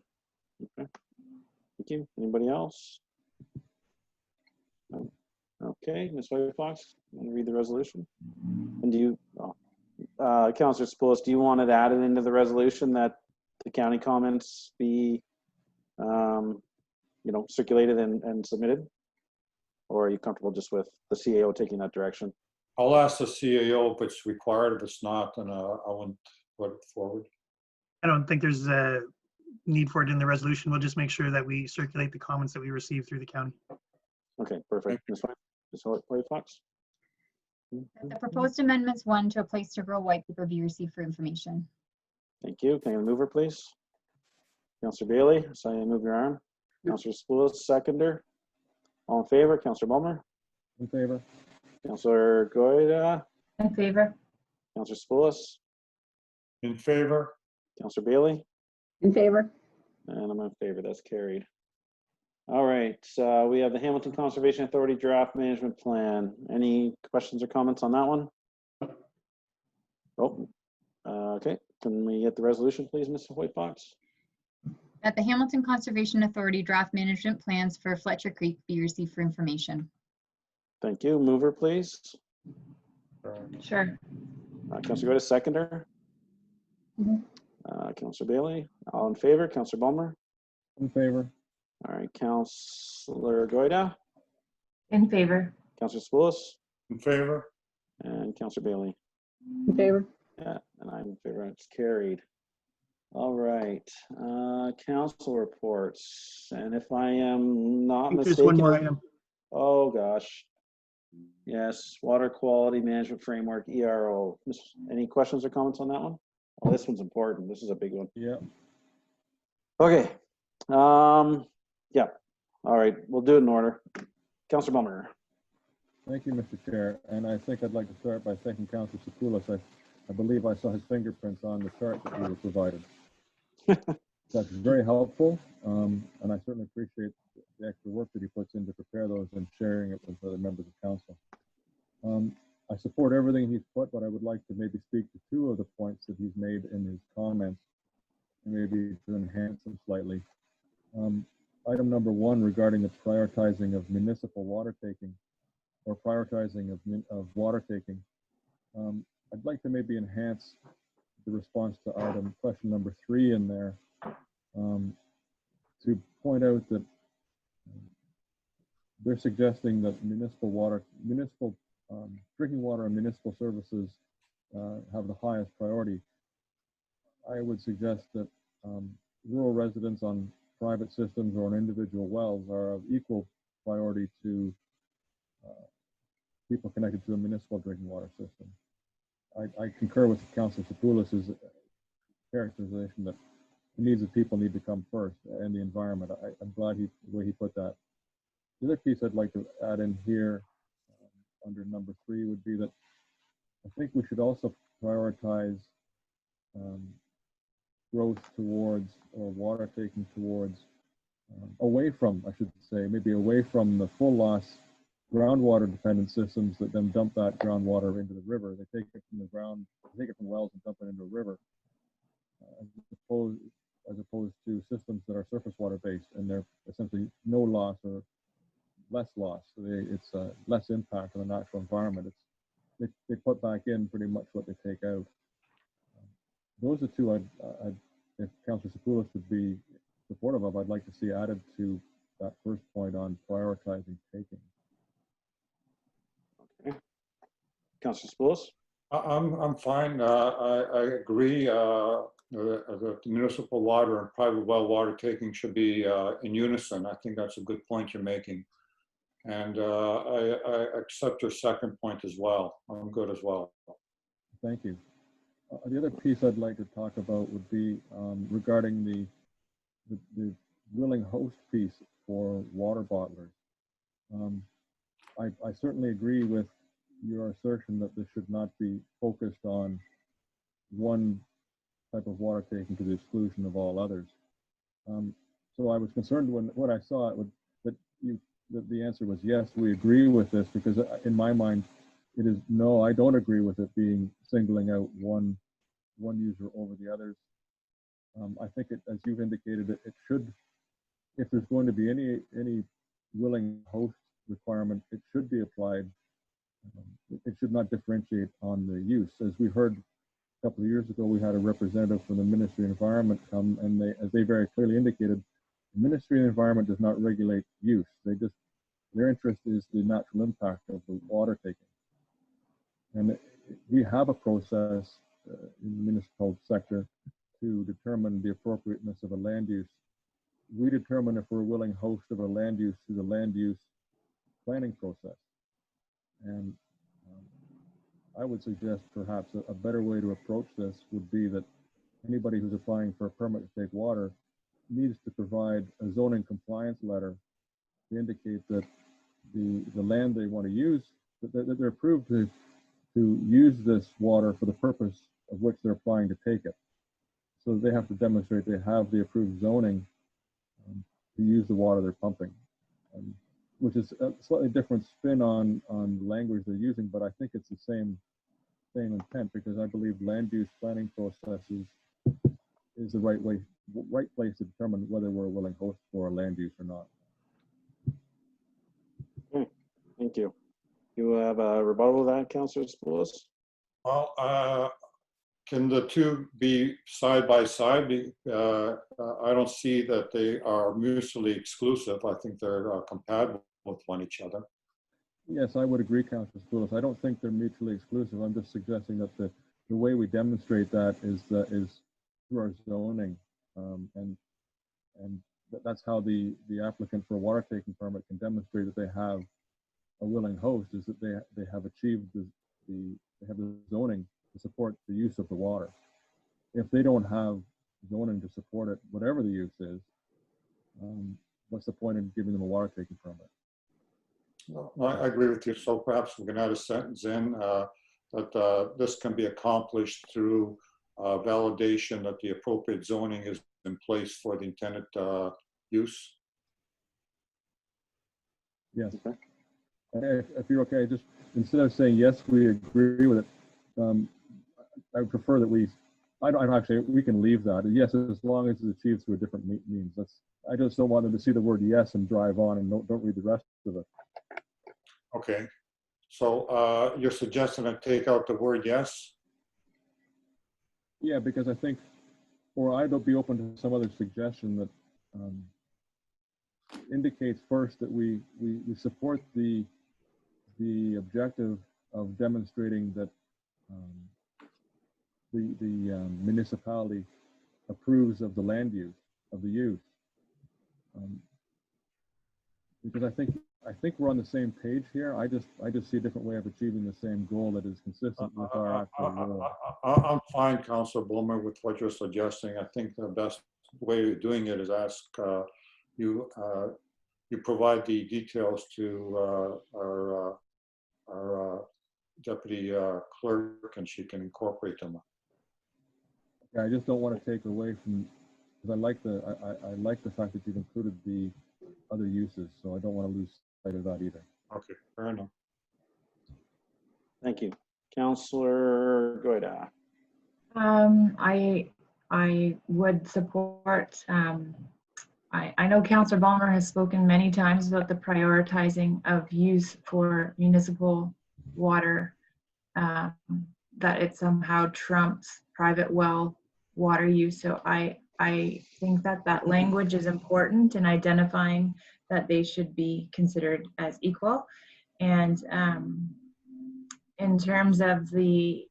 Thank you. Anybody else? No. Okay, Ms. White Fox, want to read the resolution? And do you, Councilor Spillis, do you want it added into the resolution that the county comments be, circulated and submitted? Or are you comfortable just with the CAO taking that direction? I'll ask the CAO if it's required. If it's not, then I won't put it forward. I don't think there's a need for it in the resolution. We'll just make sure that we circulate the comments that we receive through the county. Okay, perfect. Ms. White Fox? The proposed amendments 1 to a place to grow white paper be received for information. Thank you. Can I get a mover, please? Councilor Bailey, I saw you move your arm. Councilor Spillis, seconder. All in favor? Councilor Bulmer? In favor? Councilor Goida? In favor. Councilor Spillis? In favor? Councilor Bailey? In favor? And I'm in favor. That's carried. All right. We have the Hamilton Conservation Authority Draft Management Plan. Any questions or comments on that one? Oh, okay. Can we get the resolution, please, Mr. White Fox? That the Hamilton Conservation Authority Draft Management Plans for Fletcher Creek be received for information. Thank you. Mover, please. Sure. Councilor Goida, seconder. Councilor Bailey, all in favor. Councilor Bulmer? In favor? All right. Councilor Goida? In favor. Councilor Spillis? In favor? And Councilor Bailey? In favor? Yeah, and I'm in favor. It's carried. All right. Council reports. And if I am not I think mistaken. there's one more item. Oh, gosh. Yes, Water Quality Management Framework, ERO. Any questions or comments on that one? Oh, this one's important. This is a big one. Yeah, Okay. Yeah. All right, we'll do it in order. Councillor Bummer. thank you, Mr. Chair. And I think I'd like to start by thanking Councilor Sakoulas. I believe I saw his fingerprints on the chart that you were provided. That's very helpful, and I certainly appreciate the extra work that he puts in to prepare those and sharing it with other members of council. I support everything he's put, but I would like to maybe speak to two of the points that he's made in his comments, maybe to enhance them slightly. Item number 1 regarding the prioritizing of municipal water taking or prioritizing of water taking. I'd like to maybe enhance the response to question number 3 in there, to point out that they're suggesting that municipal drinking water and municipal services have the highest priority. I would suggest that rural residents on private systems or on individual wells are of equal priority to people connected to a municipal drinking water system. I concur with Councilor Sakoulas' characterization that the needs of people need to come first and the environment. I'm glad the way he put that. The other piece I'd like to add in here under number 3 would be that I think we should also prioritize growth towards, or water taking towards, away from, I should say, maybe away from the full loss groundwater dependent systems that then dump that groundwater into the river. They take it from the ground, take it from wells and dump it into a river, as opposed to systems that are surface water based and they're essentially no loss or less loss. So it's less impact on the natural environment. They put back in pretty much what they take out. Those are two if Councilor Sakoulas would be supportive of, I'd like to see added to that first point on prioritizing taking. Okay. Councillor Sakoulas. I'm fine. I agree that municipal water and private well water taking should be in unison. I think that's a good point you're making. And I accept your second point as well. I'm good as well. Thank you. The other piece I'd like to talk about would be regarding the willing host piece for water bottlers. I certainly agree with your assertion that this should not be focused on one type of water taking to the exclusion of all others. So I was concerned when I saw it that the answer was yes, we agree with this, because in my mind it is no, I don't agree with it being singling out one user over the others. I think as you've indicated, it should, if there's going to be any willing host requirement, it should be applied. It should not differentiate on the use. As we heard a couple of years ago, we had a representative from the Ministry of Environment come, and as they very clearly indicated, the Ministry of Environment does not regulate use. Their interest is the natural impact of the water taking. And we have a process in the municipal sector to determine the appropriateness of a land use. We determine if we're a willing host of a land use through the land use planning process. And I would suggest perhaps a better way to approach this would be that anybody who's applying for a permit to take water needs to provide a zoning compliance letter to indicate that the land they want to use, that they're approved to use this water for the purpose of which they're applying to take it. So they have to demonstrate they have the approved zoning to use the water they're pumping, which is a slightly different spin on the language they're using, but I think it's the same intent, because I believe land use planning processes is the right place to determine whether we're a willing host for a land use or not. Okay. Thank you. You have a rebuttal to that, Councillor Sakoulas? Well, can the two be side by side? I don't see that they are mutually exclusive. I think they're compatible with each other. Yes, I would agree, Councillor Sakoulas. I don't think they're mutually exclusive. I'm just suggesting that the way we demonstrate that is through our zoning, and that's how the applicant for a water taking permit can demonstrate that they have a willing host is that they have achieved they have the zoning to support the use of the water. If they don't have zoning to support it, whatever the use is, what's the point in giving them a water taking permit? Well, I agree with you. So perhaps we can add a sentence in that this can be accomplished through validation that the appropriate zoning is in place for the intended use. Yes. Okay. And if you're okay, just instead of saying yes, we agree with it, I would prefer that I don't actually, we can leave that. Yes, as long as it's achieved through a different means. I just don't want them to see the word yes and drive on and don't read the rest of it. Okay. So you're suggesting I take out the word yes? Yeah, because I think, or I'd be open to some other suggestion that indicates first that we support the objective of demonstrating that the municipality approves of the land use, of the use. Because I think we're on the same page here. I just see a different way of achieving the same goal that is consistent with our actual goal. I'm fine, Councilor Blumer, with what you're suggesting. I think the best way of doing it is ask you provide the details to our deputy clerk, and she can incorporate them. Yeah, I just don't want to take away from, because I like the fact that you've included the other uses, so I don't want to lose sight of that either. Okay, fair enough. Thank you. Councillor Goyda. I would support, I know Councillor Balmer has spoken many times about the prioritizing of use for municipal water, that it somehow trumps private well water use. So I think that language is important in identifying that they should be considered as equal. And in terms of the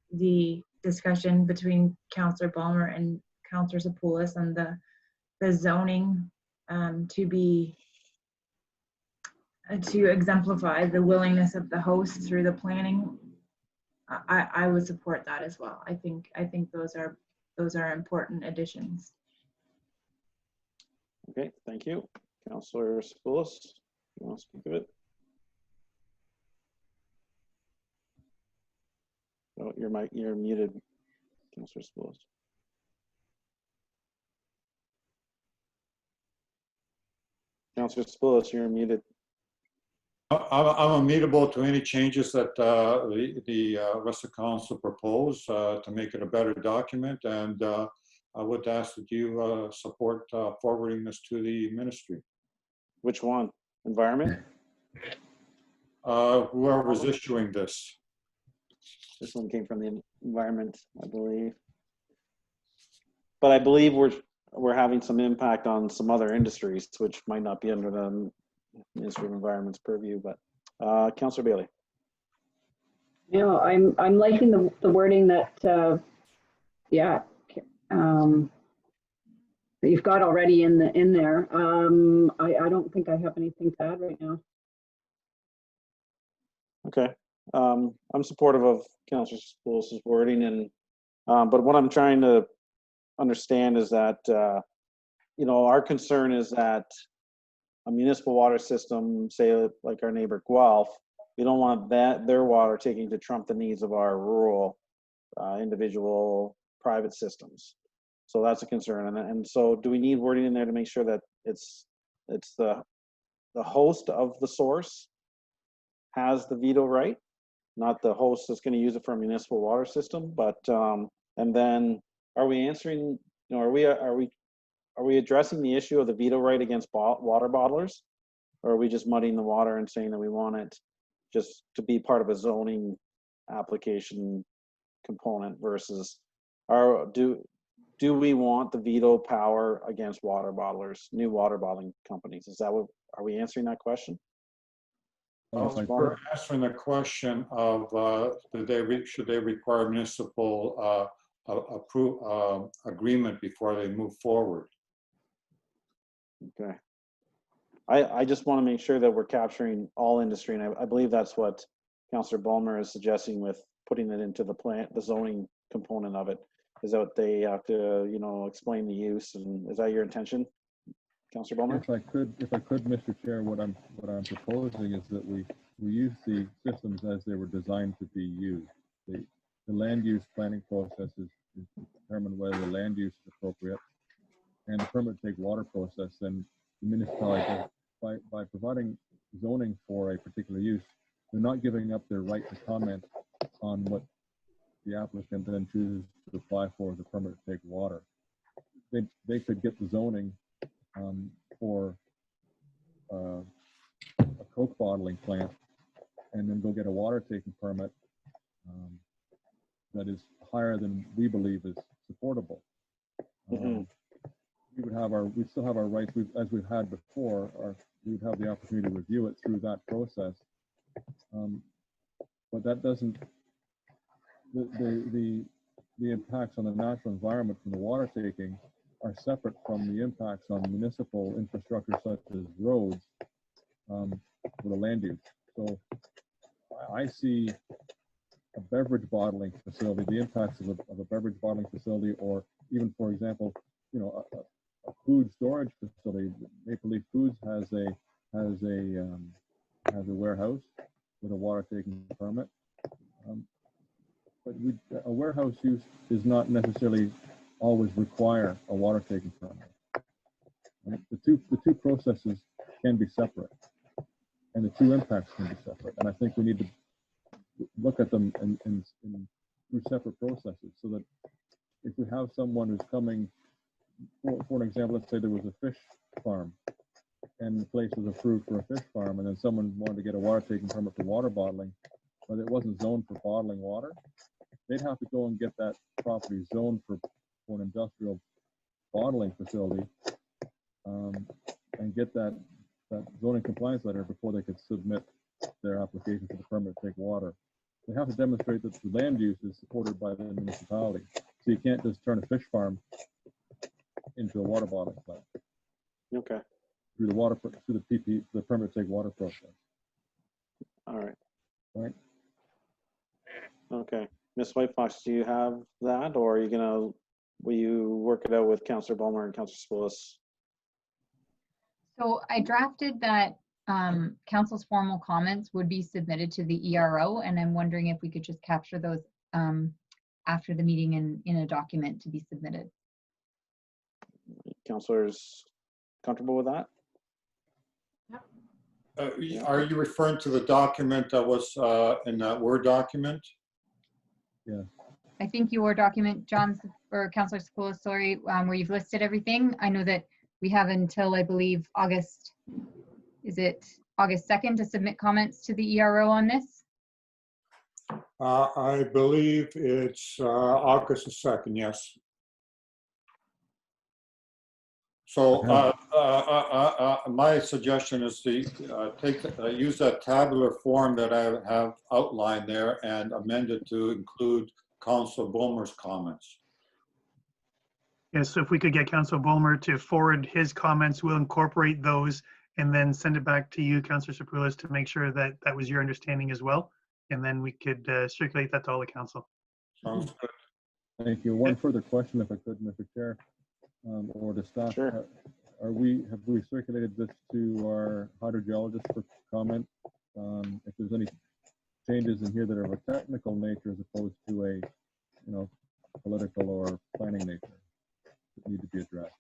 discussion between Councillor Balmer and Councillor Sapoulis and the zoning to exemplify the willingness of the host through the planning, I would support that as well. I think those are important additions. Okay, thank you. Councillor Sapoulis, you want to speak of it? Oh, you're muted, Councillor Sapoulis. Councillor Sapoulis, you're muted. I'm amenable to any changes that the rest of council propose to make it a better document, and I would ask that you support forwarding this to the ministry. Which one? Environment? Whoever's issuing this. This one came from the environment, I believe. But I believe we're having some impact on some other industries, which might not be under the Ministry of Environment's purview. But Councillor Bailey. Yeah, I'm liking the wording that that you've got already in there. I don't think I have anything to add right now. Okay. I'm supportive of Councillor Sapoulis' wording, and but what I'm trying to understand is that our concern is that a municipal water system, say like our neighbor Guelph, we don't want their water taking to trump the needs of our rural individual private systems. So that's a concern, and so do we need wording in there to make sure that it's the host of the source has the veto right, not the host that's going to use it for a municipal water system? But and then are we answering? Are we addressing the issue of the veto right against water bottlers, or are we just muddying the water and saying that we want it just to be part of a zoning application component versus do we want the veto power against water bottlers, new water bottling companies? Is that what, are we answering that question? We're answering the question of should they require municipal agreement before they move forward? Okay. I just want to make sure that we're capturing all industry, and I believe that's what Councillor Ballmer is suggesting with putting it into the plan, the zoning component of it, is that they have to, you know, explain the use, and is that your intention, Councillor Ballmer? If I could, Mr. Chair, what I'm proposing is that we use the systems as they were designed to be used. The land use planning process is to determine whether the land use is appropriate, and the permit take water process, then the municipality does, by providing zoning for a particular use, they're not giving up their right to comment on what the applicant then chooses to apply for as a permit to take water. They could get the zoning for a Coke bottling plant, and then go get a water taking permit that is higher than we believe is supportable. We still have our rights, as we've had before, we would have the opportunity to review it through that process. But that doesn't, the impacts on the natural environment from the water taking are separate from the impacts on municipal infrastructure such as roads for the land use. So I see a beverage bottling facility, the impacts of a beverage bottling facility, or even, for example, you know, a food storage facility. Maple Leaf Foods has a warehouse with a water taking permit. But a warehouse use does not necessarily always require a water taking permit. Right? The two processes can be separate, and the two impacts can be separate. And I think we need to look at them in through separate processes, so that if we have someone who's coming, for an example, let's say there was a fish farm, and the place was approved for a fish farm, and then someone wanted to get a water taking permit for water bottling, but it wasn't zoned for bottling water, they'd have to go and get that property zoned for an industrial bottling facility, and get that zoning compliance letter before they could submit their application for the permit to take water. They have to demonstrate that the land use is supported by the municipality. So you can't just turn a fish farm into a water bottling plant. Okay. Through the permit to take water process. All right. Right. Okay. Ms. White Fox, do you have that, or are you will you work it out with Councillor Ballmer and Councillor Spoulos? So I drafted that council's formal comments would be submitted to the ERO, and I'm wondering if we could just capture those after the meeting in a document to be submitted. Councillors comfortable with that? Are you referring to the document that was in that Word document? Yeah. I think your document, John, or Councillor Spoulos, sorry, where you've listed everything. I know that we have until, I believe, August 2nd to submit comments to the ERO on this? I believe it's August 2nd, yes. So my suggestion is to use that tabular form that I have outlined there and amend it to include Councillor Ballmer's comments. Yes, so if we could get Councillor Ballmer to forward his comments, we'll incorporate those and then send it back to you, Councillor Sapoulis, to make sure that that was your understanding as well. And then we could circulate that to all the council. Sounds good. Thank you. One further question, if I could, Mr. Chair, or to staff. Sure. Have we circulated this to our hydrogeologist for comment? If there's any changes in here that are of a technical nature as opposed to a, political or planning nature that need to be addressed.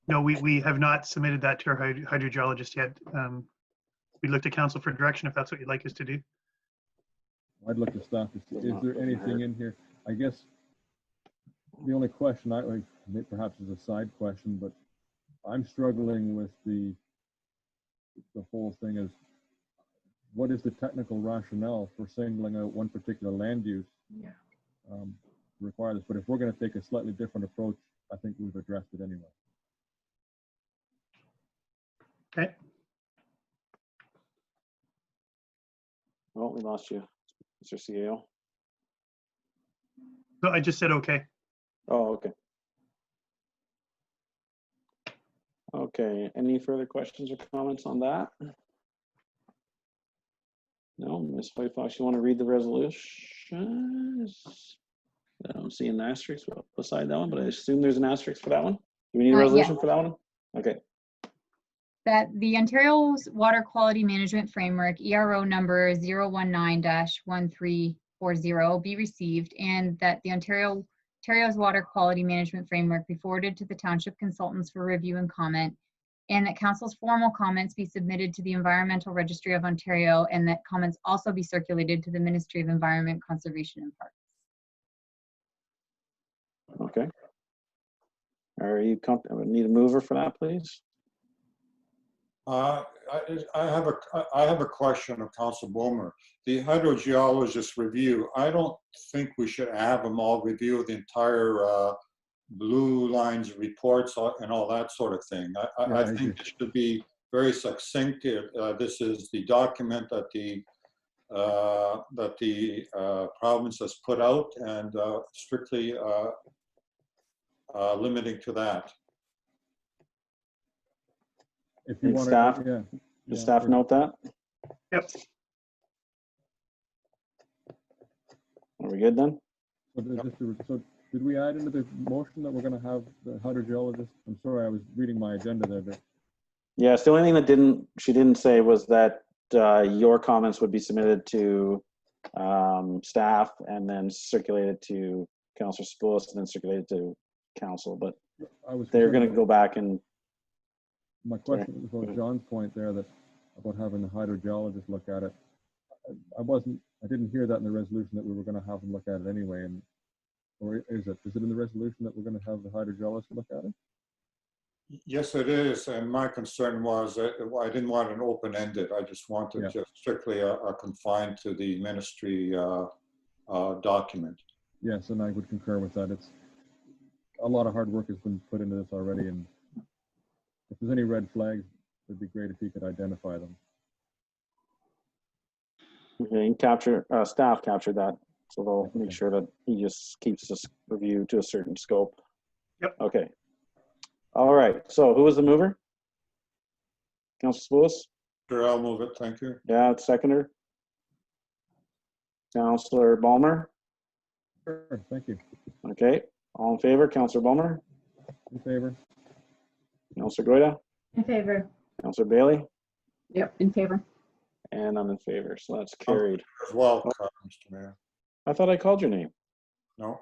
No, we have not submitted that to our hydrogeologist yet. We looked at council for direction if that's what you'd like us to do. I'd look to staff to see, is there anything in here? I guess the only question perhaps is a side question, but I'm struggling with the whole thing is, what is the technical rationale for singling out one particular land use? Yeah. Require this, but if we're going to take a slightly different approach, I think we've addressed it anyway. Okay. Oh, we lost you, Mr. CEO. So I just said okay. Oh, okay. Okay, any further questions or comments on that? No, Ms. Whitefox, you want to read the resolution? I don't see an asterisk beside that one, but I assume there's an asterisk for that one. Do we need a Yes. resolution for that one? Okay, That the Ontario's Water Quality Management Framework, ERO number 019-1340, be received, and that the Ontario's Water Quality Management Framework be forwarded to the township consultants for review and comment, and that council's formal comments be submitted to the Environmental Registry of Ontario, and that comments also be circulated to the Ministry of Environment, Conservation and Parks. okay. Are you comfortable? Need a mover for that, please? I have a question of Council Bowman. The hydrogeologist review, I don't think we should have them all review the entire blue lines reports and all that sort of thing. I think it should be very succinct. This is the document that the province has put out, and strictly limiting to that. If you And want staff? to, Does staff note that? Yep. Are we good then? So did we add into the motion that we're going to have the hydrogeologist? I'm sorry, I was reading my agenda there, but Yes, the only thing that she didn't say was that your comments would be submitted to staff and then circulated to Councillor Spoulos and then circulated to council, but I was. they're concerned going to about- go back and, My question was about John's point there, that about having the hydrogeologist look at it. I didn't hear that in the resolution that we were going to have them look at it anyway. And or is it in the resolution that we're going to have the hydrogeologist look at it? Yes, it is. And my concern was that I didn't want an open-ended. I just wanted just strictly confined to the ministry document. Yes, and I would concur with that. It's a lot of hard work has been put into this already, and if there's any red flags, it'd be great if he could identify them. and staff captured that. So they'll make sure that he just keeps this review to a certain scope. Yep. Okay. All right. So who was the mover? Councillor Spoulos? Sure, I'll move it. Thank you. Yeah, seconder. Councillor Balmer? Sure, thank you. Okay. All in favor? Councillor Balmer? In favor? Councillor Goida? In favor. Councillor Bailey? Yep, in favor. And I'm in favor, so that's carried. As well, Mr. Mayor. I thought I called your name. No.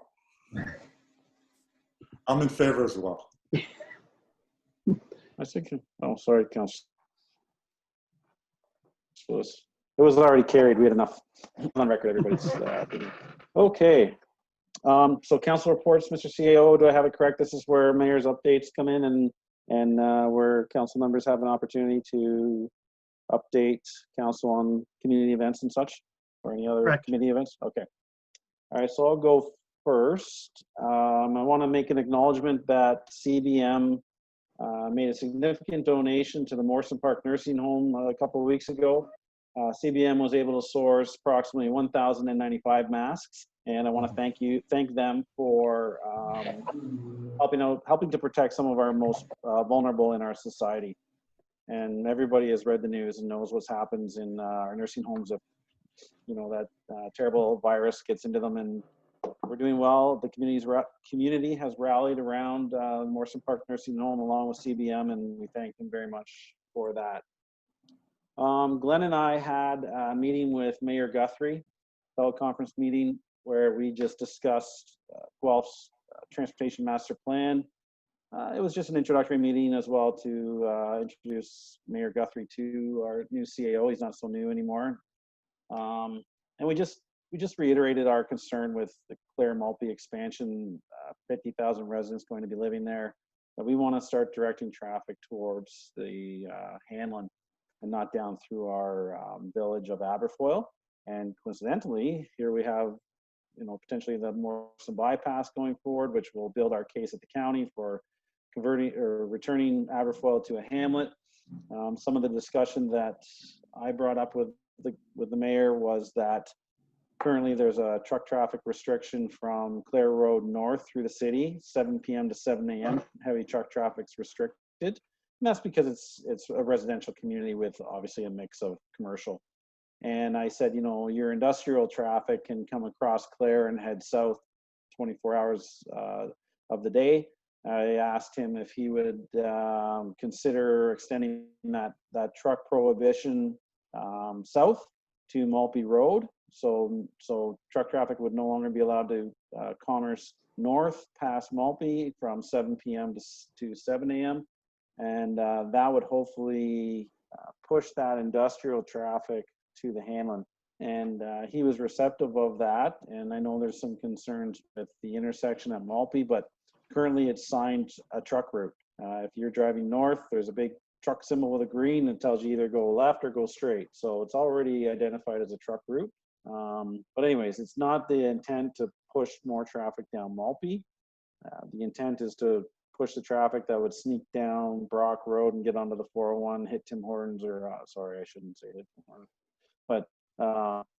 I'm in favor as well. I think, oh, sorry, Councillor. It was already carried. We had enough on record, everybody's. Okay. So council reports, Mr. CAO, do I have it correct? This is where mayor's updates come in and where council members have an opportunity to update council on community events and such, or any other Correct. committee events? Okay. All right, so I'll go first. I want to make an acknowledgement that CBM made a significant donation to the Morrison Park Nursing Home a couple of weeks ago. CBM was able to source approximately 1,095 masks, and I want to thank them for helping to protect some of our most vulnerable in our society. And everybody has read the news and knows what happens in our nursing homes if that terrible virus gets into them. And we're doing well. The community has rallied around Morrison Park Nursing Home along with CBM, and we thank them very much for that. Glenn and I had a meeting with Mayor Guthrie, teleconference meeting, where we just discussed Guelph's transportation master plan. It was just an introductory meeting as well to introduce Mayor Guthrie to our new CAO. He's not so new anymore. And we just reiterated our concern with the Clare Maltby expansion, 50,000 residents going to be living there, that we want to start directing traffic towards the Hanlon and not down through our village of Aberfoyle. And coincidentally, here we have, potentially the Morrison bypass going forward, which will build our case at the county for converting or returning Aberfoyle to a hamlet. Some of the discussion that I brought up with the mayor was that currently there's a truck traffic restriction from Clare Road north through the city, 7 p.m. to 7 a.m. Heavy truck traffic's restricted. that's because it's a residential community with obviously a mix of commercial. And I said, you know, your industrial traffic can come across Clare and head south 24 hours of the day. I asked him if he would consider extending that truck prohibition south to Maltby Road. So truck traffic would no longer be allowed to commerce north past Maltby from 7 p.m. to 7 a.m. And that would hopefully push that industrial traffic to the Hanlon. And he was receptive of that. And I know there's some concerns with the intersection at Maltby, but currently it's signed a truck route. If you're driving north, there's a big truck symbol with a green that tells you either go left or go straight. So it's already identified as a truck route. But anyways, it's not the intent to push more traffic down Maltby. The intent is to push the traffic that would sneak down Brock Road and get onto the 401, hit Tim Hortons, or sorry, I shouldn't say hit Tim Hortons, but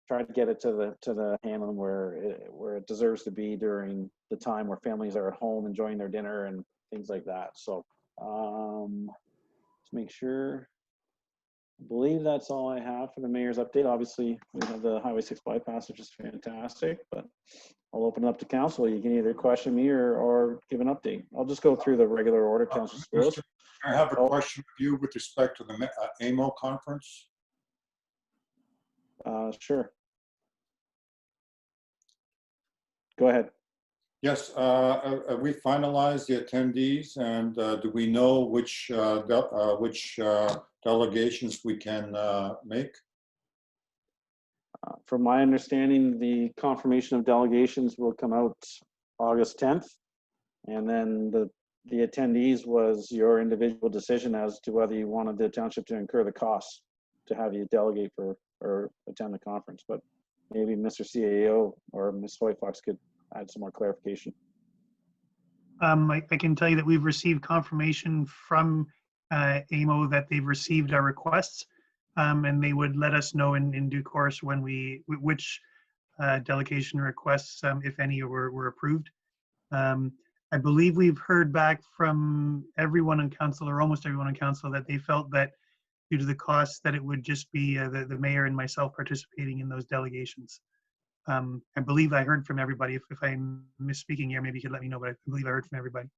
try to get it to the Hanlon where it deserves to be during the time where families are at home enjoying their dinner and things like that. So let's make sure. I believe that's all I have for the mayor's update. Obviously, we have the Highway 6 bypass, which is fantastic, but I'll open it up to council. You can either question me or give an update. I'll just go through the regular order, Councilor Spillis. I have a question for you with respect to the AMO conference. Sure. Go ahead. Yes, we finalized the attendees, and do we know which delegations we can make? From my understanding, the confirmation of delegations will come out August 10th. And then the attendees was your individual decision as to whether you wanted the township to incur the costs to have you delegate for or attend the conference. But maybe Mr. CAO or Ms. Hoyfox could add some more clarification. I can tell you that we've received confirmation from AMO that they've received our requests, and they would let us know in due course when which delegation requests, if any, were approved. I believe we've heard back from everyone on council, or almost everyone on council, that they felt that due to the costs that it would just be the mayor and myself participating in those delegations. I believe I heard from everybody. If I'm misspeaking here, maybe you could let me know, but I believe I heard from everybody.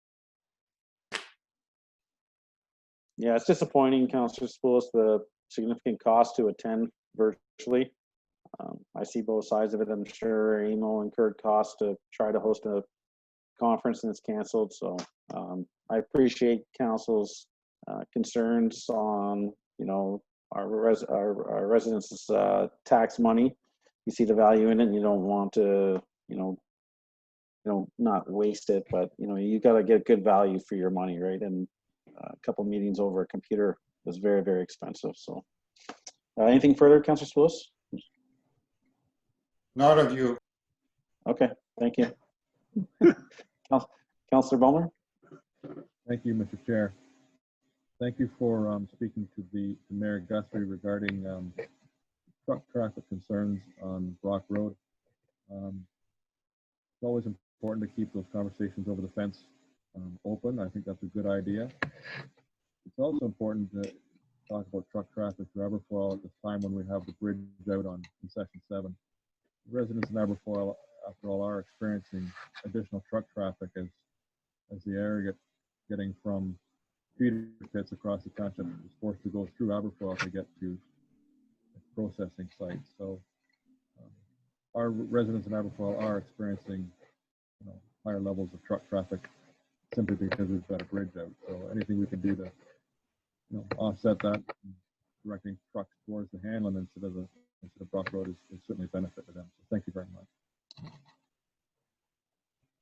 Yeah, it's disappointing, Councillor Spillis, the significant cost to attend virtually. I see both sides of it. I'm sure AMO incurred costs to try to host a conference and it's canceled. So I appreciate council's concerns on, you know, our residents' tax money. You see the value in it and you don't want to, you know, not waste it, but you got to get good value for your money, right? And a couple meetings over a computer was very, very expensive. So anything further, Councillor Spillis? Not of you. Okay, thank you. Councillor Bowman? Thank you, Mr. Chair. Thank you for speaking to Mayor Guthrie regarding truck traffic concerns on Brock Road. It's always important to keep those conversations over the fence open. I think that's a good idea. It's also important to talk about truck traffic through Aberfoyle at this time when we have the bridge out on concession 7. Residents in Aberfoyle, after all, are experiencing additional truck traffic as the area getting from feeder pits across the township is forced to go through Aberfoyle to get to processing sites. So our residents in Aberfoyle are experiencing higher levels of truck traffic simply because we've got a bridge out. So anything we can do to offset that, directing trucks towards the Hanlon instead of Brock Road is certainly a benefit to them. So thank you very much.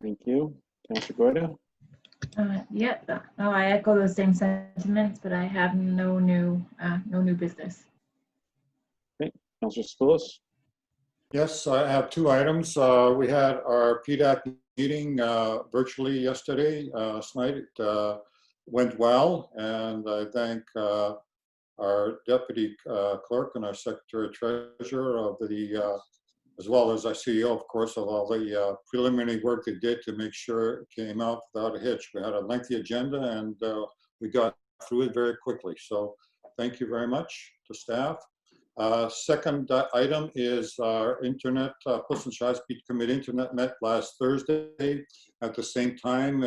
Thank you. Councillor Goyda? I echo those same sentiments, but I have no new business. Okay, Councillor Spillis? Yes, I have 2 items. We had our PDAC meeting virtually yesterday, last night. It went well, and I thank our deputy clerk and our secretary treasurer of the, as well as our CEO, of course, of all the preliminary work they did to make sure it came out without a hitch. We had a lengthy agenda, and we got through it very quickly. So thank you very much to staff. Second item is our internet, Pilsen High-Speed Committee Internet met last Thursday. At the same time,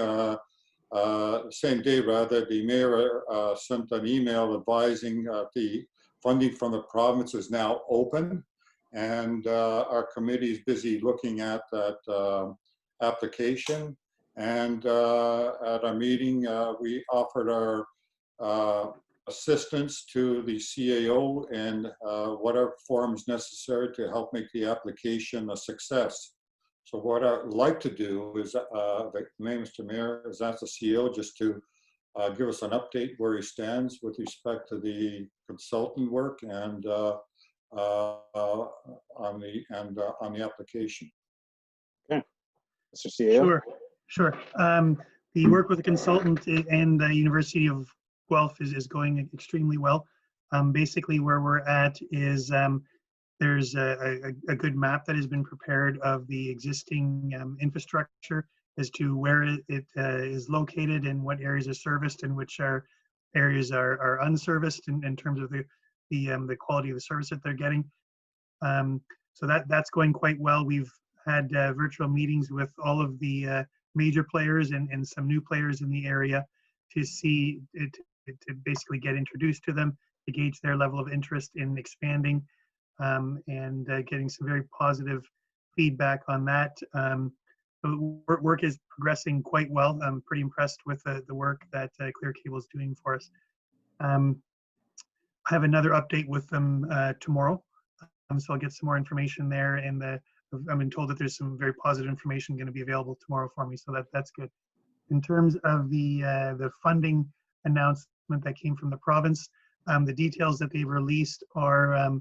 same day rather, the mayor sent an email advising the funding from the province is now open, and our committee is busy looking at that application. And at our meeting, we offered our assistance to the CAO and whatever forms necessary to help make the application a success. So what I'd like to do is, Mr. Mayor, is ask the CEO just to give us an update where he stands with respect to the consultant work and on the application. Okay, Mr. CEO. Sure. The work with the consultant and the University of Guelph is going extremely well. Basically, where we're at is there's a good map that has been prepared of the existing infrastructure as to where it is located and what areas are serviced and which areas are unserviced in terms of the quality of the service that they're getting. So that's going quite well. We've had virtual meetings with all of the major players and some new players in the area to see it, to basically get introduced to them, to gauge their level of interest in expanding, and getting some very positive feedback on that. The work is progressing quite well. I'm pretty impressed with the work that Clear Cable is doing for us. I have another update with them tomorrow, so I'll get some more information there. And I've been told that there's some very positive information going to be available tomorrow for me, so that's good. In terms of the funding announcement that came from the province, the details that they've released are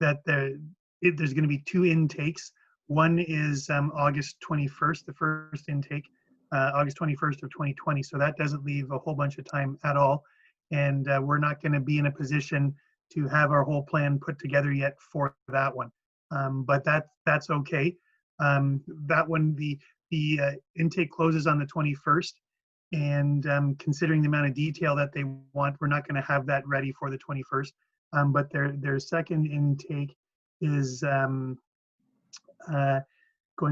that there's going to be 2 intakes. One is August 21st, the first intake, August 21st of 2020. So that doesn't leave a whole bunch of time at all. And we're not going to be in a position to have our whole plan put together yet for that one. But that's okay. That one, the intake closes on the 21st. And considering the amount of detail that they want, we're not going to have that ready for the 21st. But their second intake is going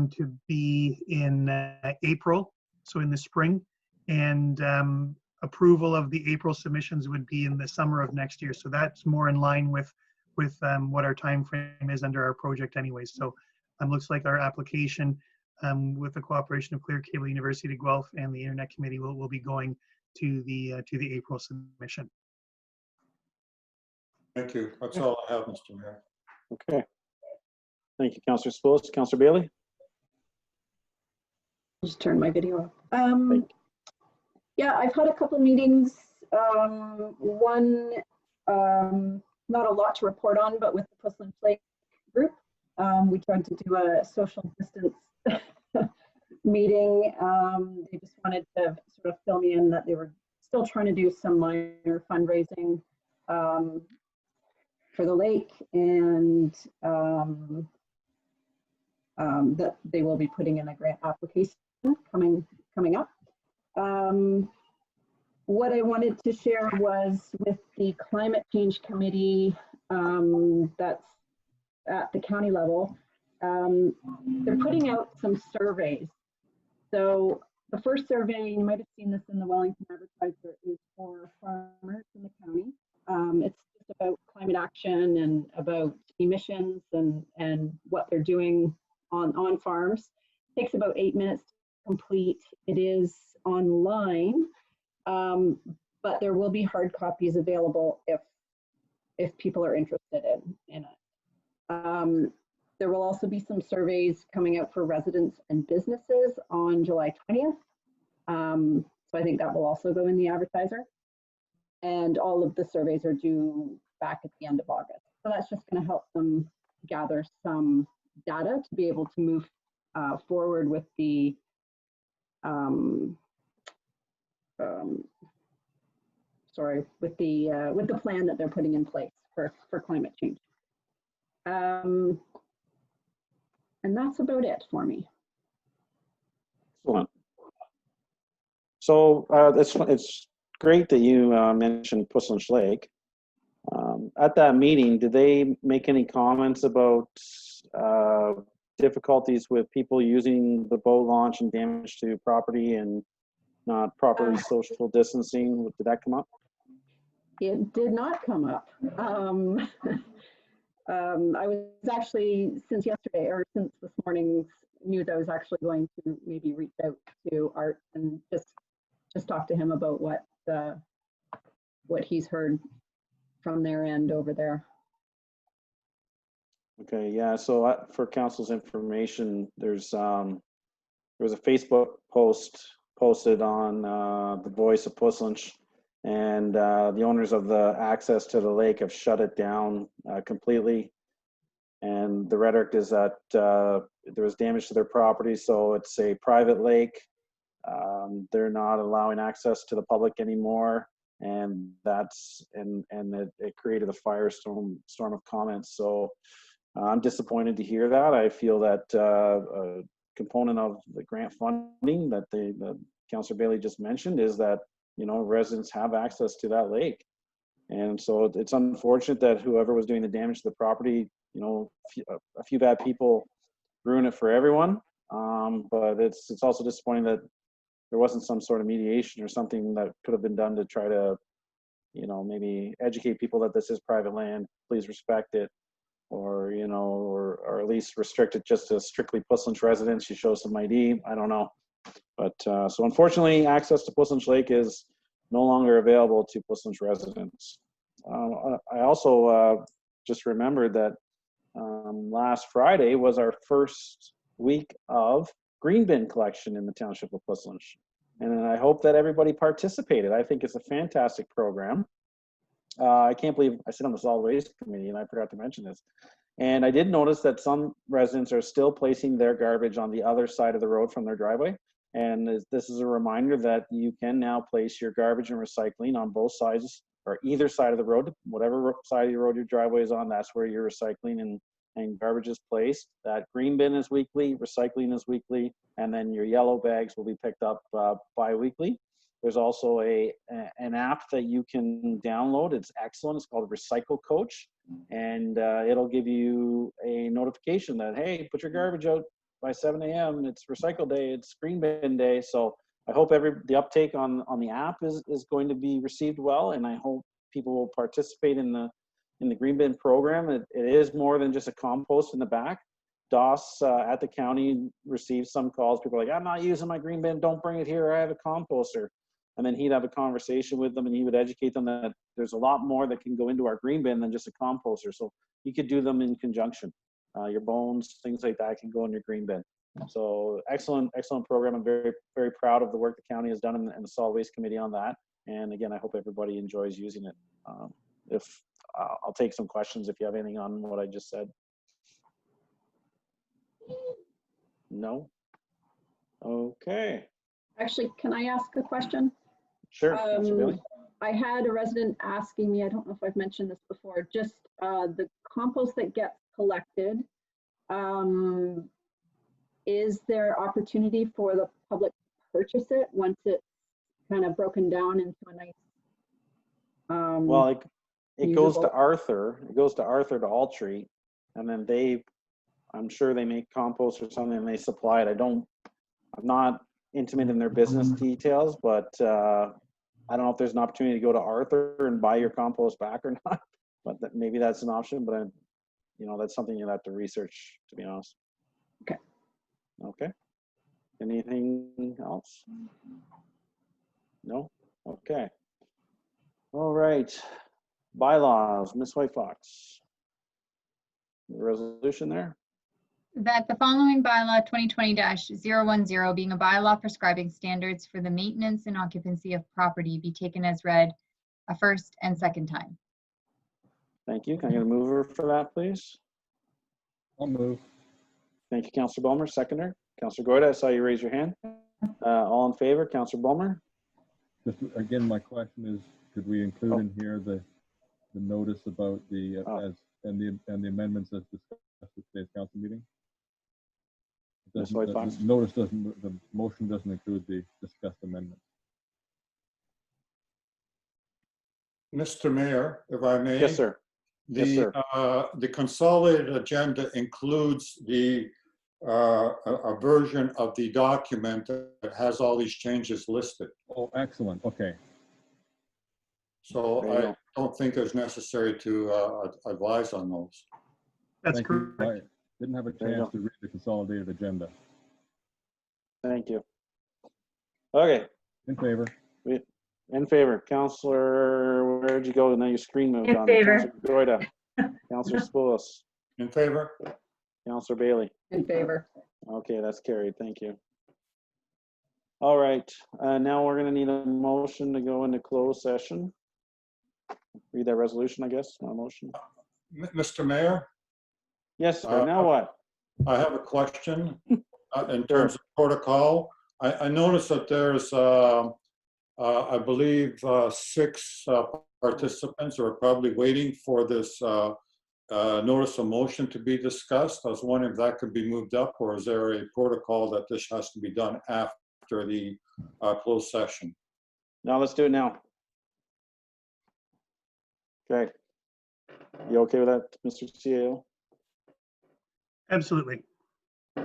to be in April, so in the spring, and approval of the April submissions would be in the summer of next year. So that's more in line with what our time frame is under our project anyways. So looks like our application with the cooperation of Clear Cable, University of Guelph, and the Internet Committee will be going to the April submission. Thank you. That's all I have, Mr. Mayor. Okay. Thank you, Councillor Spillis. Councillor Bailey. Just turn my video off. Yeah, I've had a couple meetings. One, not a lot to report on, but with the Puslan Play group, we tried to do a social distance meeting. They just wanted to sort of fill me in that they were still trying to do some minor fundraising for the lake, and that they will be putting in a grant application coming up. What I wanted to share was with the Climate Change Committee that's at the county level, they're putting out some surveys. So the first survey, you might have seen this in the Wellington Advertiser, is for farmers in the county. It's just about climate action and about emissions and what they're doing on farms. It takes about 8 minutes to complete. It is online, but there will be hard copies available if people are interested in it. There will also be some surveys coming out for residents and businesses on July 20th. So I think that will also go in the advertiser. And all of the surveys are due back at the end of August. So that's just going to help them gather some data to be able to move forward with the with the plan that they're putting in place for climate change. And that's about it for me. Excellent. So it's great that you mentioned Puslinch Lake. At that meeting, did they make any comments about difficulties with people using the boat launch and damage to property and not properly social distancing? Did that come up? It did not come up. I was actually, since yesterday or since this morning's news, I was actually going to maybe reach out to Art and just talk to him about what he's heard from their end over there. Okay, yeah, so for council's information, there was a Facebook post posted on the Voice of Puslinch, and the owners of the access to the lake have shut it down completely. And the rhetoric is that there was damage to their property, so it's a private lake. They're not allowing access to the public anymore, and it created a firestorm of comments. So I'm disappointed to hear that. I feel that a component of the grant funding that the Councillor Bailey just mentioned is that, you know, residents have access to that lake. And so it's unfortunate that whoever was doing the damage to the property, you know, a few bad people ruin it for everyone. But it's also disappointing that there wasn't some sort of mediation or something that could have been done to try to, you know, maybe educate people that this is private land, please respect it, or, you know, or at least restrict it just to strictly Puslinch residents. You show some ID, I don't know. But so unfortunately, access to Puslinch Lake is no longer available to Puslinch residents. I also just remembered that last Friday was our first week of green bin collection in the township of Puslinch. And I hope that everybody participated. I think it's a fantastic program. I can't believe I sit on the solid waste committee and I forgot to mention this. And I did notice that some residents are still placing their garbage on the other side of the road from their driveway. And this is a reminder that you can now place your garbage and recycling on both sides or either side of the road, whatever side of the road your driveway is on, that's where your recycling and garbage is placed. That green bin is weekly, recycling is weekly, and then your yellow bags will be picked up bi-weekly. There's also an app that you can download. It's excellent. It's called Recycle Coach, and it'll give you a notification that, hey, put your garbage out by 7 a.m. It's recycle day. It's green bin day. So I hope the uptake on the app is going to be received well, and I hope people will participate in the green bin program. It is more than just a compost in the back. Doss at the county receives some calls. People are like, I'm not using my green bin. Don't bring it here. I have a composter. And then he'd have a conversation with them and he would educate them that there's a lot more that can go into our green bin than just a composter. So you could do them in conjunction. Your bones, things like that can go in your green bin. So excellent program. I'm very, very proud of the work the county has done in the solid waste committee on that. And again, I hope everybody enjoys using it. I'll take some questions if you have anything on what I just said. No? Okay. Actually, can I ask a question? Sure, Councillor Bailey. I had a resident asking me, I don't know if I've mentioned this before, just the compost that gets collected, is there opportunity for the public to purchase it once it's kind of broken down into a nice well, it goes to usable? Arthur. It goes to Arthur to Altry, and then I'm sure they make compost or something and they supply it. I'm not intimate in their business details, but I don't know if there's an opportunity to go to Arthur and buy your compost back or not, but maybe that's an option, but that's something you'll have to research, to be honest. Okay. Okay. Anything else? No? Okay. All right. Bylaws, Ms. White Fox. The resolution there? That the following bylaw 2020-010 being a bylaw prescribing standards for the maintenance and occupancy of property be taken as read a first and second time. Thank you. Can I get a mover for that, please? I'll move. Thank you, Councillor Bulmer. Seconder, Councillor Goyda, I saw you raise your hand. All in favor, Councillor Bulmer? Just again, my question is, could we include in here the notice about the and the amendments as discussed at today's council meeting? Ms. White Fox? The motion doesn't include the discussed amendment. Mr. Mayor, if I may. Yes, sir. Yes, sir. The consolidated agenda includes a version of the document that has all these changes listed. Oh, excellent. Okay. So There you I go. don't think it's necessary to advise on those. That's Thank you. correct. I didn't have a There you chance to read the consolidated agenda. Thank you. Okay, In favor? in favor. Counselor, where'd you go? Now your screen moved In on. me. favor. Counselor Goyda. Counselor Spoulos. In favor? Counselor Bailey. In favor. Okay, that's carried. Thank you. All right, now we're gonna need a motion to go into closed session. Read that resolution, I guess, my motion. Mr. Mayor, Yes, sir. Now what? I have a question in terms of protocol. I noticed that there's, I believe, 6 participants who are probably waiting for this notice of motion to be discussed. I was wondering if that could be moved up, or is there a protocol that this has to be done after the closed session? Now let's do it now. Okay. You okay with that, Mr. CAO? Absolutely.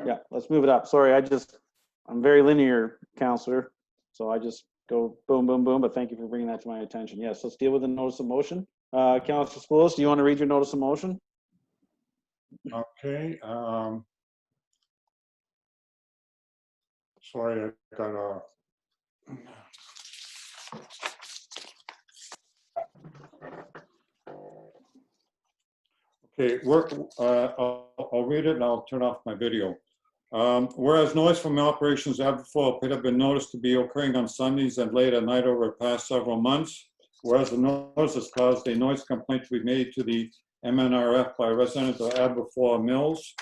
Yeah, let's move it up. Sorry, I'm very linear, Counselor. So I just go boom, boom, boom, but thank you for bringing that to my attention. Yes, let's deal with the notice of motion. Counselor Spoulos, do you want to read your notice of motion? Okay. Sorry, I got a. Okay, I'll read it and I'll turn off my video. Whereas noise from the operations Aberfoyle pit have been noticed to be occurring on Sundays and late at night over the past several months, whereas the noise has caused a noise complaint to be made to the MNRF by residents of Aberfoyle Mills,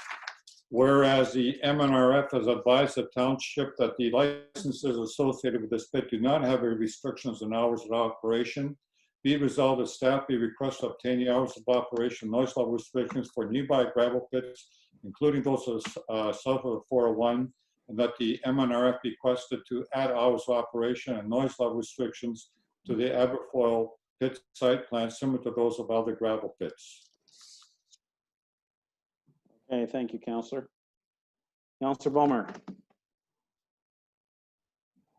whereas the MNRF has advised the township that the licenses associated with this pit do not have any restrictions on hours of operation. Be it resolved that staff be requested to obtain the hours of operation noise level restrictions for nearby gravel pits, including those south of the 401, and that the MNRF be requested to add hours of operation and noise level restrictions to the Aberfoyle pit site plan similar to those of other gravel pits. Okay, thank you, Counselor. Counselor Bulmer.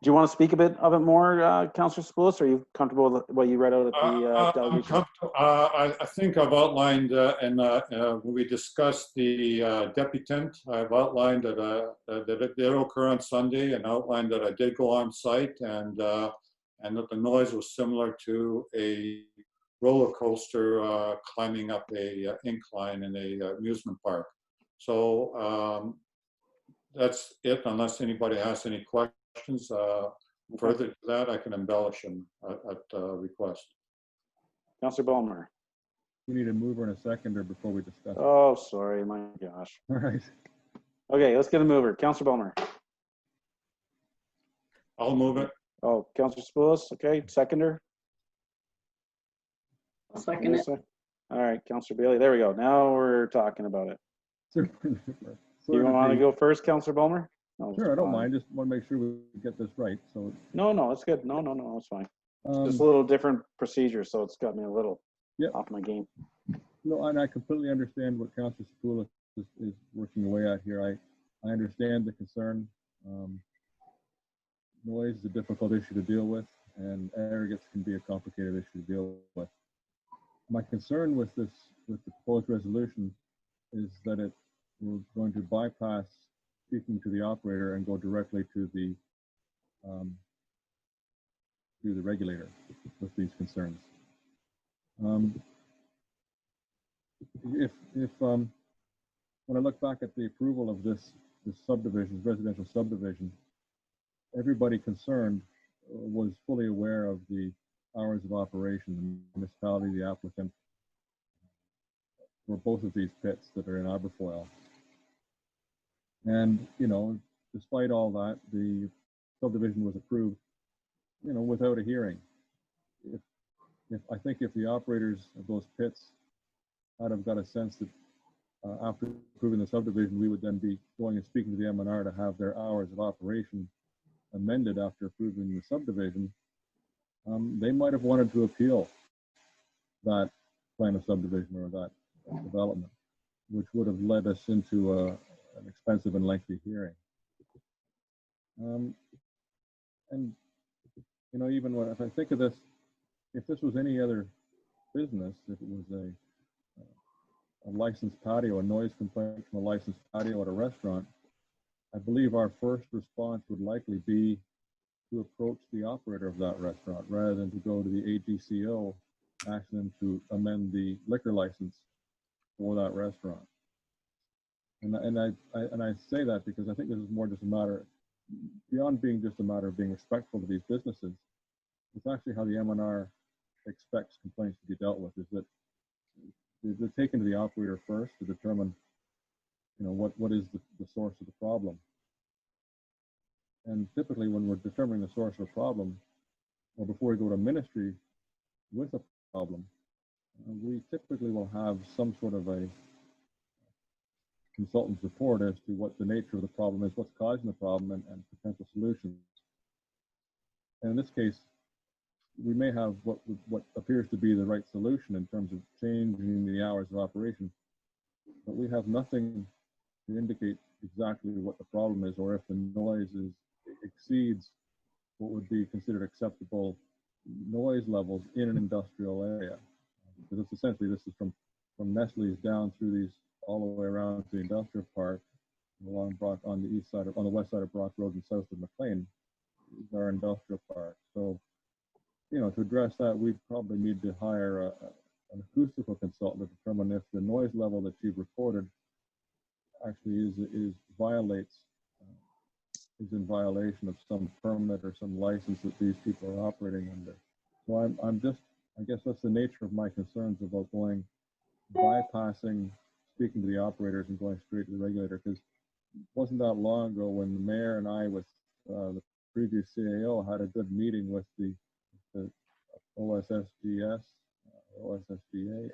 Do you want to speak a bit of it more, Counselor Spoulos? Are you comfortable with what you read out at the delegation? I think I've outlined, when we discussed the deputant, I've outlined that it did occur on Sunday, and outlined that I did go on site, and that the noise was similar to a roller coaster climbing up a incline in a amusement park. So that's it, unless anybody has any questions. Further to that, I can embellish them at request. Counselor Bulmer. We need a mover and a seconder before we discuss. Oh, sorry, my gosh. All right. Okay, let's get a mover. Counselor Bulmer. I'll move it. Oh, Counselor Spoulos, okay, seconder. I'll second it. All right, Counselor Bailey, there we go. Now we're talking about it. Do you want to go first, Counselor Bulmer? No, Sure, I don't fine. mind. Just want to make sure we get this right. So, No, it's good. No, it's fine. um, Just a little different procedure, so it's got me a little Yep. off my game. no, and I completely understand what Councilor Spoulos is working away at here. I understand the concern. Noise is a difficult issue to deal with, and aggregates can be a complicated issue to deal with. My concern with the proposed resolution is that we're going to bypass speaking to the operator and go directly to the regulator with these concerns. When I look back at the approval of this subdivision, residential subdivision, everybody concerned was fully aware of the hours of operation, the municipality, the applicant, for both of these pits that are in Aberfoyle. And, despite all that, the subdivision was approved, without a hearing. I think if the operators of those pits had have got a sense that after approving the subdivision, we would then be going and speaking to the MNR to have their hours of operation amended after approving the subdivision, they might have wanted to appeal that plan of subdivision or that development, which would have led us into an expensive and lengthy hearing. And you know, even if I think of this, if this was any other business, if it was a licensed patio, a noise complaint from a licensed patio at a restaurant, I believe our first response would likely be to approach the operator of that restaurant rather than to go to the AGCO, ask them to amend the liquor license for that restaurant. And I say that because I think this is more just a matter, beyond being just a matter of being respectful to these businesses, it's actually how the MNR expects complaints to be dealt with, is that they're taken to the operator first to determine, you know, what is the source of the problem. And typically when we're determining the source of a problem, or before we go to ministry with a problem, we typically will have some sort of a consultant's report as to what the nature of the problem is, what's causing the problem, and potential solutions. And in this case, we may have what appears to be the right solution in terms of changing the hours of operation, but we have nothing to indicate exactly what the problem is, or if the noise exceeds what would be considered acceptable noise levels in an industrial area. Because it's essentially, this is from Nestle's down through these all the way around to the industrial park, along Brock, on the east side on the west side of Brock Road and south of McLean, is our industrial park. So, you know, to address that, we probably need to hire an acoustical consultant to determine if the noise level that you've recorded actually is in violation of some permit or some license that these people are operating under. So I'm just, I guess that's the nature of my concerns about bypassing speaking to the operators and going straight to the regulator, because it wasn't that long ago when the mayor and I, with the previous CAO, had a good meeting with the OSSGS, OSSGA,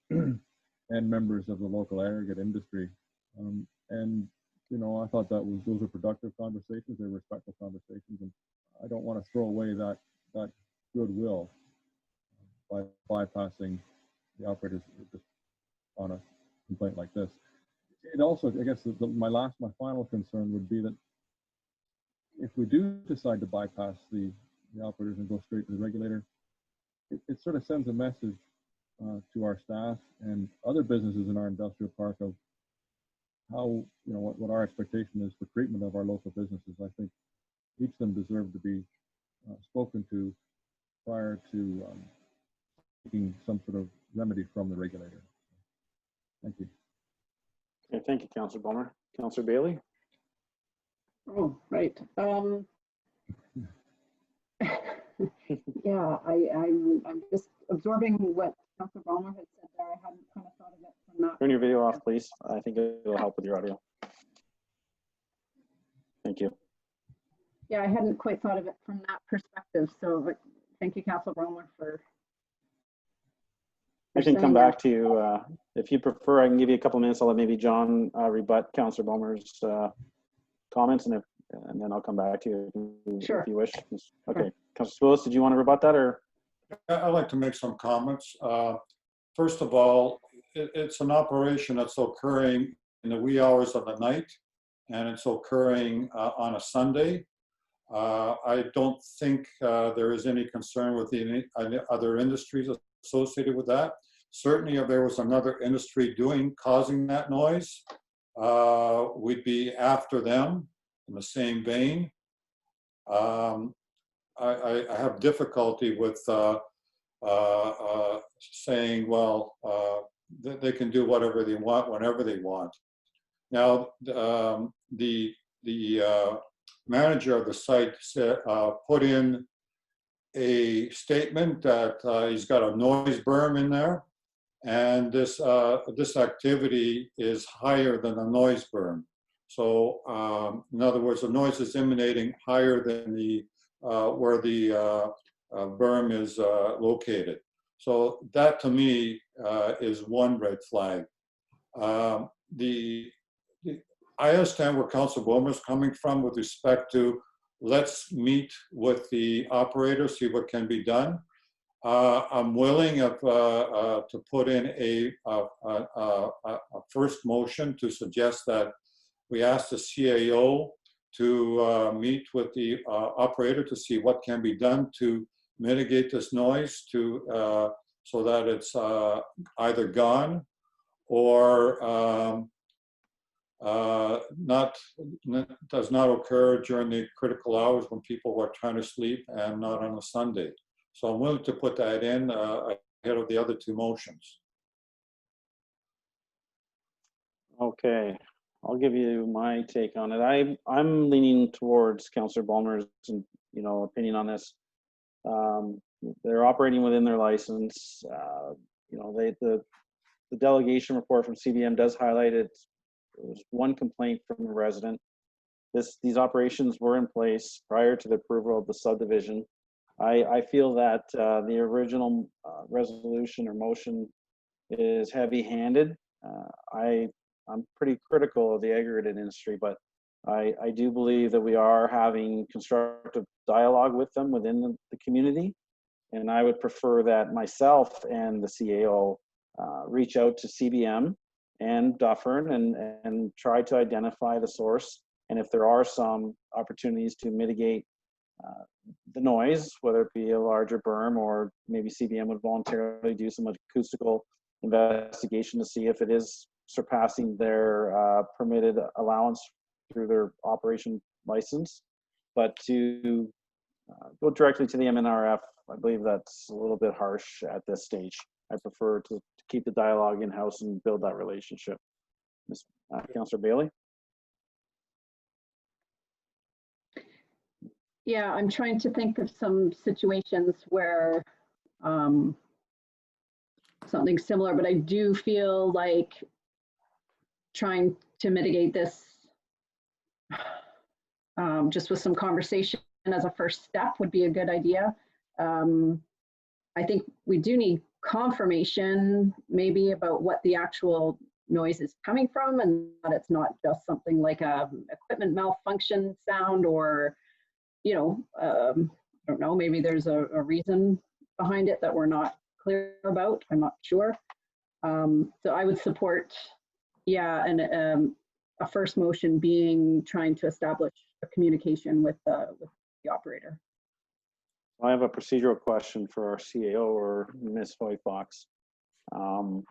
and members of the local aggregate industry. And, you know, I thought those were productive conversations, they were respectful conversations, and I don't want to throw away that goodwill by bypassing the operators just on a complaint like this. It also, I guess, my final concern would be that if we do decide to bypass the operators and go straight to the regulator, it sort of sends a message to our staff and other businesses in our industrial park of how, you know, what our expectation is for treatment of our local businesses. I think each of them deserve to be spoken to prior to seeking some sort of remedy from the regulator. Thank you. Okay, thank you, Councillor Bomer. Councillor Bailey? Oh, right. Yeah, I'm just absorbing what Councillor Ballmer had said there. I hadn't kind of thought of it from that. Turn your video off, please. I think it'll help with your audio. Thank you. Yeah, I hadn't quite thought of it from that perspective. So thank you, Councillor Ballmer, for. I can come back to you if you prefer. I can give you a couple minutes. I'll let maybe John rebut Councillor Bomer's comments, and then I'll come back to you Sure. if you wish. Okay, Councillor Spoulos, did you want to rebut that, or? I'd like to make some comments. First of all, it's an operation that's occurring in the wee hours of the night, and it's occurring on a Sunday. I don't think there is any concern with the other industries associated with that. Certainly, if there was another industry causing that noise, we'd be after them in the same vein. I have difficulty with saying, well, they can do whatever they want whenever they want. Now, the manager of the site put in a statement that he's got a noise berm in there, and this activity is higher than the noise berm. So, in other words, the noise is emanating higher than the where the berm is located. So that, to me, is one red flag. I understand where Councillor Bomer is coming from with respect to let's meet with the operator, see what can be done. I'm willing to put in a first motion to suggest that we ask the CAO to meet with the operator to see what can be done to mitigate this noise so that it's either gone or does not occur during the critical hours when people are trying to sleep and not on a Sunday. So I'm willing to put that in ahead of the other two motions. Okay, I'll give you my take on it. I'm leaning towards Councillor Ballmer's, opinion on this. They're operating within their license. The delegation report from CBM does highlight it. There was one complaint from a resident. These operations were in place prior to the approval of the subdivision. I feel that the original resolution or motion is heavy-handed. I'm pretty critical of the aggregate industry, but I do believe that we are having constructive dialogue with them within the community. And I would prefer that myself and the CAO reach out to CBM and Dufferin and try to identify the source. And if there are some opportunities to mitigate the noise, whether it be a larger berm or maybe CBM would voluntarily do some acoustical investigation to see if it is surpassing their permitted allowance through their operation license. But to go directly to the MNRF, I believe that's a little bit harsh at this stage. I prefer to keep the dialogue in-house and build that relationship. Councillor Bailey? Yeah, I'm trying to think of some situations where something similar, but I do feel like trying to mitigate this just with some conversation as a first step would be a good idea. I think we do need confirmation maybe about what the actual noise is coming from and that it's not just something like a equipment malfunction sound or, I don't know, maybe there's a reason behind it that we're not clear about. I'm not sure. So I would support, and a first motion being trying to establish a communication with the operator. I have a procedural question for our CAO or Ms. Hoy Fox. Can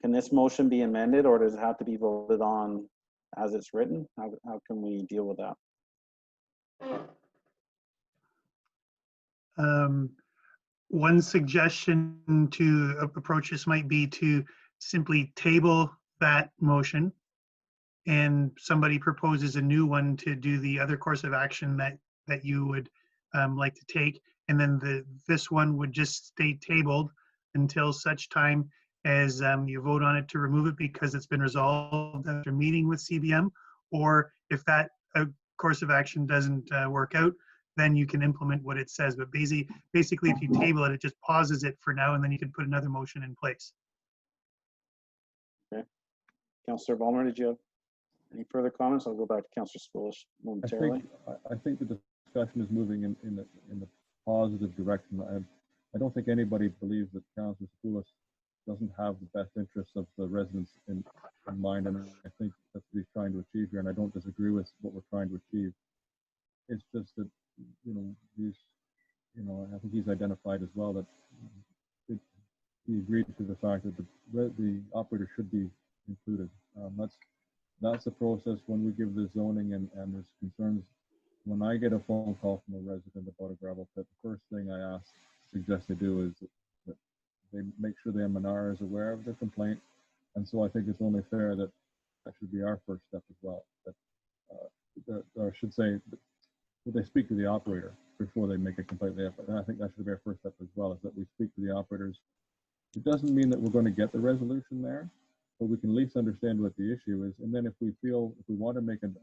this motion be amended or does it have to be voted on as it's written? How can we deal with that? One suggestion to approach this might be to simply table that motion and somebody proposes a new one to do the other course of action that you would like to take, and then this one would just stay tabled until such time as you vote on it to remove it because it's been resolved after meeting with CBM, or if that course of action doesn't work out, then you can implement what it says. But basically, if you table it, it just pauses it for now, and then you can put another motion in place. Okay. Councillor Ballmer, did you have any further comments? I'll go back to Councillor Spoulish momentarily. I think the discussion is moving in the positive direction. I don't think anybody believes that Councillor Spoulish doesn't have the best interests of the residents in mind, and I think that's what he's trying to achieve here, and I don't disagree with what we're trying to achieve. It's just that, I think he's identified as well that he agreed to the fact that the operator should be included. That's the process when we give the zoning and there's concerns. When I get a phone call from a resident about a gravel pit, the first thing I suggest they do is that they make sure the MNR is aware of the complaint. And so I think it's only fair that should be our first step as well. Or I should say, that they speak to the operator before they make a complaint. And I think that should be our first step as well, is that we speak to the operators. It doesn't mean that we're going to get the resolution there, but we can at least understand what the issue is. And then if we want to make an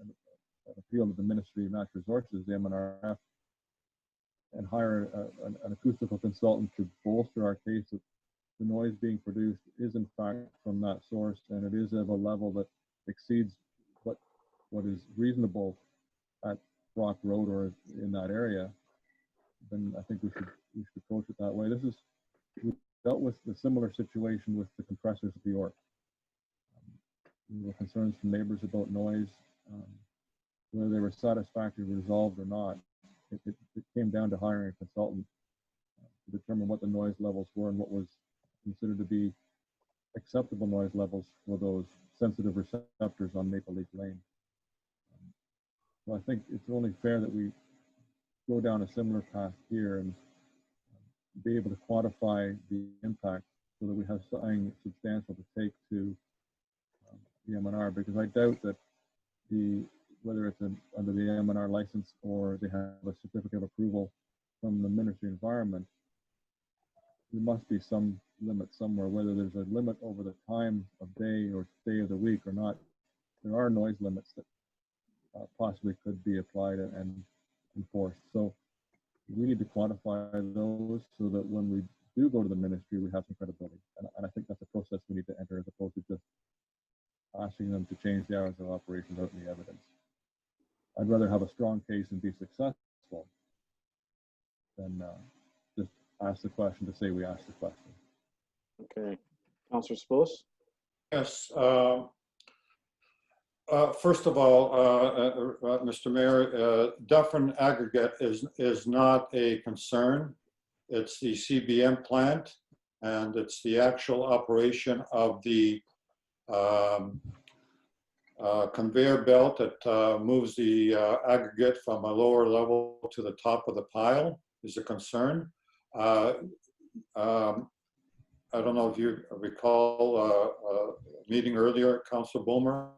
appeal to the Ministry of Natural Resources, the MNRF, and hire an acoustical consultant to bolster our case that the noise being produced is in fact from that source, and it is of a level that exceeds what is reasonable at Brock Road or in that area, then I think we should approach it that way. We dealt with the similar situation with the compressors at the York. There were concerns from neighbors about noise, whether they were satisfactorily resolved or not. It came down to hiring a consultant to determine what the noise levels were and what was considered to be acceptable noise levels for those sensitive receptors on Maple Leaf Lane. So I think it's only fair that we go down a similar path here and be able to quantify the impact so that we have something substantial to take to the M&R, because I doubt that whether it's under the M&R license or they have a certificate of approval from the Ministry of Environment, there must be some limit somewhere, whether there's a limit over the time of day or day of the week or not. There are noise limits that possibly could be applied and enforced. So we need to quantify those so that when we do go to the ministry, we have some credibility. And I think that's a process we need to enter, as opposed to just asking them to change the hours of operation without any evidence. I'd rather have a strong case and be successful than just ask the question to say we asked the question. Okay. Councillor Spillis? Yes. First of all, Mr. Mayor, Dufferin aggregate is not a concern. It's the CBM plant, and it's the actual operation of the conveyor belt that moves the aggregate from a lower level to the top of the pile is a concern. I don't know if you recall a meeting earlier, Councillor Bulmer.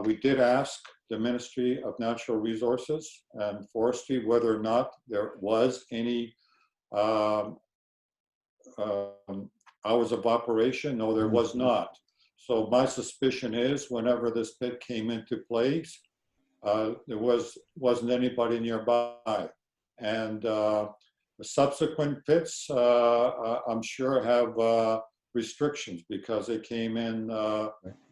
We did ask the Ministry of Natural Resources and Forestry whether or not there was any hours of operation. No, there was not. So my suspicion is whenever this pit came into place, there wasn't anybody nearby. And the subsequent pits, I'm sure, have restrictions because they came in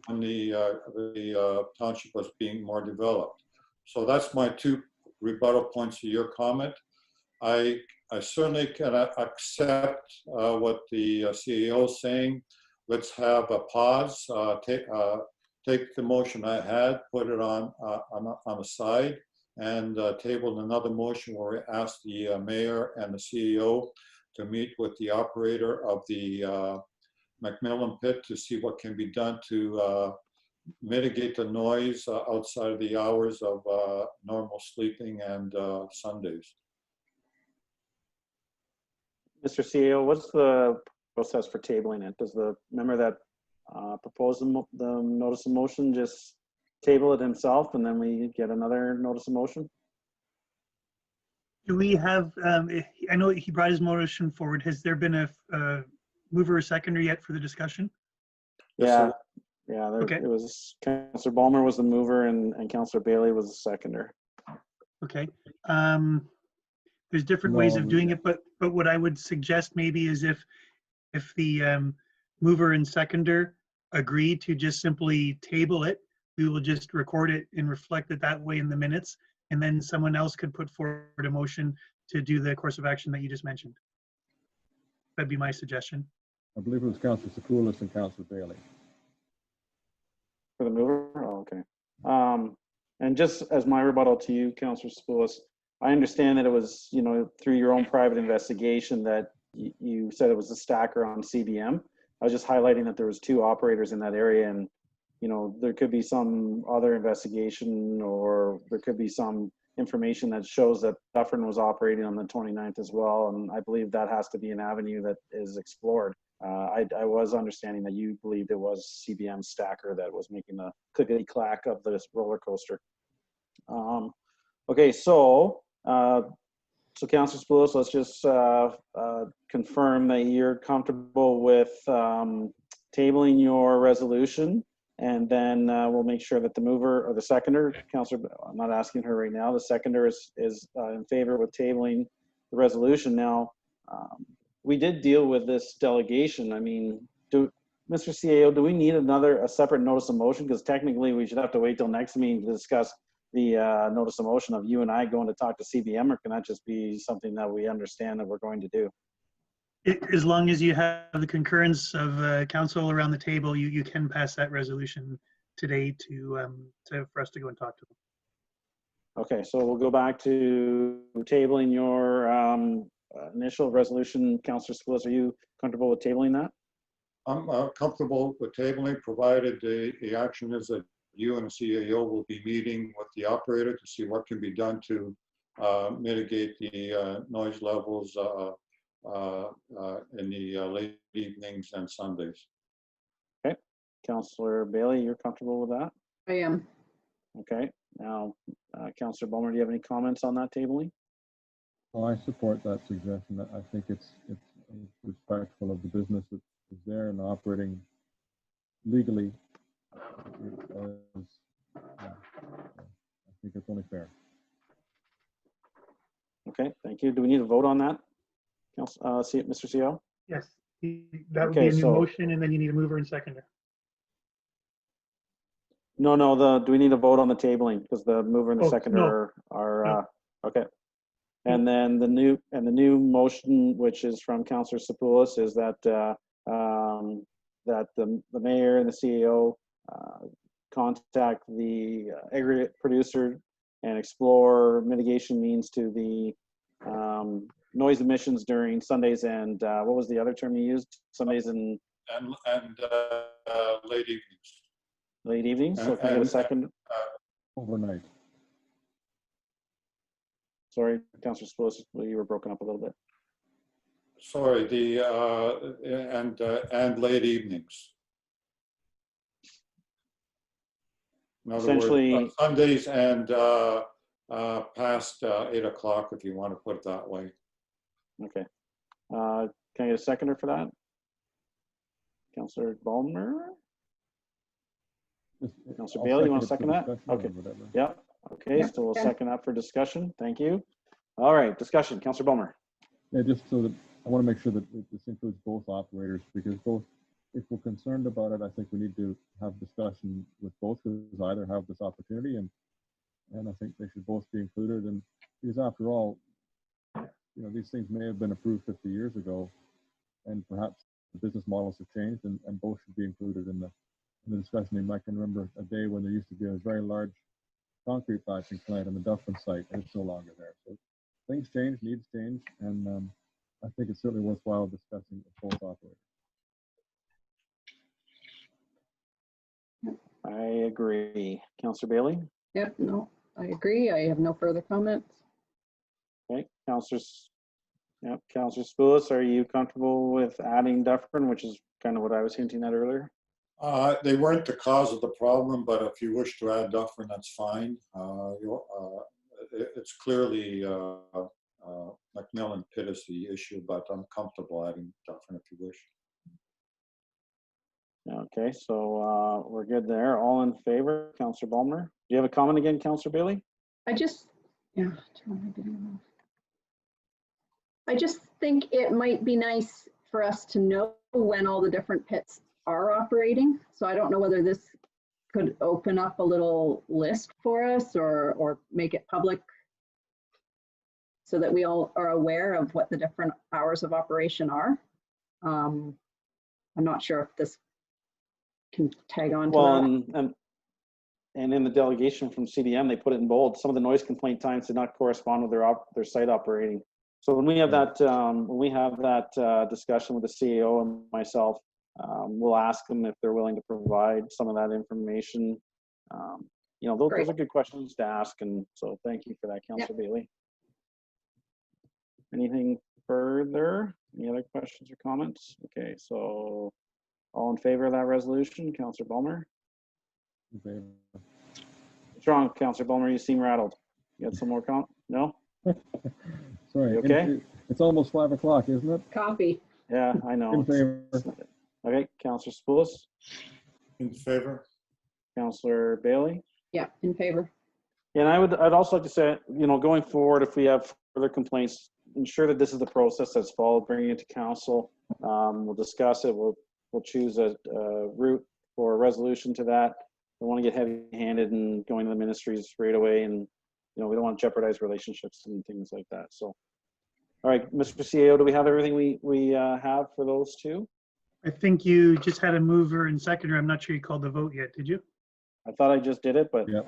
when the township was being more developed. So that's my two rebuttal points to your comment. I certainly can accept what the CEO is saying. Let's have a pause, take the motion I had, put it on the side, and tabled another motion where we asked the mayor and the CEO to meet with the operator of the Macmillan pit to see what can be done to mitigate the noise outside of the hours of normal sleeping and Sundays. Mr. CEO, what's the process for tabling it? Does the member that proposed the notice of motion just table it himself and then we get another notice of motion? Do we have, I know he brought his motion forward. Has there been a mover or seconder yet for the discussion? Yeah, Okay. It was Councillor Balmer was the mover and Councillor Bailey was the seconder. Okay. There's different ways of doing it, but what I would suggest maybe is if the mover and seconder agree to just simply table it, we will just record it and reflect it that way in the minutes, and then someone else could put forward a motion to do the course of action that you just mentioned. That'd be my suggestion. I believe it was Councillor Sakoulis and Councillor Bailey. For the mover? Oh, okay. And just as my rebuttal to you, Councillor Spillis, I understand that it was, through your own private investigation that you said it was a stacker on CBM. I was just highlighting that there was 2 operators in that area, and there could be some other investigation, or there could be some information that shows that Dufferin was operating on the 29th as well, and I believe that has to be an avenue that is explored. I was understanding that you believed it was CBM stacker that was making the clickety clack of this roller coaster. Okay, so Councillor Spillis, let's just confirm that you're comfortable with tabling your resolution, and then we'll make sure that the mover or the seconder, Councillor, I'm not asking her right now, the seconder is in favor with tabling the resolution. Now, we did deal with this delegation. I mean, Mr. CAO, do we need a separate notice of motion? Because technically we should have to wait till next meeting to discuss notice of motion of you and I going to talk to CBM, or can that just be something that we understand that we're going to do? As long as you have the concurrence of council around the table, you can pass that resolution today for us to go and talk to them. Okay, so we'll go back to tabling your initial resolution. Councillor Spillis, are you comfortable with tabling that? I'm comfortable with tabling, provided the action is that you and the CAO will be meeting with the operator to see what can be done to mitigate the noise levels in the late evenings and Sundays. Okay, Councillor Bailey, you're comfortable with that? I am. Okay, now, Councillor Bulmer, do you have any comments on that tabling? Well, I support that suggestion. I think it's respectful of the business that is there and operating legally. I think it's only fair. Okay, thank you. Do we need a vote on that? Mr. CO? Yes, that would Okay, be a new so- motion, and then you need a mover and seconder. No, do we need a vote on the tabling? Because the mover and the Oh, seconder no. are, okay. And then the new motion, which is from Councillor Sapoulis, is that that the mayor and the CEO contact the aggregate producer and explore mitigation means to the noise emissions during Sundays and what was the other term you used? Sundays and Late evenings. late evenings. So can I get a second? Overnight. Sorry, Councillor Spillis, you were broken up a little bit. Sorry, and late evenings. In other Essentially- words, Sundays and past 8 o'clock, if you want to put it that way. Okay. Can I get a seconder for that? Councillor Ballmer? Councillor I'll Bailey, you want to it second for that? discussion or Okay. whatever. Yeah. Okay, Yeah, so we'll okay. second that for discussion. Thank you. All right, discussion. Councillor Ballmer. Yeah, just so that I want to make sure that this includes both operators, because both, if we're concerned about it, I think we need to have discussion with both, because either have this opportunity and I think they should both be included. And because after all, you know, these things may have been approved 50 years ago, and perhaps the business models have changed, and both should be included in the discussion. I can remember a day when there used to be a very large concrete batching plant on the Dufferin site, and it's no longer there. So things change, needs change, and I think it's certainly worthwhile discussing with both operators. I agree. Councillor Bailey. Yep, no, I agree. I have no further comments. Okay, Councillor Spillis, are you comfortable with adding Dufferin, which is kind of what I was hinting at earlier? They weren't the cause of the problem, but if you wish to add Dufferin, that's fine. It's clearly McMillan Pit is the issue, but I'm comfortable adding Dufferin if you wish. Okay, so we're good there. All in favor? Councillor Ballmer. Do you have a comment again, Councillor Bailey? I just think it might be nice for us to know when all the different pits are operating. So I don't know whether this could open up a little list for us or make it public so that we all are aware of what the different hours of operation are. I'm not sure if this can tag on to Well, that. and in the delegation from CDM, they put it in bold. Some of the noise complaint times did not correspond with their site operating. So when we have that discussion with the CEO and myself, we'll ask them if they're willing to provide some of that information. You know, those are good questions to ask, and so thank you for that, Councillor Bailey. Anything further? Any other questions or comments? Okay, so all in favor of that resolution, Councillor Ballmer? In favor. Strong, Councillor Ballmer, you seem rattled. You got some more comment? No? Sorry. You okay? It's almost 5 o'clock, isn't it? Coffee. Yeah, I know. In favor. Okay, Councillor Spoulis, In favor? Councillor Bailey. Yeah, in favor. And I'd also like to say, you know, going forward, if we have further complaints, ensure that this is the process that's followed, bringing it to council. We'll discuss it. We'll choose a route for a resolution to that. don't want to get heavy-handed and going to the ministries right away, and we don't want to jeopardize relationships and things like that. So, all right, Mr. CEO, do we have everything we have for those two? I think you just had a mover and seconder. I'm not sure you called the vote yet, did you? I thought I just did it, but Yeah.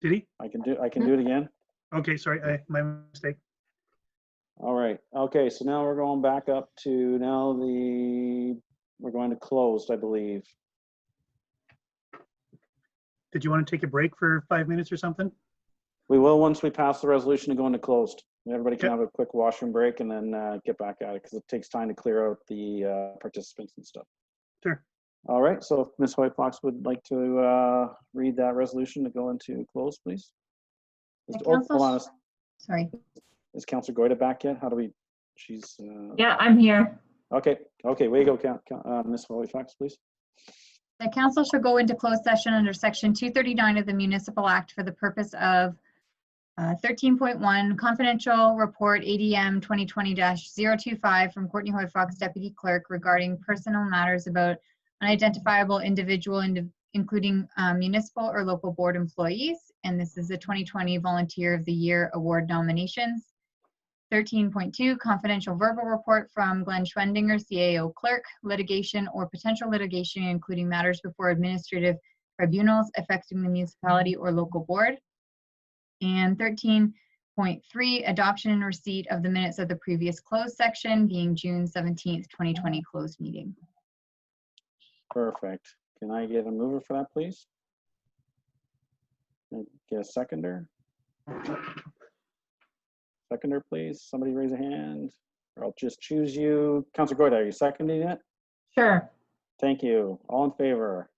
Did he? I can do it again. Okay, sorry, my mistake. All right. Okay, so now we're going back up to we're going to closed, I believe. Did you want to take a break for 5 minutes or something? We will once we pass the resolution to go into closed. Everybody can Okay. have a quick washroom break and then get back at it because it takes time to clear out the participants and stuff. Sure. All right, so if Ms. White Fox would like to read that resolution to go into close, please. The Oh, council hold on. Sorry. Is Councilor Goyda back yet? How do we, she's, Yeah, I'm here. okay, way you go, Ms. White Fox, please. The council shall go into closed session under section 239 of the Municipal Act for the purpose of 13.1 confidential report ADM 2020-025 from Courtney Hoy Fox, Deputy Clerk, regarding personal matters about unidentifiable individual, including municipal or local board employees. And this is the 2020 Volunteer of the Year Award nominations. 13.2 confidential verbal report from Glenn Schwendinger, CAO Clerk, litigation or potential litigation, including matters before administrative tribunals affecting the municipality or local board. And 13.3 adoption and receipt of the minutes of the previous closed section, being June 17th, 2020 closed meeting. Perfect. Can I get a mover for that, please? Can I get a seconder? Seconder, please. Somebody raise a hand, or I'll just choose you. Councilor Goyda, are you seconding it? Sure. Thank you. All in favor?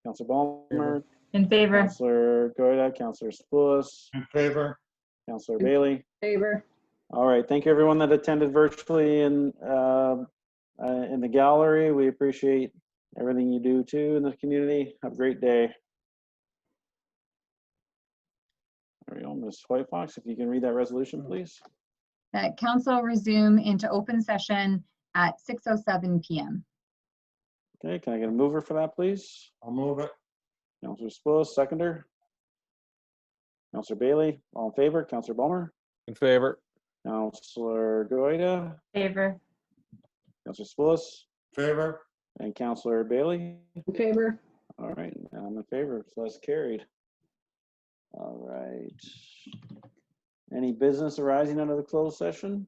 Councilor Ballmer, In favor. Councilor Goyda, Councilor Spoulos, In favor? Councilor Bailey. Favor. All right. Thank you, everyone that attended virtually in the gallery. We appreciate everything you do too in the community. Have a great day. There we go, Ms. White Fox, if you can read that resolution, please. That council resume into open session at 6:07 p.m. Okay, can I get a mover for that, please? I'll move it. Councilor Spoulos, seconder. Councilor Bailey, all in favor. Councilor Ballmer, In favor. Councilor Goyda, Favor. Councilor Spoulos, Favor? and Councilor Bailey. In favor. All right, I'm in favor, so that's carried. All right. Any business arising out of the closed session?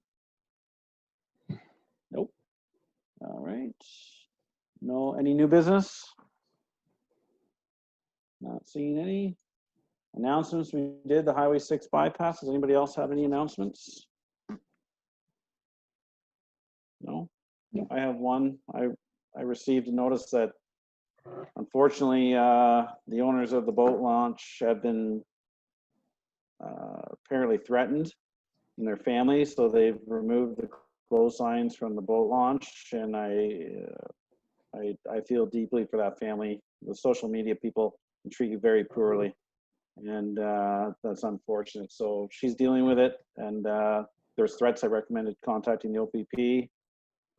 Nope. All right. No, any new business? Not seeing any. Announcements, we did the Highway 6 bypass. Does anybody else have any announcements? No? I have one. I received a notice that unfortunately the owners of the boat launch have been apparently threatened in their families, so they've removed the close signs from the boat launch, and I feel deeply for that family. The social media people treat you very poorly, and that's unfortunate. So she's dealing with it, and there's threats. I recommended contacting the OPP.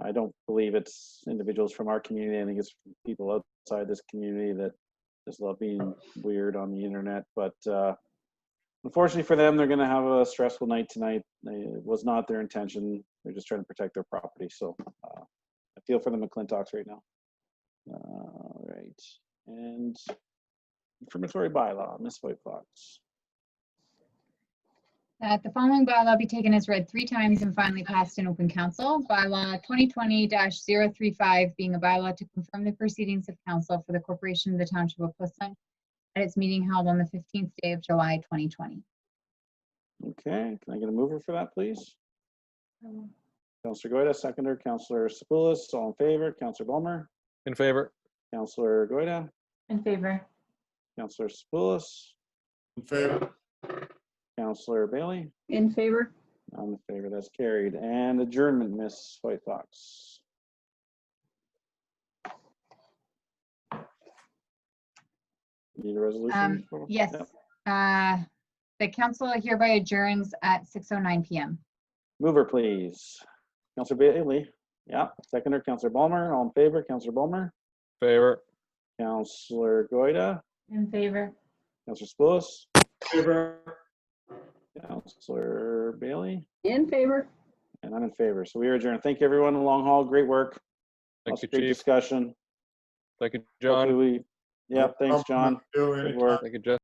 I don't believe it's individuals from our community. I think it's people outside this community that just love being weird on the internet. But unfortunately for them, they're going to have a stressful night tonight. It was not their intention. They're just trying to protect their property. So I feel for the McClintocks right now. All right. And informatory bylaw, Ms. White Fox. That the following bylaw be taken as read 3 times and finally passed in open council. Bylaw 2020-035 being a bylaw to confirm the proceedings of council for the corporation of the Township of Plissant at its meeting held on the 15th day of July 2020. Okay, can I get a mover for that, please? Councilor Goyda, seconder. Councilor Spoulos, all in favor. Councilor Ballmer, In favor. Councilor Goyda, In favor. Councilor Spoulos, In favor? Councilor Bailey. In favor. I'm in favor. That's carried. And adjournment, Ms. White Fox. Need a resolution? Yes. Yep. The council hereby adjourns at 6:09 p.m. Mover, please. Councilor Bailey. Yeah. Seconder, Councilor Ballmer. All in favor. Councilor Ballmer. Favor. Counselor Goida, In favor. Counselor Spillis, Favor. Counselor Bailey, In favor. and I'm in favor. So we are adjourned. Thank you, everyone in the long haul. Great work. Thank Lots you, of great Chief. discussion. Thank you, Hopefully John. we- Yeah, thanks, John. Anytime. Good work. Thank you, Jess.